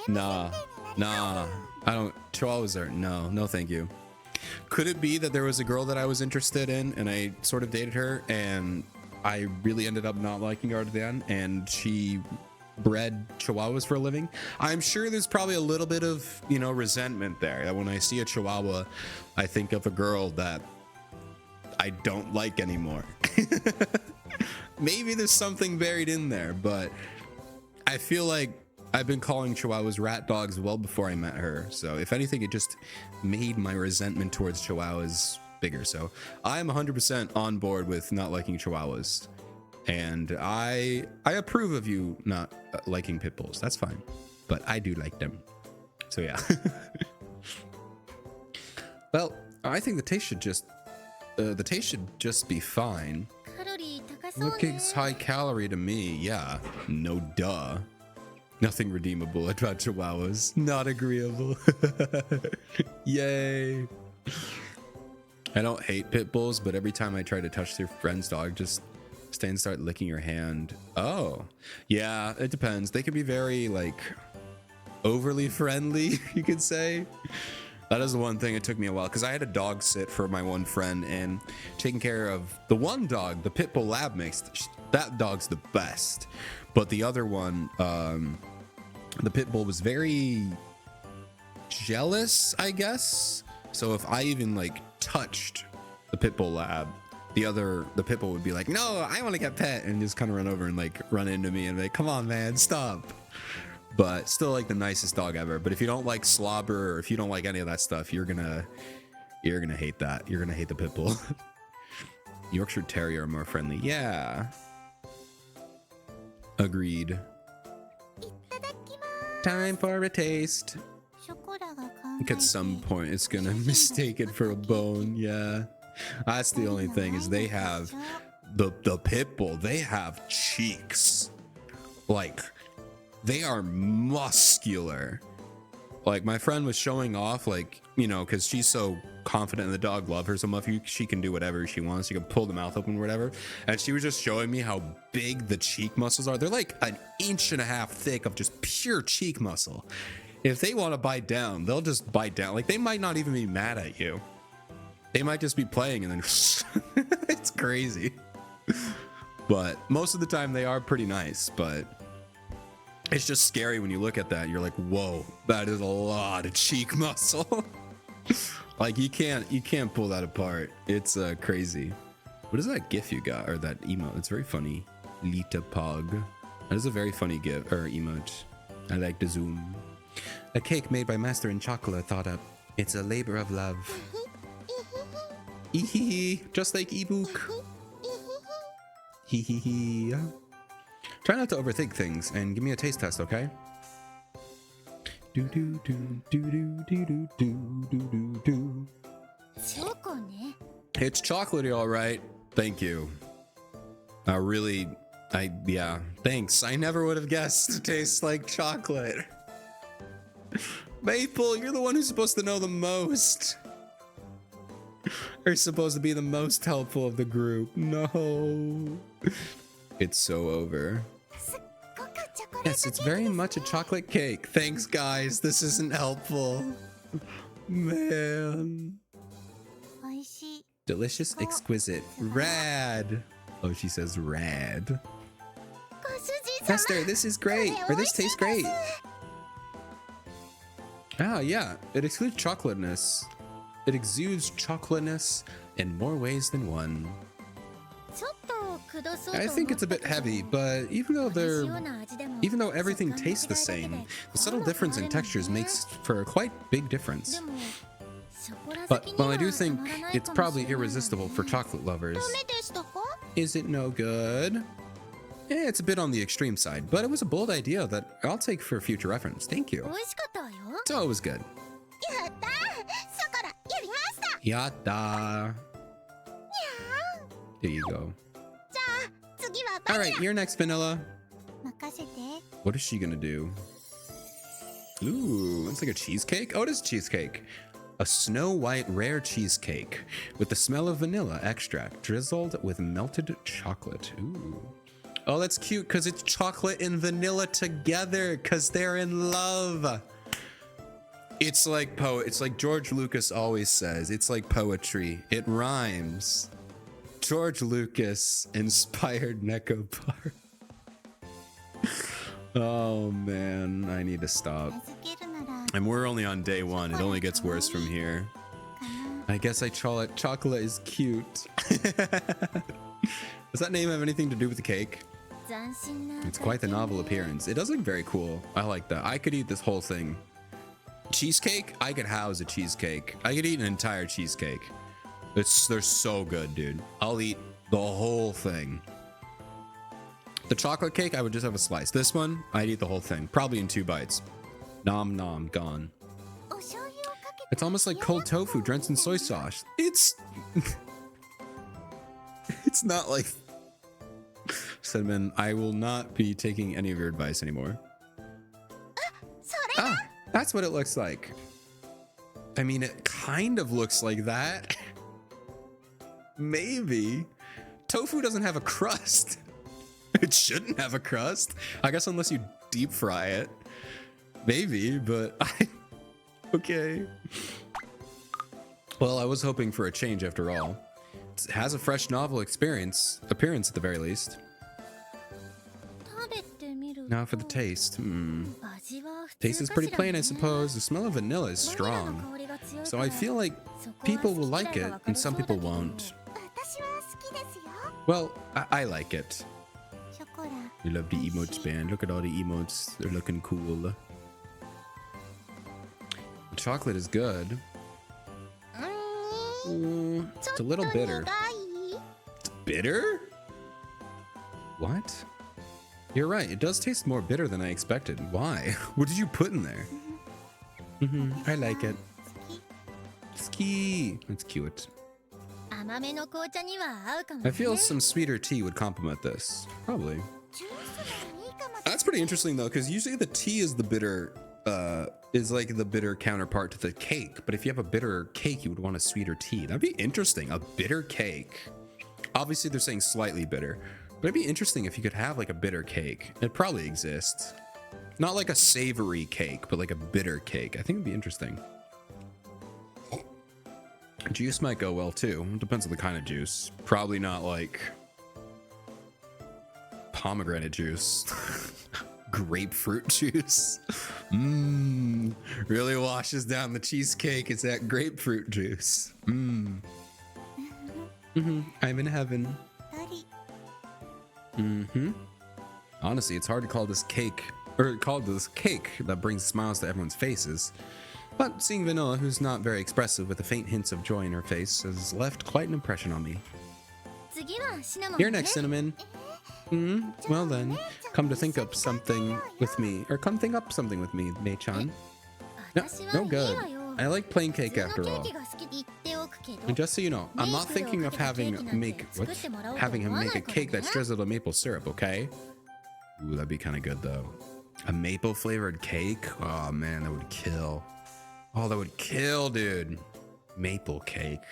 Nah. I don't. Chihuahuas are no, thank you. Could it be that there was a girl that I was interested in, and I sort of dated her, and I really ended up not liking her at the end, and she bred chihuahuas for a living? I'm sure there's probably a little bit of, you know, resentment there. That when I see a chihuahua, I think of a girl that I don't like anymore. Maybe there's something buried in there, but I feel like I've been calling chihuahuas rat dogs well before I met her. So if anything, it just made my resentment towards chihuahuas bigger. So I'm 100% on board with not liking chihuahuas. And I approve of you not liking pit bulls. That's fine. But I do like them. So yeah. Well, I think the taste should just be fine. Looks high calorie to me. Yeah. No duh. Nothing redeemable about chihuahuas. Not agreeable. Yay. I don't hate pit bulls, but every time I try to touch their friend's dog, just stay and start licking your hand. Oh, yeah, it depends. They can be very like overly friendly, you could say. That is the one thing. It took me a while because I had a dog sit for my one friend and taking care of the one dog, the pit bull lab mix. That dog's the best, but the other one, the pit bull was very jealous, I guess. So if I even like touched the pit bull lab, the pit bull would be like, no, I want to get pet, and just kind of run over and like run into me and be like, come on, man, stop. But still like the nicest dog ever. But if you don't like slobber or if you don't like any of that stuff, you're gonna hate that. You're gonna hate the pit bull. Yorkshire Terrier are more friendly. Yeah. Agreed. Time for a taste. I think at some point it's gonna mistake it for a bone. Yeah. That's the only thing is they have the pit bull. They have cheeks. Like they are muscular. Like my friend was showing off, like, you know, because she's so confident in the dog, love her so much, she can do whatever she wants. She can pull the mouth open or whatever. And she was just showing me how big the cheek muscles are. They're like an inch and a half thick of just pure cheek muscle. If they want to bite down, they'll just bite down. Like they might not even be mad at you. They might just be playing and then it's crazy. But most of the time they are pretty nice, but it's just scary when you look at that. You're like, whoa, that is a lot of cheek muscle. Like you can't pull that apart. It's crazy. What is that gif you got, or that emote? It's very funny. Lita Pog. That is a very funny gif or emote. I like the zoom. A cake made by Master and Chocolate thought up. It's a labor of love. Just like ebook. Hee hee hee. Try not to overthink things and give me a taste test, okay? Do do do do do do do do do do. It's chocolatey, all right. Thank you. Yeah, thanks. I never would have guessed it tastes like chocolate. Maple, you're the one who's supposed to know the most. You're supposed to be the most helpful of the group. No. It's so over. Yes, it's very much a chocolate cake. Thanks, guys. This isn't helpful. Man. Delicious, exquisite, rad. Oh, she says rad. Master, this is great. Or this tastes great. Ah, yeah. It exudes chocolateness. It exudes chocolateness in more ways than one. I think it's a bit heavy, but even though everything tastes the same, the subtle difference in textures makes for a quite big difference. But while I do think it's probably irresistible for chocolate lovers, is it no good? Yeah, it's a bit on the extreme side, but it was a bold idea that I'll take for future reference. Thank you. So it was good. Yatta. There you go. Alright, you're next, Vanilla. What is she gonna do? Ooh, it's like a cheesecake? Oh, it is cheesecake. A snow white rare cheesecake with the smell of vanilla extract drizzled with melted chocolate. Ooh. Oh, that's cute because it's chocolate and vanilla together because they're in love. It's like it's like George Lucas always says. It's like poetry. It rhymes. George Lucas inspired Nekopara. Oh man, I need to stop. And we're only on day one. It only gets worse from here. I guess I call it chocolate is cute. Does that name have anything to do with the cake? It's quite the novel appearance. It does look very cool. I like that. I could eat this whole thing. Cheesecake? I could house a cheesecake. I could eat an entire cheesecake. They're so good, dude. I'll eat the whole thing. The chocolate cake, I would just have a slice. This one, I'd eat the whole thing. Probably in 2 bites. Nom nom, gone. It's almost like cold tofu drenched in soy sauce. It's not like Cinnamon. I will not be taking any of your advice anymore. Ah, that's what it looks like. I mean, it kind of looks like that. Maybe. Tofu doesn't have a crust. It shouldn't have a crust. I guess unless you deep fry it. Maybe, but okay. Well, I was hoping for a change after all. It has a fresh novel appearance at the very least. Now for the taste. Taste is pretty plain, I suppose. The smell of vanilla is strong. So I feel like people will like it and some people won't. Well, I like it. We love the emotes, band. Look at all the emotes. They're looking cool. The chocolate is good. It's a little bitter. It's bitter? What? You're right. It does taste more bitter than I expected. Why? What did you put in there? I like it. Ski. It's cute. I feel some sweeter tea would complement this. Probably. That's pretty interesting though, because usually the tea is the bitter, is like the bitter counterpart to the cake. But if you have a bitter cake, you would want a sweeter tea. That'd be interesting. A bitter cake. Obviously, they're saying slightly bitter, but it'd be interesting if you could have like a bitter cake. It probably exists. Not like a savory cake, but like a bitter cake. I think it'd be interesting. Juice might go well too. Depends on the kind of juice. Probably not like pomegranate juice. Grapefruit juice. Really washes down the cheesecake. It's that grapefruit juice. I'm in heaven. Honestly, it's hard to call this cake that brings smiles to everyone's faces. But seeing Vanilla, who's not very expressive with the faint hints of joy in her face, has left quite an impression on me. You're next, Cinnamon. Well then, come think up something with me, Mei-chan. No good. I like plain cake after all. And just so you know, I'm not thinking of having him make a cake that's drizzled with maple syrup, okay? Ooh, that'd be kind of good though. A maple flavored cake? Oh man, that would kill. Oh, that would kill, dude. Maple cake.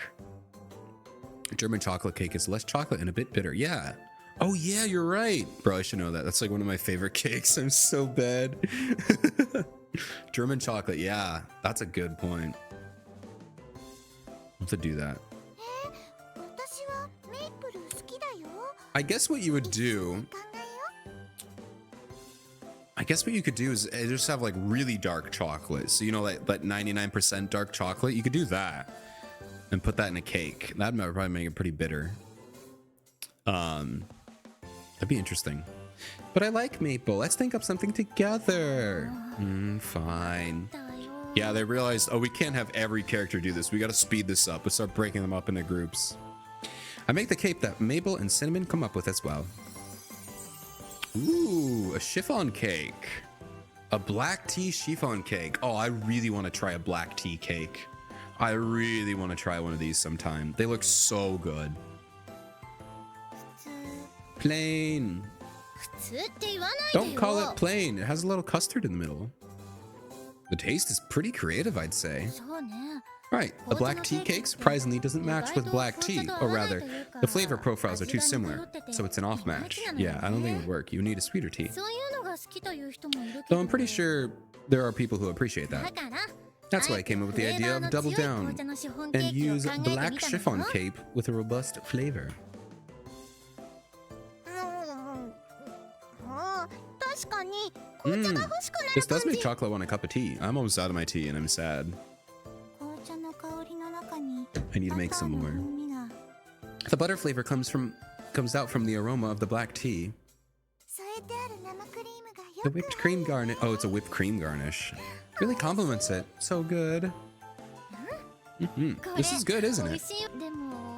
German chocolate cake is less chocolate and a bit bitter. Yeah. Oh yeah, you're right. Bro, I should know that. That's like one of my favorite cakes. I'm so bad. German chocolate. Yeah, that's a good point. I'll have to do that. I guess what you would do... I guess what you could do is just have like really dark chocolate. So, you know, like 99% dark chocolate, you could do that and put that in a cake. That'd probably make it pretty bitter. That'd be interesting. But I like maple. Let's think up something together. Fine. Yeah, they realized, oh, we can't have every character do this. We got to speed this up. Let's start breaking them up into groups. I make the cake that Mabel and Cinnamon come up with as well. Ooh, a chiffon cake. A black tea chiffon cake. Oh, I really want to try a black tea cake. I really want to try one of these sometime. They look so good. Plain. Don't call it plain. It has a little custard in the middle. The taste is pretty creative, I'd say. Right, a black tea cake surprisingly doesn't match with black tea, or rather, the flavor profiles are too similar, so it's an off match. Yeah, I don't think it would work. You need a sweeter tea. Though I'm pretty sure there are people who appreciate that. That's why I came up with the idea of double down and use black chiffon cake with a robust flavor. This does make chocolate want a cup of tea. I'm almost out of my tea and I'm sad. I need to make some more. The butter flavor comes out from the aroma of the black tea. The whipped cream garnish. Oh, it's a whipped cream garnish. Really complements it. So good. This is good, isn't it?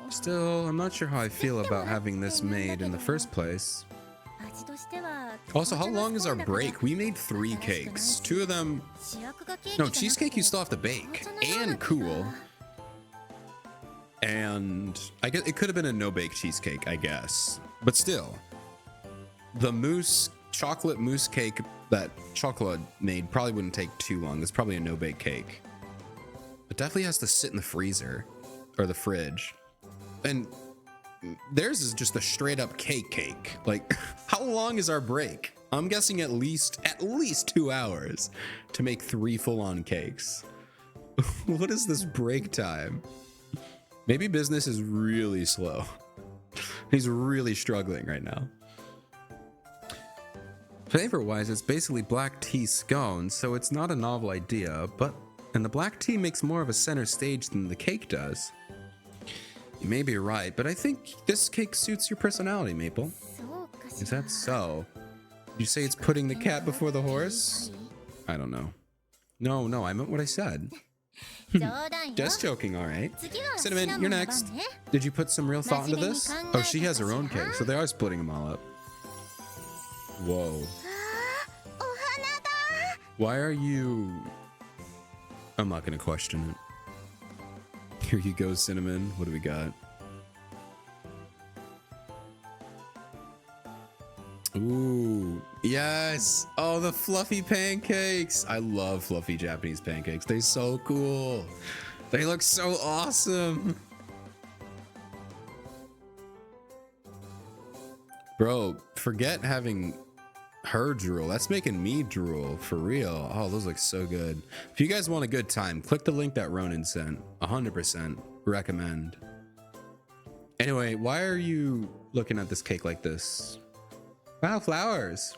Still, I'm not sure how I feel about having this made in the first place. Also, how long is our break? We made 3 cakes. 2 of them... No, cheesecake you still have to bake and cool. And I guess it could have been a no-bake cheesecake, I guess. But still, the chocolate mousse cake that Chocolate made probably wouldn't take too long. It's probably a no-bake cake. It definitely has to sit in the freezer or the fridge. And theirs is just a straight-up cake. Like, how long is our break? I'm guessing at least 2 hours to make 3 full-on cakes. What is this break time? Maybe business is really slow. He's really struggling right now. Flavor-wise, it's basically black tea scones, so it's not a novel idea, and the black tea makes more of a center stage than the cake does. You may be right, but I think this cake suits your personality, Maple. Is that so? Did you say it's putting the cat before the horse? I don't know. No, I meant what I said. Just joking, alright. Cinnamon, you're next. Did you put some real thought into this? Oh, she has her own cake, so they are splitting them all up. Whoa. Why are you... I'm not gonna question it. Here you go, Cinnamon. What do we got? Ooh, yes. Oh, the fluffy pancakes. I love fluffy Japanese pancakes. They're so cool. They look so awesome. Bro, forget having her drool. That's making me drool for real. Oh, those look so good. If you guys want a good time, click the link that Ronan sent. 100%. recommend. Anyway, why are you looking at this cake like this? Wow, flowers.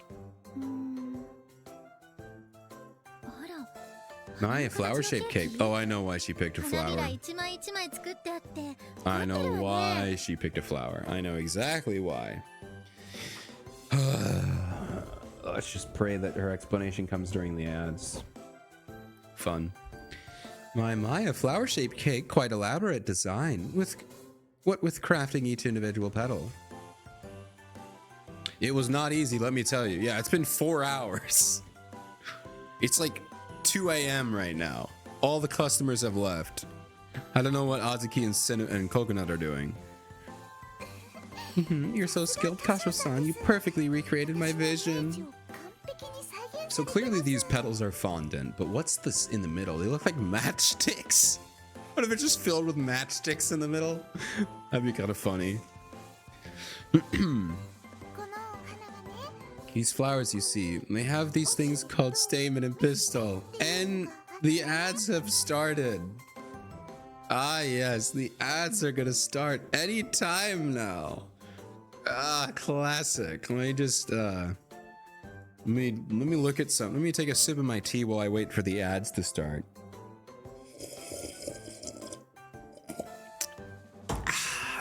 My flower-shaped cake. Oh, I know why she picked a flower. I know why she picked a flower. I know exactly why. Let's just pray that her explanation comes during the ads. Fun. My, a flower-shaped cake, quite elaborate design. With crafting each individual petal. It was not easy, let me tell you. Yeah, it's been 4 hours. It's like 2 a.m. right now. All the customers have left. I don't know what Azuki and Coconut are doing. You're so skilled, Kasho-san. You perfectly recreated my vision. So clearly these petals are fondant, but what's this in the middle? They look like matchsticks. What if it's just filled with matchsticks in the middle? That'd be kind of funny. These flowers you see, they have these things called stamen and pistil. And the ads have started. Ah, yes, the ads are gonna start any time now. Ah, classic. Let me just, let me look at some. Let me take a sip of my tea while I wait for the ads to start.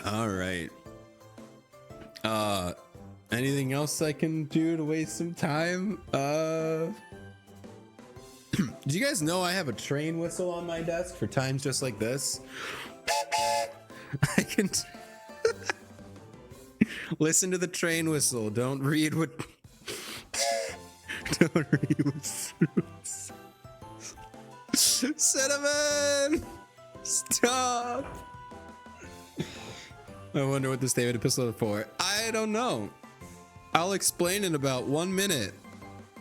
All right. Anything else I can do to waste some time? Do you guys know I have a train whistle on my desk for times just like this? I can listen to the train whistle. Don't read what Cinnamon! Stop! I wonder what this David episode is for. I don't know. I'll explain in about 1 minute.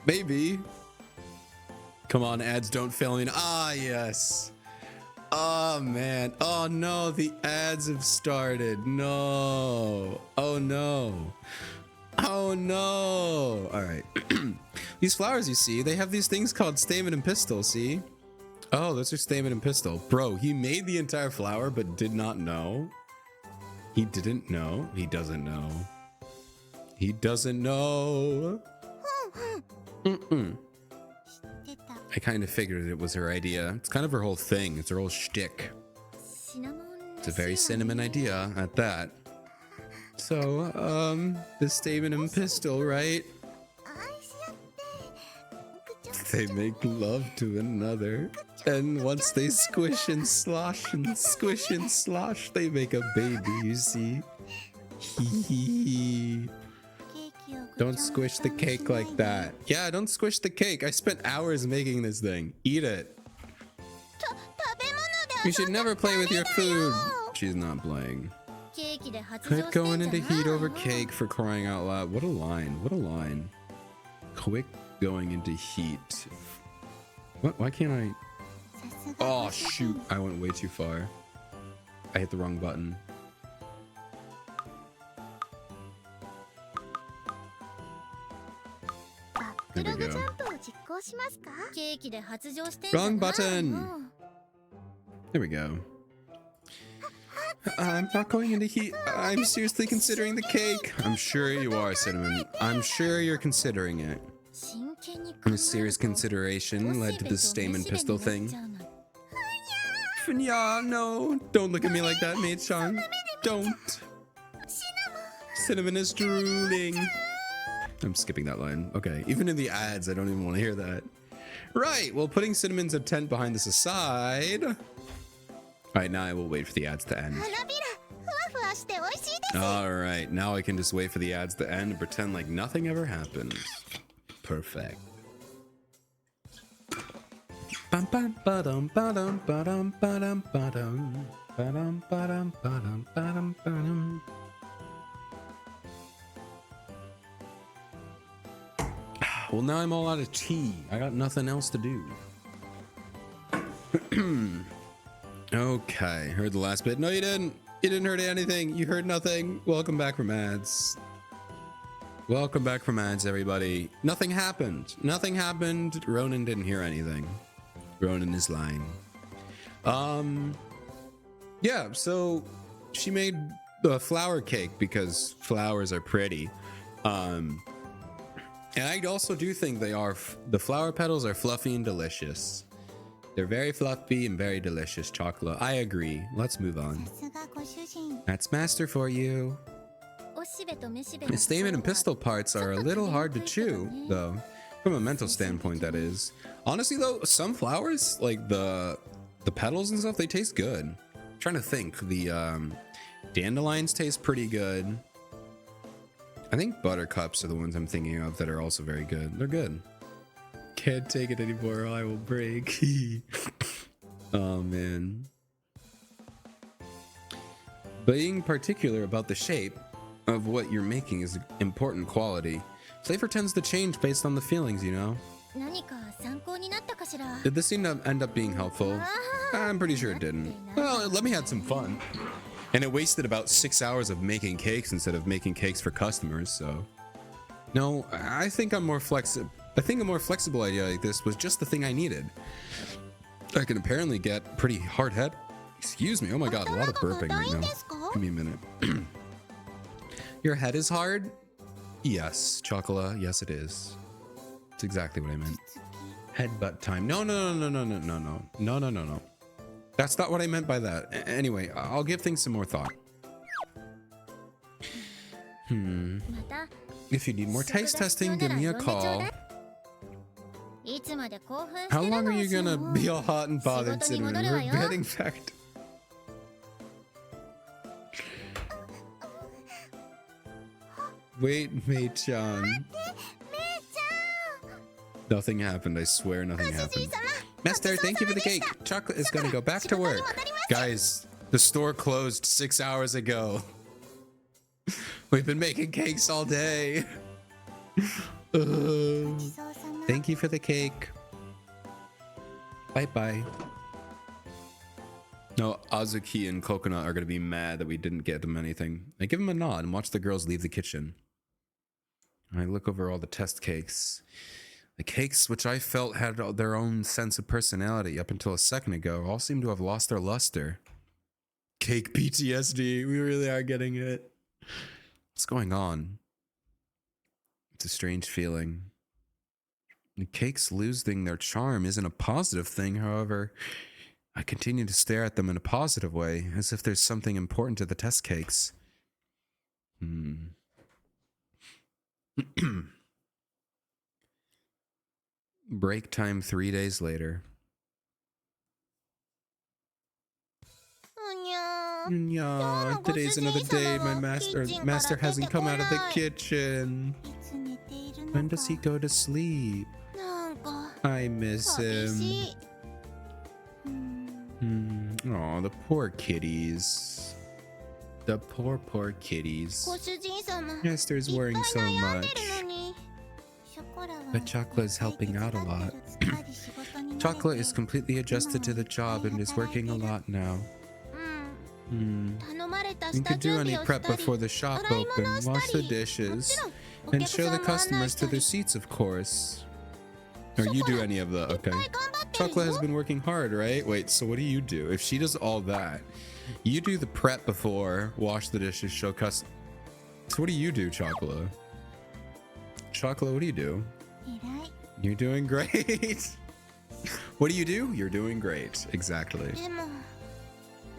Maybe. Come on, ads, don't fail me. Ah, yes. Oh, man. Oh, no. The ads have started. No. Oh, no. Oh, no. All right. These flowers you see, they have these things called stamen and pistil, see? Oh, those are stamen and pistil. Bro, he made the entire flower but did not know. He didn't know. He doesn't know. He doesn't know. I kind of figured it was her idea. It's kind of her whole thing. It's her whole shtick. It's a very cinnamon idea at that. So, the stamen and pistil, right? They make love to another. And once they squish and slosh, they make a baby, you see. Don't squish the cake like that. Yeah, don't squish the cake. I spent hours making this thing. Eat it. You should never play with your food. She's not playing. Quit going into heat over cake, for crying out loud. What a line. What a line. Quick going into heat. What? Why can't I? Oh, shoot. I went way too far. I hit the wrong button. There we go. Wrong button. There we go. I'm not going into heat. I'm seriously considering the cake. I'm sure you are, Cinnamon. I'm sure you're considering it. A serious consideration led to the stamen pistol thing. Funya, no. Don't look at me like that, Mate-chan. Don't. Cinnamon is drooling. I'm skipping that line. Okay, even in the ads, I don't even want to hear that. Right, well, putting Cinnamon's intent behind this aside. All right, now I will wait for the ads to end. All right, now I can just wait for the ads to end and pretend like nothing ever happened. Perfect. Bum bum ba-dum ba-dum ba-dum ba-dum ba-dum ba-dum ba-dum ba-dum ba-dum ba-dum. Well, now I'm all out of tea. I got nothing else to do. Okay, heard the last bit. No, you didn't. You didn't heard anything. You heard nothing. Welcome back from ads. Welcome back from ads, everybody. Nothing happened. Nothing happened. Ronan didn't hear anything. Ronan is lying. Yeah, so she made the flower cake because flowers are pretty. And I also do think the flower petals are fluffy and delicious. They're very fluffy and very delicious, chocolate. I agree. Let's move on. さすがご主人。 That's master for you. おしべとめしべ The の stamen and ところ pistol parts are a little hard to chew, though. From a mental standpoint, that is. Honestly, though, some flowers, like the petals and stuff, they taste good. I'm trying to think. The dandelions taste pretty good. I think buttercups are the ones I'm thinking of that are also very good. They're good. Can't take it anymore, or I will break. Oh, man. Being particular about the shape of what you're making is an important quality. Flavor tends to change based on the feelings, you know? 何か参考になったかしら。 Did this scene end up being helpful? I'm pretty sure it didn't. Well, it let me have some fun. And it wasted about 6 hours of making cakes instead of making cakes for customers, so... No, I think a more flexible idea like this was just the thing I needed. I can apparently get pretty hard head. Excuse me, oh my god, a lot of burping right now. Give me a minute. Your head is hard? Yes, Chocola, yes it is. That's exactly what I meant. Headbutt time. No. That's not what I meant by that. Anyway, I'll give things some more thought. また If you need more taste testing, give me a call. いつまで興奮して How る long の are you しら gonna be all hot and bothered, 仕事に Cinnamon? 戻るわ We're よ。 getting back to... Wait, Mei-chan. めいち Nothing happened, I swear nothing ゃん。主 happened. 人様。 Master, thank you for the cake. Chocolate is gonna go back to work. Guys, the store closed 6 hours ago. We've been making cakes all day. Thank you for the cake. Bye-bye. No, Azuki and Coconut are gonna be mad that we didn't get them anything. I give them a nod and watch the girls leave the kitchen. I look over all the test cakes. The cakes, which I felt had their own sense of personality up until a second ago, all seem to have lost their luster. Cake PTSD. We really are getting it. What's going on? It's a strange feeling. The cakes losing their charm isn't a positive thing, however. I continue to stare at them in a positive way, as if there's something important to the test cakes. Break time 3 days later. うにゃー。 Yeah, today's another day. My master hasn't come out of the kitchen. いつ寝ているの When か does he go to sleep? なんか I miss 寂 him. しい。Oh, the poor kitties. The poor kitties. ご主人様。 Master's いっぱい worrying so 悩んで much. るのに。ショコラは But Chocola's helping out a lot. すっかり仕事に慣れて Chocolate is completely adjusted to the job and is working a lot now. うん Hmm. 頼まれた You 下 could 準 do any 備をした prep り before the shop 洗い物 open, をした wash the りもち dishes, ろんお and 客 show さ the んも案内 customers し to た their り seats, of course. Or you do any of the... いっ Okay. ぱい頑張ってる Chocolate has よ been working hard, right? Wait, so what do you do? If she does all that, you do the prep before, wash the dishes, show customers. So what do you do, Chocolate? Chocolate, what do you do? 偉い You're doing great. What do you do? You're doing great. Exactly. でも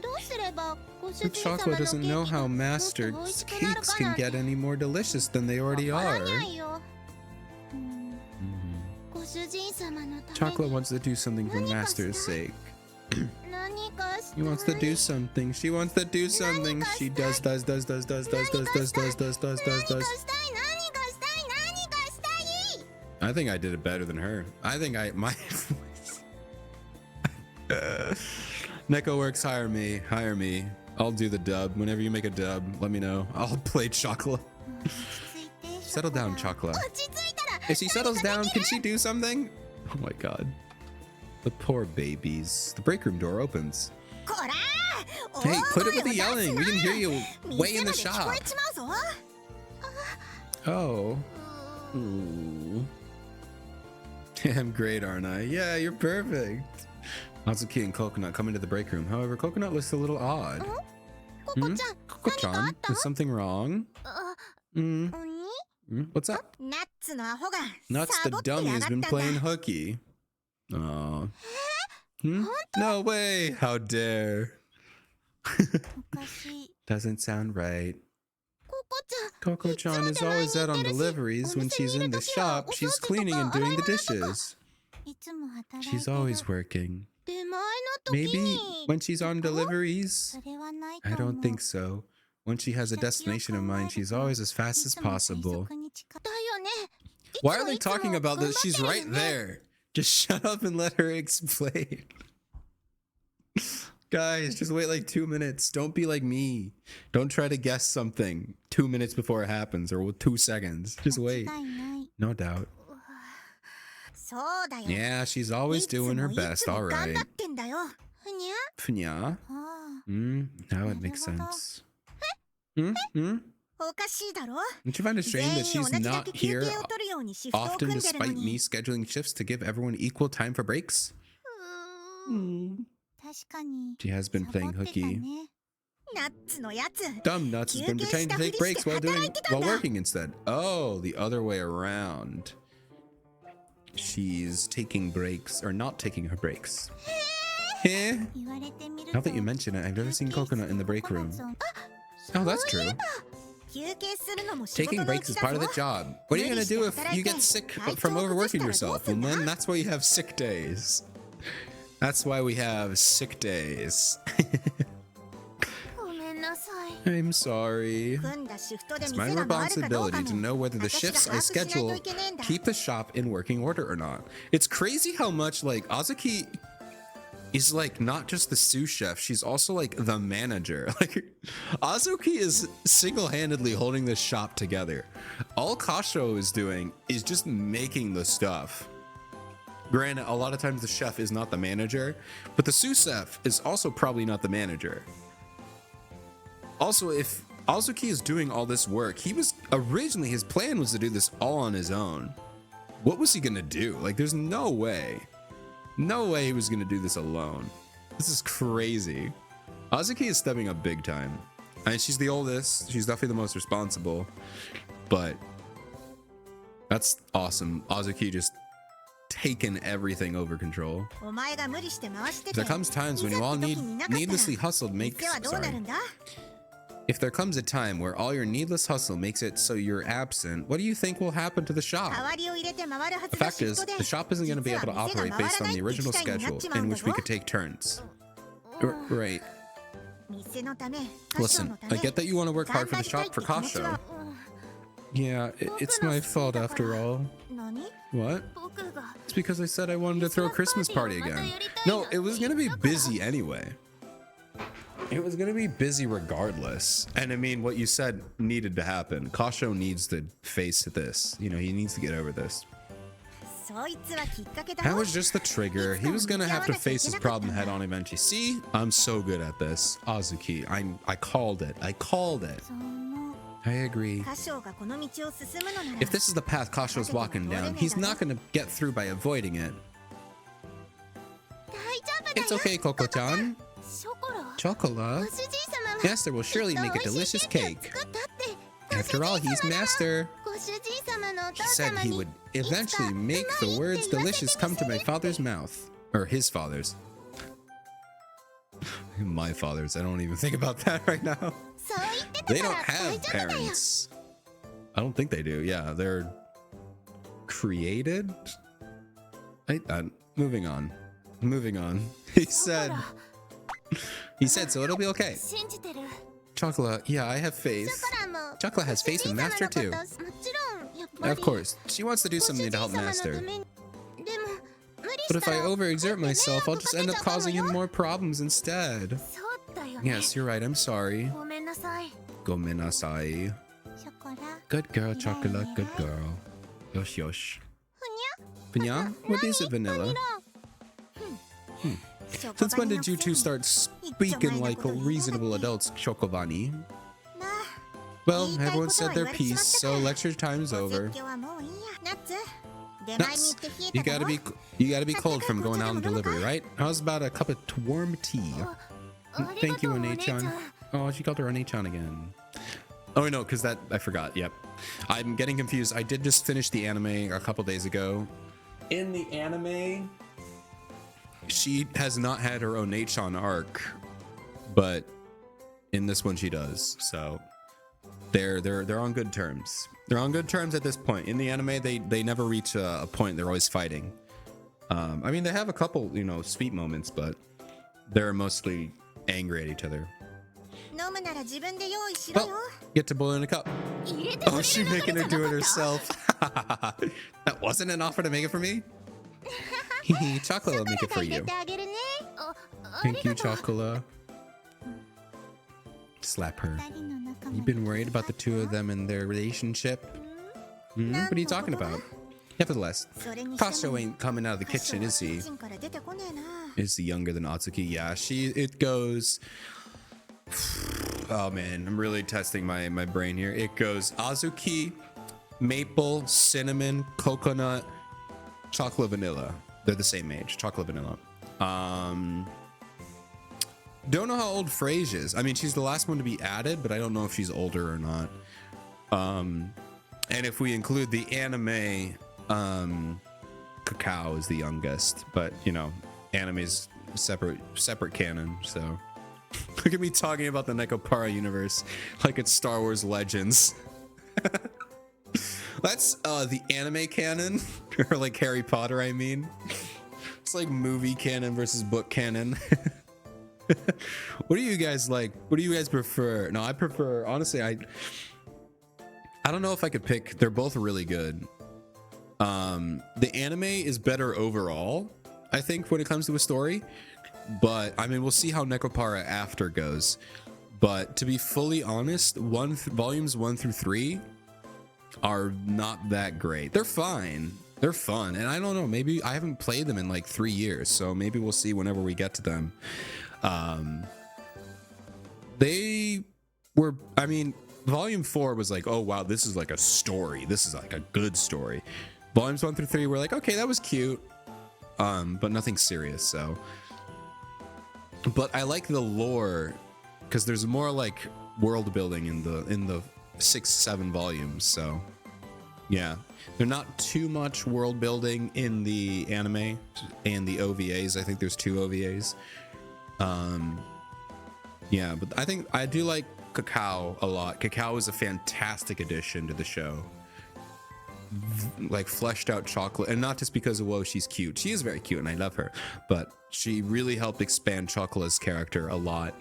どうすればご主 But 人様の Chocolate ケ doesn't ー know キ how がもっと美 Master's 味しくなる cakes か can なんて get any more delicious than they already わから are. ないよご主人様のため Chocolate に wants to do something for Master's sake. 何かした He wants to do something. She wants to do something. She does. 何かしたい何かしたい何かしたい I think I did it better than her. I think my Neko Works, hire me. I'll do the dub. Whenever you make a dub, let me know. I'll play Chocolate. Settle down, Chocolate. 落ち着いたら If she settles down, can she do something? Oh my god. The poor babies. The break room door opens. こら Hey, quit it with the yelling. We can hear you way in the 店まで聞 shop. こえちまうぞ Oh. Ooh. I'm great, aren't I? Yeah, you're perfect. Natsuki and Coconut come into the break room. However, Coconut looks a little odd. Coco-chan, is something wrong? What's up? Nuts the dummy has been playing hooky. Oh. No way! How dare! Doesn't sound right. Coco-chan is always out on deliveries. When she's in the shop, she's cleaning and doing the dishes. She's always working. Maybe when she's on deliveries? I don't think so. When she has a destination in mind, she's always as fast as possible. Why are they talking about this? She's right there. Just shut up and let her explain. Guys, just wait like 2 minutes. Don't be like me. Don't try to guess something 2 minutes before it happens or 2 seconds. Just wait. No doubt. Yeah, she's always doing her best. All right. Funya? Now it makes sense. Don't you find it strange that she's not here often despite me scheduling shifts to give everyone equal time for breaks? She has been playing hooky. Dumb Nuts has been pretending to take breaks while working instead. Oh, the other way around. She's taking breaks or not taking her breaks. Now that you mention it, I've never seen Coconut in the break room. Oh, that's true. Taking breaks is part of the job. What are you gonna do if you get sick from overworking yourself? And then that's why you have sick days. That's why we have sick days. I'm sorry. It's my responsibility to know whether the shifts I schedule keep the shop in working order or not. It's crazy how much like Azuki is like not just the sous chef, she's also like the manager. Like Azuki is single-handedly holding this shop together. All Kasho is doing is just making the stuff. Granted, a lot of times the chef is not the manager, but the sous chef is also probably not the manager. Also, if Azuki is doing all this work, he was originally, his plan was to do this all on his own. What was he gonna do? Like, there's no way he was gonna do this alone. This is crazy. Azuki is stepping up big time. I mean, she's the oldest, she's definitely the most responsible, but that's awesome. Azuki just taken everything over control. There comes times when you all needlessly hustled If there comes a time where all your needless hustle makes it so you're absent, what do you think will happen to the shop? The fact is, the shop isn't going to be able to operate based on the original schedule in which we could take turns. Right. Listen, I get that you want to work hard for the shop for Kasho. Yeah, it's my fault after all. What? It's because I said I wanted to throw a Christmas party again. No, it was going to be busy anyway. It was going to be busy regardless. And I mean, what you said needed to happen. Kasho needs to face this. You know, he needs to get over this. That was just the trigger. He was going to have to face his problem head on eventually. See? I'm so good at this. Azuki, I called it. I called it. I agree. If this is the path Kasho's walking down, he's not going to get through by avoiding it. It's okay, Coco-chan. Chocolate? Master will surely make a delicious cake. After all, he's master. He said he would eventually make the words delicious come to my father's mouth. Or his father's. My father's. I don't even think about that right now. They don't have parents. I don't think they do. Yeah, they're created. Moving on. Moving on. He said, so it'll be okay. Chocolate, yeah, I have faith. Chocolate has faith in Master too. Of course, she wants to do something to help Master. But if I overexert myself, I'll just end up causing him more problems instead. Yes, you're right, I'm sorry. Gomenasai. Good girl, Chocolate, good girl. Yosh yosh. Funya? What is it, Vanilla? Since when did you two start speaking like reasonable adults, Chocobani? Well, everyone said their piece, so lecture time's over. Nuts. You gotta be cold from going out on delivery, right? How's about a cup of warm tea? Thank you, One-chan. Oh, she called her One-chan again. Oh no, because that I forgot. Yep, I'm getting confused. I did just finish the anime a couple days ago. In the anime, she has not had her One-chan arc, but in this one she does. So they're on good terms. They're on good terms at this point. In the anime, they never reach a point. They're always fighting. I mean, they have a couple, you know, sweet moments, but they're mostly angry at each other. Well, get to boil in a cup. Oh, she's making her do it herself. That wasn't an offer to make it for me. Chocolate will make it for you. Thank you, Chocolate. Slap her. You've been worried about the two of them and their relationship? What are you talking about? Nevertheless, Kasho ain't coming out of the kitchen, is he? Is he younger than Atsuki? Yeah, it goes... Oh man, I'm really testing my brain here. It goes Azuki, maple, cinnamon, coconut, chocolate, vanilla. They're the same age, chocolate, vanilla. Don't know how old Frage is. I mean, she's the last one to be added, but I don't know if she's older or not. And if we include the anime, Cacao is the youngest, but you know, anime's separate canon, so. Look at me talking about the Nekopara universe like it's Star Wars Legends. That's the anime canon, or like Harry Potter, I mean. It's like movie canon versus book canon. What do you guys like? What do you guys prefer? No, I prefer, honestly, I don't know if I could pick. They're both really good. The anime is better overall, I think, when it comes to a story. But I mean, we'll see how Nekopara after goes. But to be fully honest, volumes 1 through 3 are not that great. They're fine. They're fun. And I don't know, maybe I haven't played them in like 3 years. So maybe we'll see whenever we get to them. They were, I mean, volume 4 was like, oh wow, this is like a story. This is like a good story. Volumes 1 through 3 were like, okay, that was cute. But nothing serious, so. But I like the lore because there's more like world building in the 6-7 volumes. So yeah, they're not too much world building in the anime and the OVAs. I think there's 2 OVAs. Yeah, but I think I do like Cacao a lot. Cacao is a fantastic addition to the show. Like fleshed out chocolate, and not just because of whoa, she's cute. She is very cute and I love her, but she really helped expand Chocola's character a lot,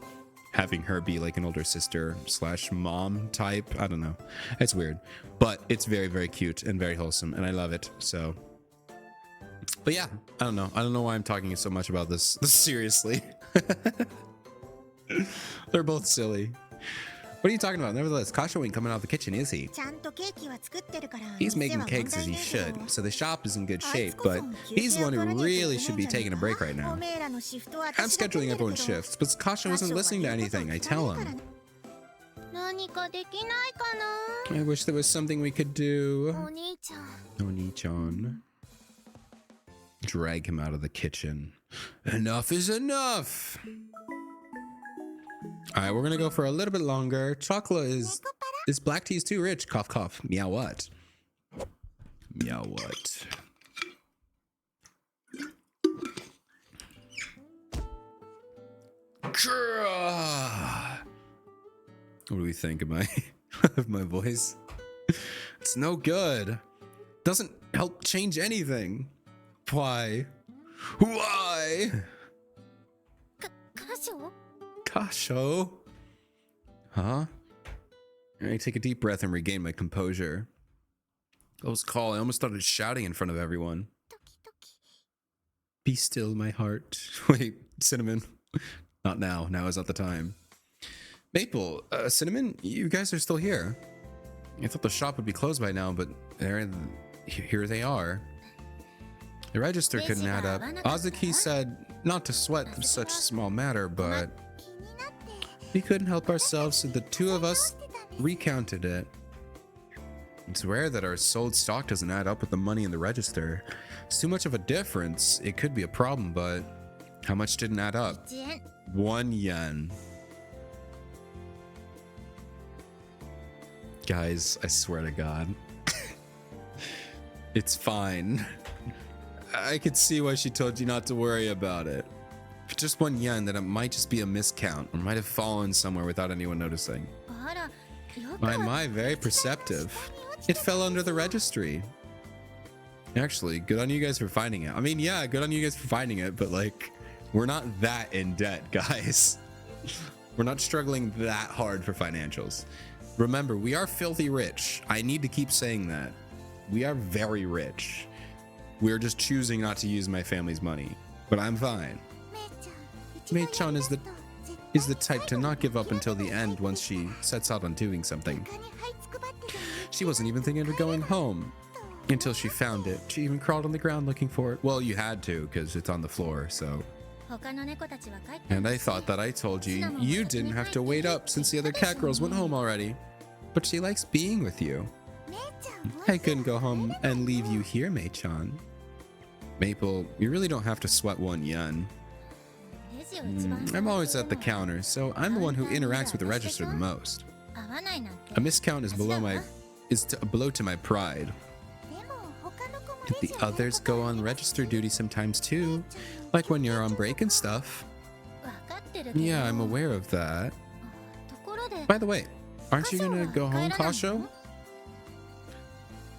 having her be like an older sister / mom type. I don't know, it's weird, but it's very, very cute and very wholesome and I love it. So but yeah, I don't know why I'm talking so much about this seriously. They're both silly. What are you talking about? Nevertheless, Kasho ain't coming out of the kitchen, is he? He's making cakes as he should, so the shop is in good shape, but he's the one who really should be taking a break right now. I'm scheduling everyone's shifts, but Kasho isn't listening to anything I tell him. I wish there was something we could do. Oni-chan. Drag him out of the kitchen. Enough is enough! All right, we're gonna go for a little bit longer. Chocolate is this black tea is too rich. Cough, cough. Meow what? Meow what? What do we think of my voice? It's no good. Doesn't help change anything. Why? Why? Kasho? Huh? I take a deep breath and regain my composure. Close call. I almost started shouting in front of everyone. Be still, my heart. Wait, Cinnamon. Not now. Now is not the time. Maple, Cinnamon, you guys are still here. I thought the shop would be closed by now, but here they are. The register couldn't add up. Azuki said not to sweat such a small matter, but we couldn't help ourselves, so the two of us recounted it. It's rare that our sold stock doesn't add up with the money in the register. It's too much of a difference. It could be a problem, but how much didn't add up? 1 yen. Guys, I swear to God. It's fine. I could see why she told you not to worry about it. If it's just 1 yen, then it might just be a miscount or might have fallen somewhere without anyone noticing. My, very perceptive. It fell under the registry. Actually, good on you guys for finding it. I mean, yeah, good on you guys for finding it, but like, we're not that in debt, guys. We're not struggling that hard for financials. Remember, we are filthy rich. I need to keep saying that. We are very rich. We're just choosing not to use my family's money, but I'm fine. Mei-chan is the type to not give up until the end once she sets out on doing something. She wasn't even thinking of going home until she found it. She even crawled on the ground looking for it. Well, you had to because it's on the floor, so. And I thought that I told you you didn't have to wait up since the other cat girls went home already. But she likes being with you. I couldn't go home and leave you here, Mei-chan. Maple, you really don't have to sweat 1 yen. I'm always at the counter, so I'm the one who interacts with the register the most. A miscount is below to my pride. The others go on register duty sometimes too, like when you're on break and stuff. Yeah, I'm aware of that. By the way, aren't you gonna go home, Kasho?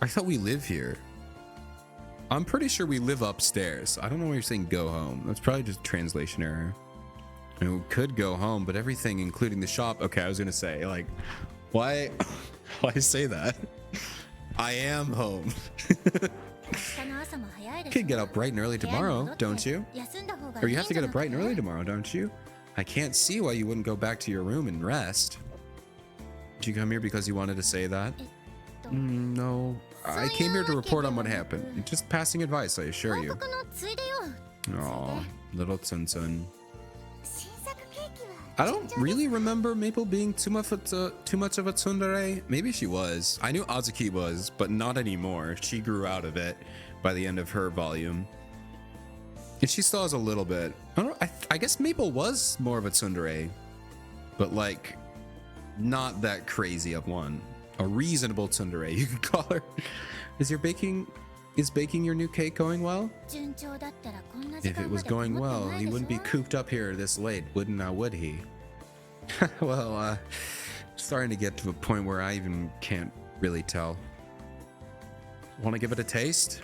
I thought we live here. I'm pretty sure we live upstairs. I don't know why you're saying go home. That's probably just a translation error. I mean, we could go home, but everything, including the shop. Okay, I was gonna say, like, why say that? I am home. Could get up bright and early tomorrow, don't you? Or you have to get up bright and early tomorrow, don't you? I can't see why you wouldn't go back to your room and rest. Did you come here because you wanted to say that? No. I came here to report on what happened. Just passing advice, I assure you. Aw, little Tsun-tsun. I don't really remember Maple being too much of a tsundere. Maybe she was. I knew Azuki was, but not anymore. She grew out of it by the end of her volume. And she still has a little bit. I guess Maple was more of a tsundere, but like not that crazy of one. A reasonable tsundere, you could call her. Is baking your new cake going well? If it was going well, he wouldn't be cooped up here this late, would he? Well, starting to get to a point where I even can't really tell. Want to give it a taste?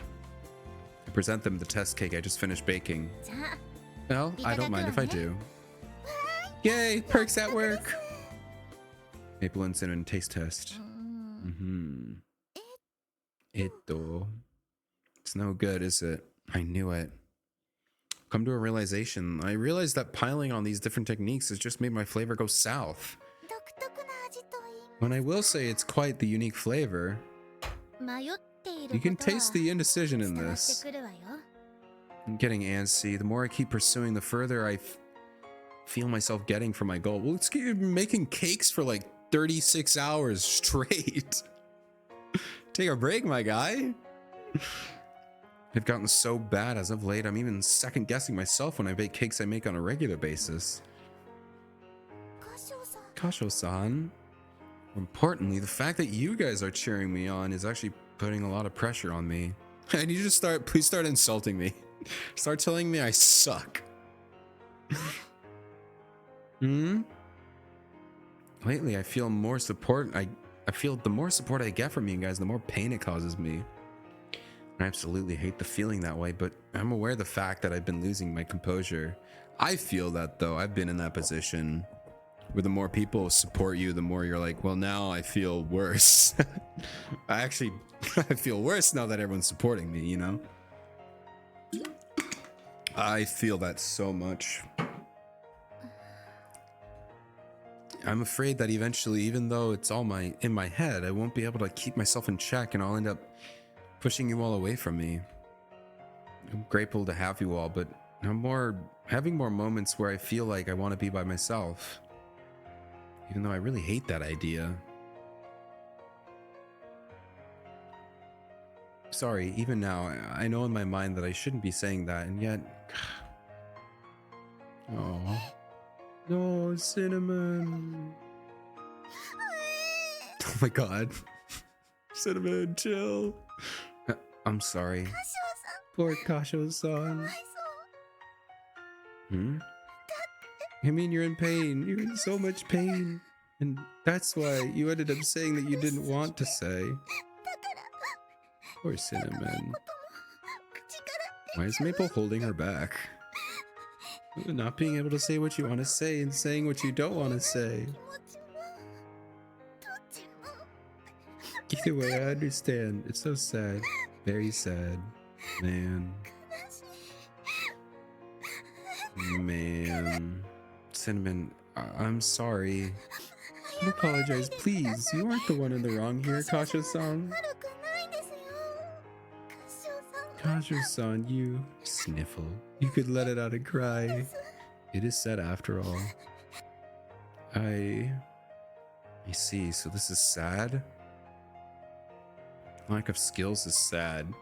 I present them the test cake I just finished baking. Well, I don't mind if I do. Yay, perks at work! Maple and cinnamon taste test. It's no good, is it? I knew it. Come to a realization. I realized that piling on these different techniques has just made my flavor go south. When I will say it's quite the unique flavor. You can taste the indecision in this. I'm getting antsy. The more I keep pursuing, the further I feel myself getting from my goal. Well, let's keep making cakes for like 36 hours straight. Take a break, my guy. I've gotten so bad as of late, I'm even second guessing myself when I bake cakes I make on a regular basis. Kasho-san. More importantly, the fact that you guys are cheering me on is actually putting a lot of pressure on me. I need you to please start insulting me. Start telling me I suck. Lately, I feel more support. I feel the more support I get from you guys, the more pain it causes me. I absolutely hate the feeling that way, but I'm aware of the fact that I've been losing my composure. I feel that, though. I've been in that position where the more people support you, the more you're like, well, now I feel worse. I feel worse now that everyone's supporting me, you know? I feel that so much. I'm afraid that eventually, even though it's all in my head, I won't be able to keep myself in check and I'll end up pushing you all away from me. I'm grateful to have you all, but I'm having more moments where I feel like I want to be by myself. Even though I really hate that idea. sorry, even now, I know in my mind that I shouldn't be saying that, and yet... Oh. No, Cinnamon. Oh my god. Cinnamon, chill. I'm sorry. Poor Kasho-san. Hmm? I mean, you're in pain. You're in so much pain. And that's why you ended up saying that you didn't want to say. Poor Cinnamon. Why is Maple holding her back? Not being able to say what you want to say and saying what you don't want to say. Either way, I understand. It's so sad. Very sad. Man. Man. Cinnamon, I'm sorry. Don't apologize, please. You aren't the one in the wrong here, Kasho-san. Kasho-san, you sniffle. You could let it out and cry. It is sad after all. I see. So this is sad? Lack of skills is sad.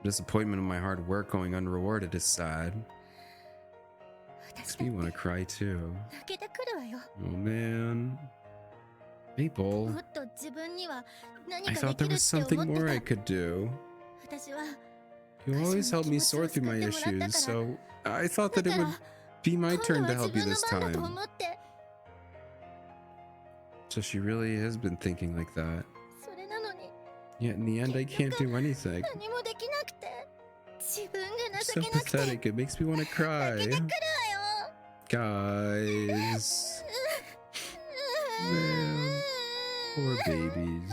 Disappointment of my hard work going unrewarded is sad. Makes me want to cry too. Oh man. Maple. I thought there was something more I could do. You always help me sort through my issues, so I thought that it would be my turn to help you this time. So she really has been thinking like that. Yet in the end, I can't do anything. It's so pathetic, it makes me want to cry. Guys. Man. Poor babies.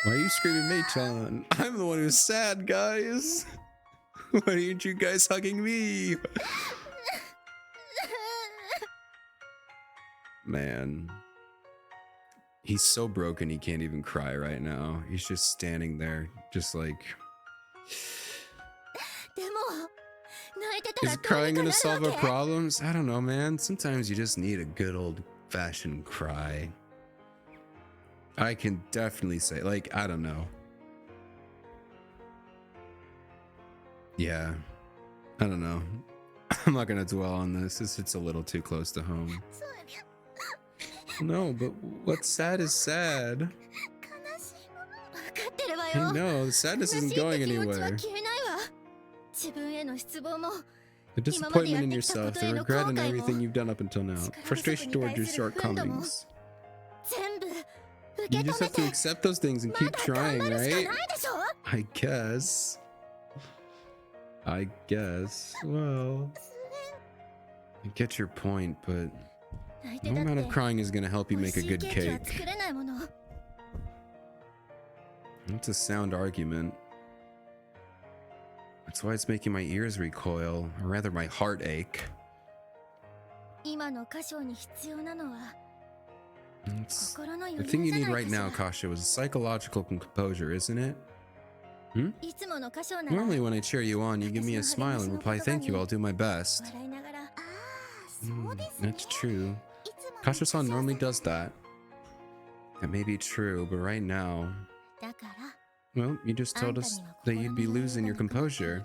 Why are you screaming Mei-chan? I'm the one who's sad, guys. Why aren't you guys hugging me? Man. He's so broken he can't even cry right now. He's just standing there, just like... Is crying gonna solve our problems? I don't know, man. Sometimes you just need a good old-fashioned cry. I can definitely say, like, I don't know. Yeah. I don't know. I'm not gonna dwell on this. It's a little too close to home. No, but what's sad is sad. Hey, no, the sadness isn't going anywhere. The disappointment in yourself, the regret in everything you've done up until now, frustration toward your shortcomings. You just have to accept those things and keep trying, right? I guess. Well, I get your point, but no amount of crying is going to help you make a good cake. That's a sound argument. That's why it's making my ears recoil, or rather my heart ache. The thing you need right now, Kasha, is a psychological composure, isn't it? Hmm? Normally when I cheer you on, you give me a smile and reply, "Thank you, I'll do my best." That's true. Kasha-san normally does that. That may be true, but right now... Well, you just told us that you'd be losing your composure.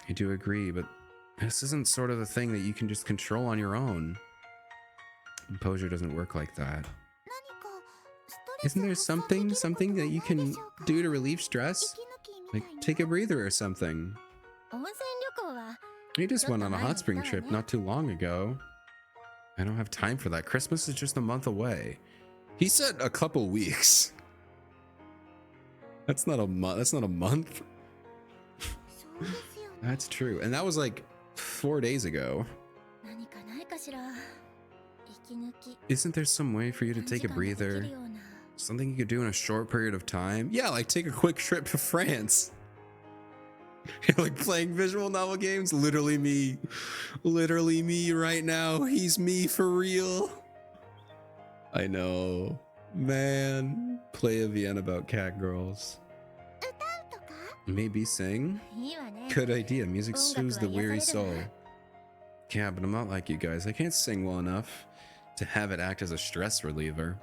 I do agree, but this isn't sort of the thing that you can just control on your own. Composure doesn't work like that. Isn't there something that you can do to relieve stress? Like take a breather or something. You just went on a hot spring trip not too long ago. I don't have time for that. Christmas is just a month away. He said a couple weeks. That's not a month. That's not a month. That's true. And that was like 4 days ago. Isn't there some way for you to take a breather? Something you could do in a short period of time? Yeah, like take a quick trip to France. You're like playing visual novel games? Literally me. Literally me right now. He's me for real. I know. Man. Play a VN about cat girls. Maybe sing? Good idea. Music soothes the weary soul. Yeah, but I'm not like you guys. I can't sing well enough to have it act as a stress reliever.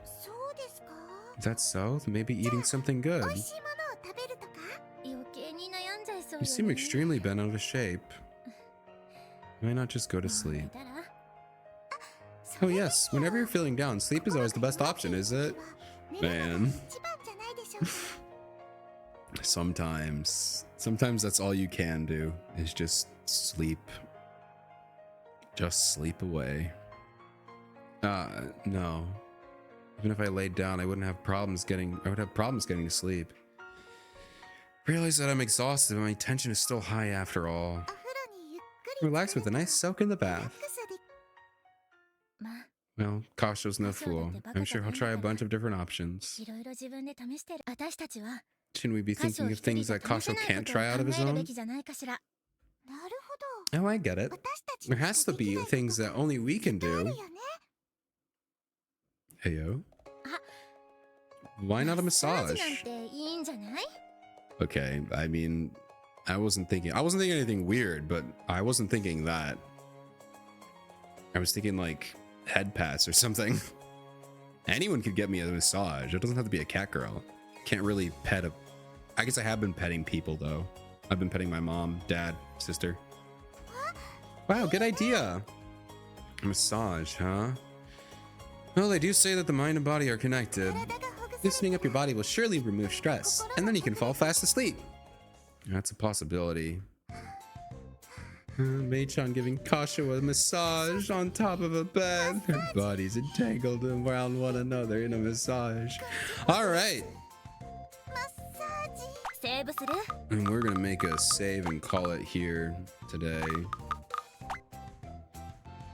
Is that so? Maybe eating something good. 美味しいものを食べるとか余計に悩んじゃいそう You seem extremely bent out of shape. Why not just go to sleep? Oh yes, whenever you're feeling down, sleep is always the best option, is it? Man. Sometimes that's all you can do, is just sleep. Just sleep away. No. Even if I laid down, I would have problems getting to sleep. Realize that I'm exhausted, but my tension is still high after all. Relax with a nice soak in the bath. Well, Kasho's no fool. I'm sure he'll try a bunch of different options. Shouldn't we be thinking of things that Kasho can't try out of his own? Oh, I get it. There has to be things that only we can do. Heyo. Why not a massage? Okay, I mean, I wasn't thinking anything weird, but I wasn't thinking that. I was thinking like head pats or something. Anyone could get me a massage. It doesn't have to be a cat girl. Can't really pet a... I guess I have been petting people though. I've been petting my mom, dad, sister. Wow, good idea. A massage, huh? Well, they do say that the mind and body are connected. Loosening up your body will surely remove stress, and then you can fall fast asleep. That's a possibility. Mei-chan giving Kasho a massage on top of a bed. Their bodies entangled around one another in a massage. All right. And we're gonna make a save and call it here today.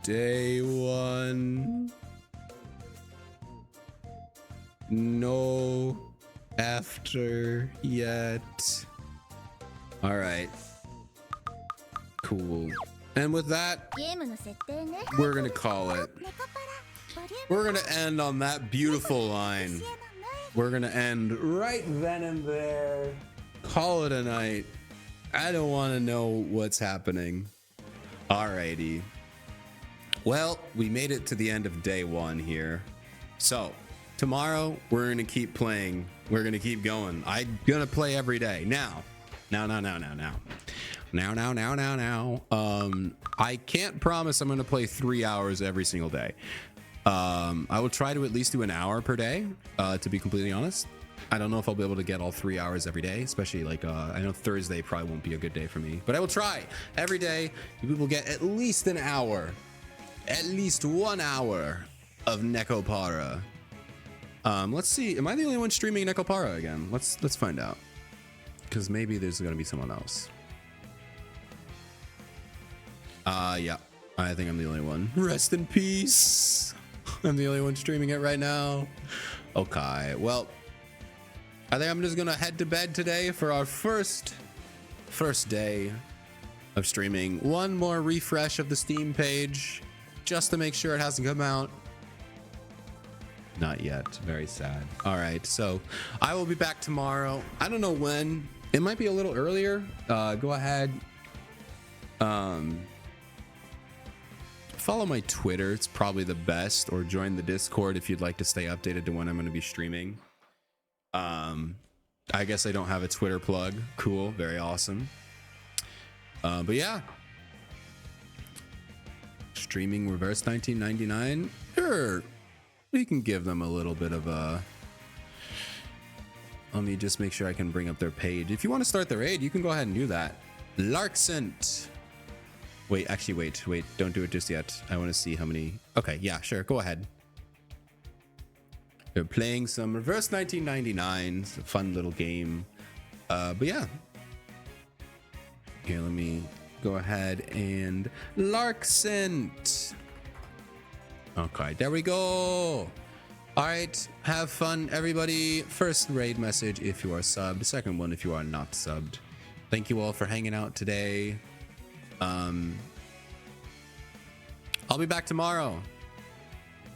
Day 1. No after yet. All right. Cool. And with that, we're gonna call it. We're gonna end on that beautiful line. We're gonna end right then and there. Call it a night. I don't want to know what's happening. Alrighty. Well, we made it to the end of day 1 here. So tomorrow we're gonna keep playing. We're gonna keep going. I'm gonna play every day. Now. I can't promise I'm gonna play 3 hours every single day. I will try to at least do an hour per day, to be completely honest. I don't know if I'll be able to get all 3 hours every day, especially like, I know Thursday probably won't be a good day for me, but I will try every day. We will get at least an hour, at least 1 hour of Nekopara. Let's see. Am I the only one streaming Nekopara again? Let's find out. Because maybe there's going to be someone else. Yeah. I think I'm the only one. Rest in peace. I'm the only one streaming it right now. Okay. Well, I think I'm just going to head to bed today for our first day of streaming. One more refresh of the Steam page just to make sure it hasn't come out. Not yet. Very sad. All right. So I will be back tomorrow. I don't know when. It might be a little earlier. Go ahead. Follow my Twitter. It's probably the best. Or join the Discord if you'd like to stay updated to when I'm going to be streaming. I guess I don't have a Twitter plug. Cool. Very awesome. But yeah. Streaming Reverse 1999. Sure. We can give them a little bit of a... Let me just make sure I can bring up their page. If you want to start their raid, you can go ahead and do that. Larksent. Wait, actually, wait. Don't do it just yet. I want to see how many... Okay, yeah, sure. Go ahead. They're playing some Reverse 1999. It's a fun little game. But yeah. Here, let me go ahead and... Larksent. Okay, there we go. All right, have fun, everybody. First raid message if you are subbed. Second one if you are not subbed. Thank you all for hanging out today. I'll be back tomorrow.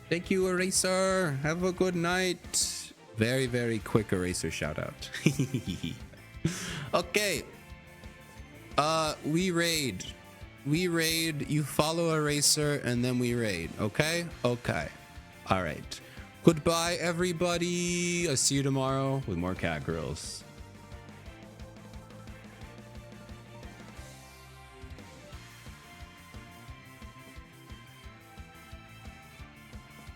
Thank you, Eraser. Have a good night. Very, very quick Eraser shout out. Okay. We raid. You follow Eraser and then we raid. Okay. All right. Goodbye, everybody. I'll see you tomorrow with more cat girls.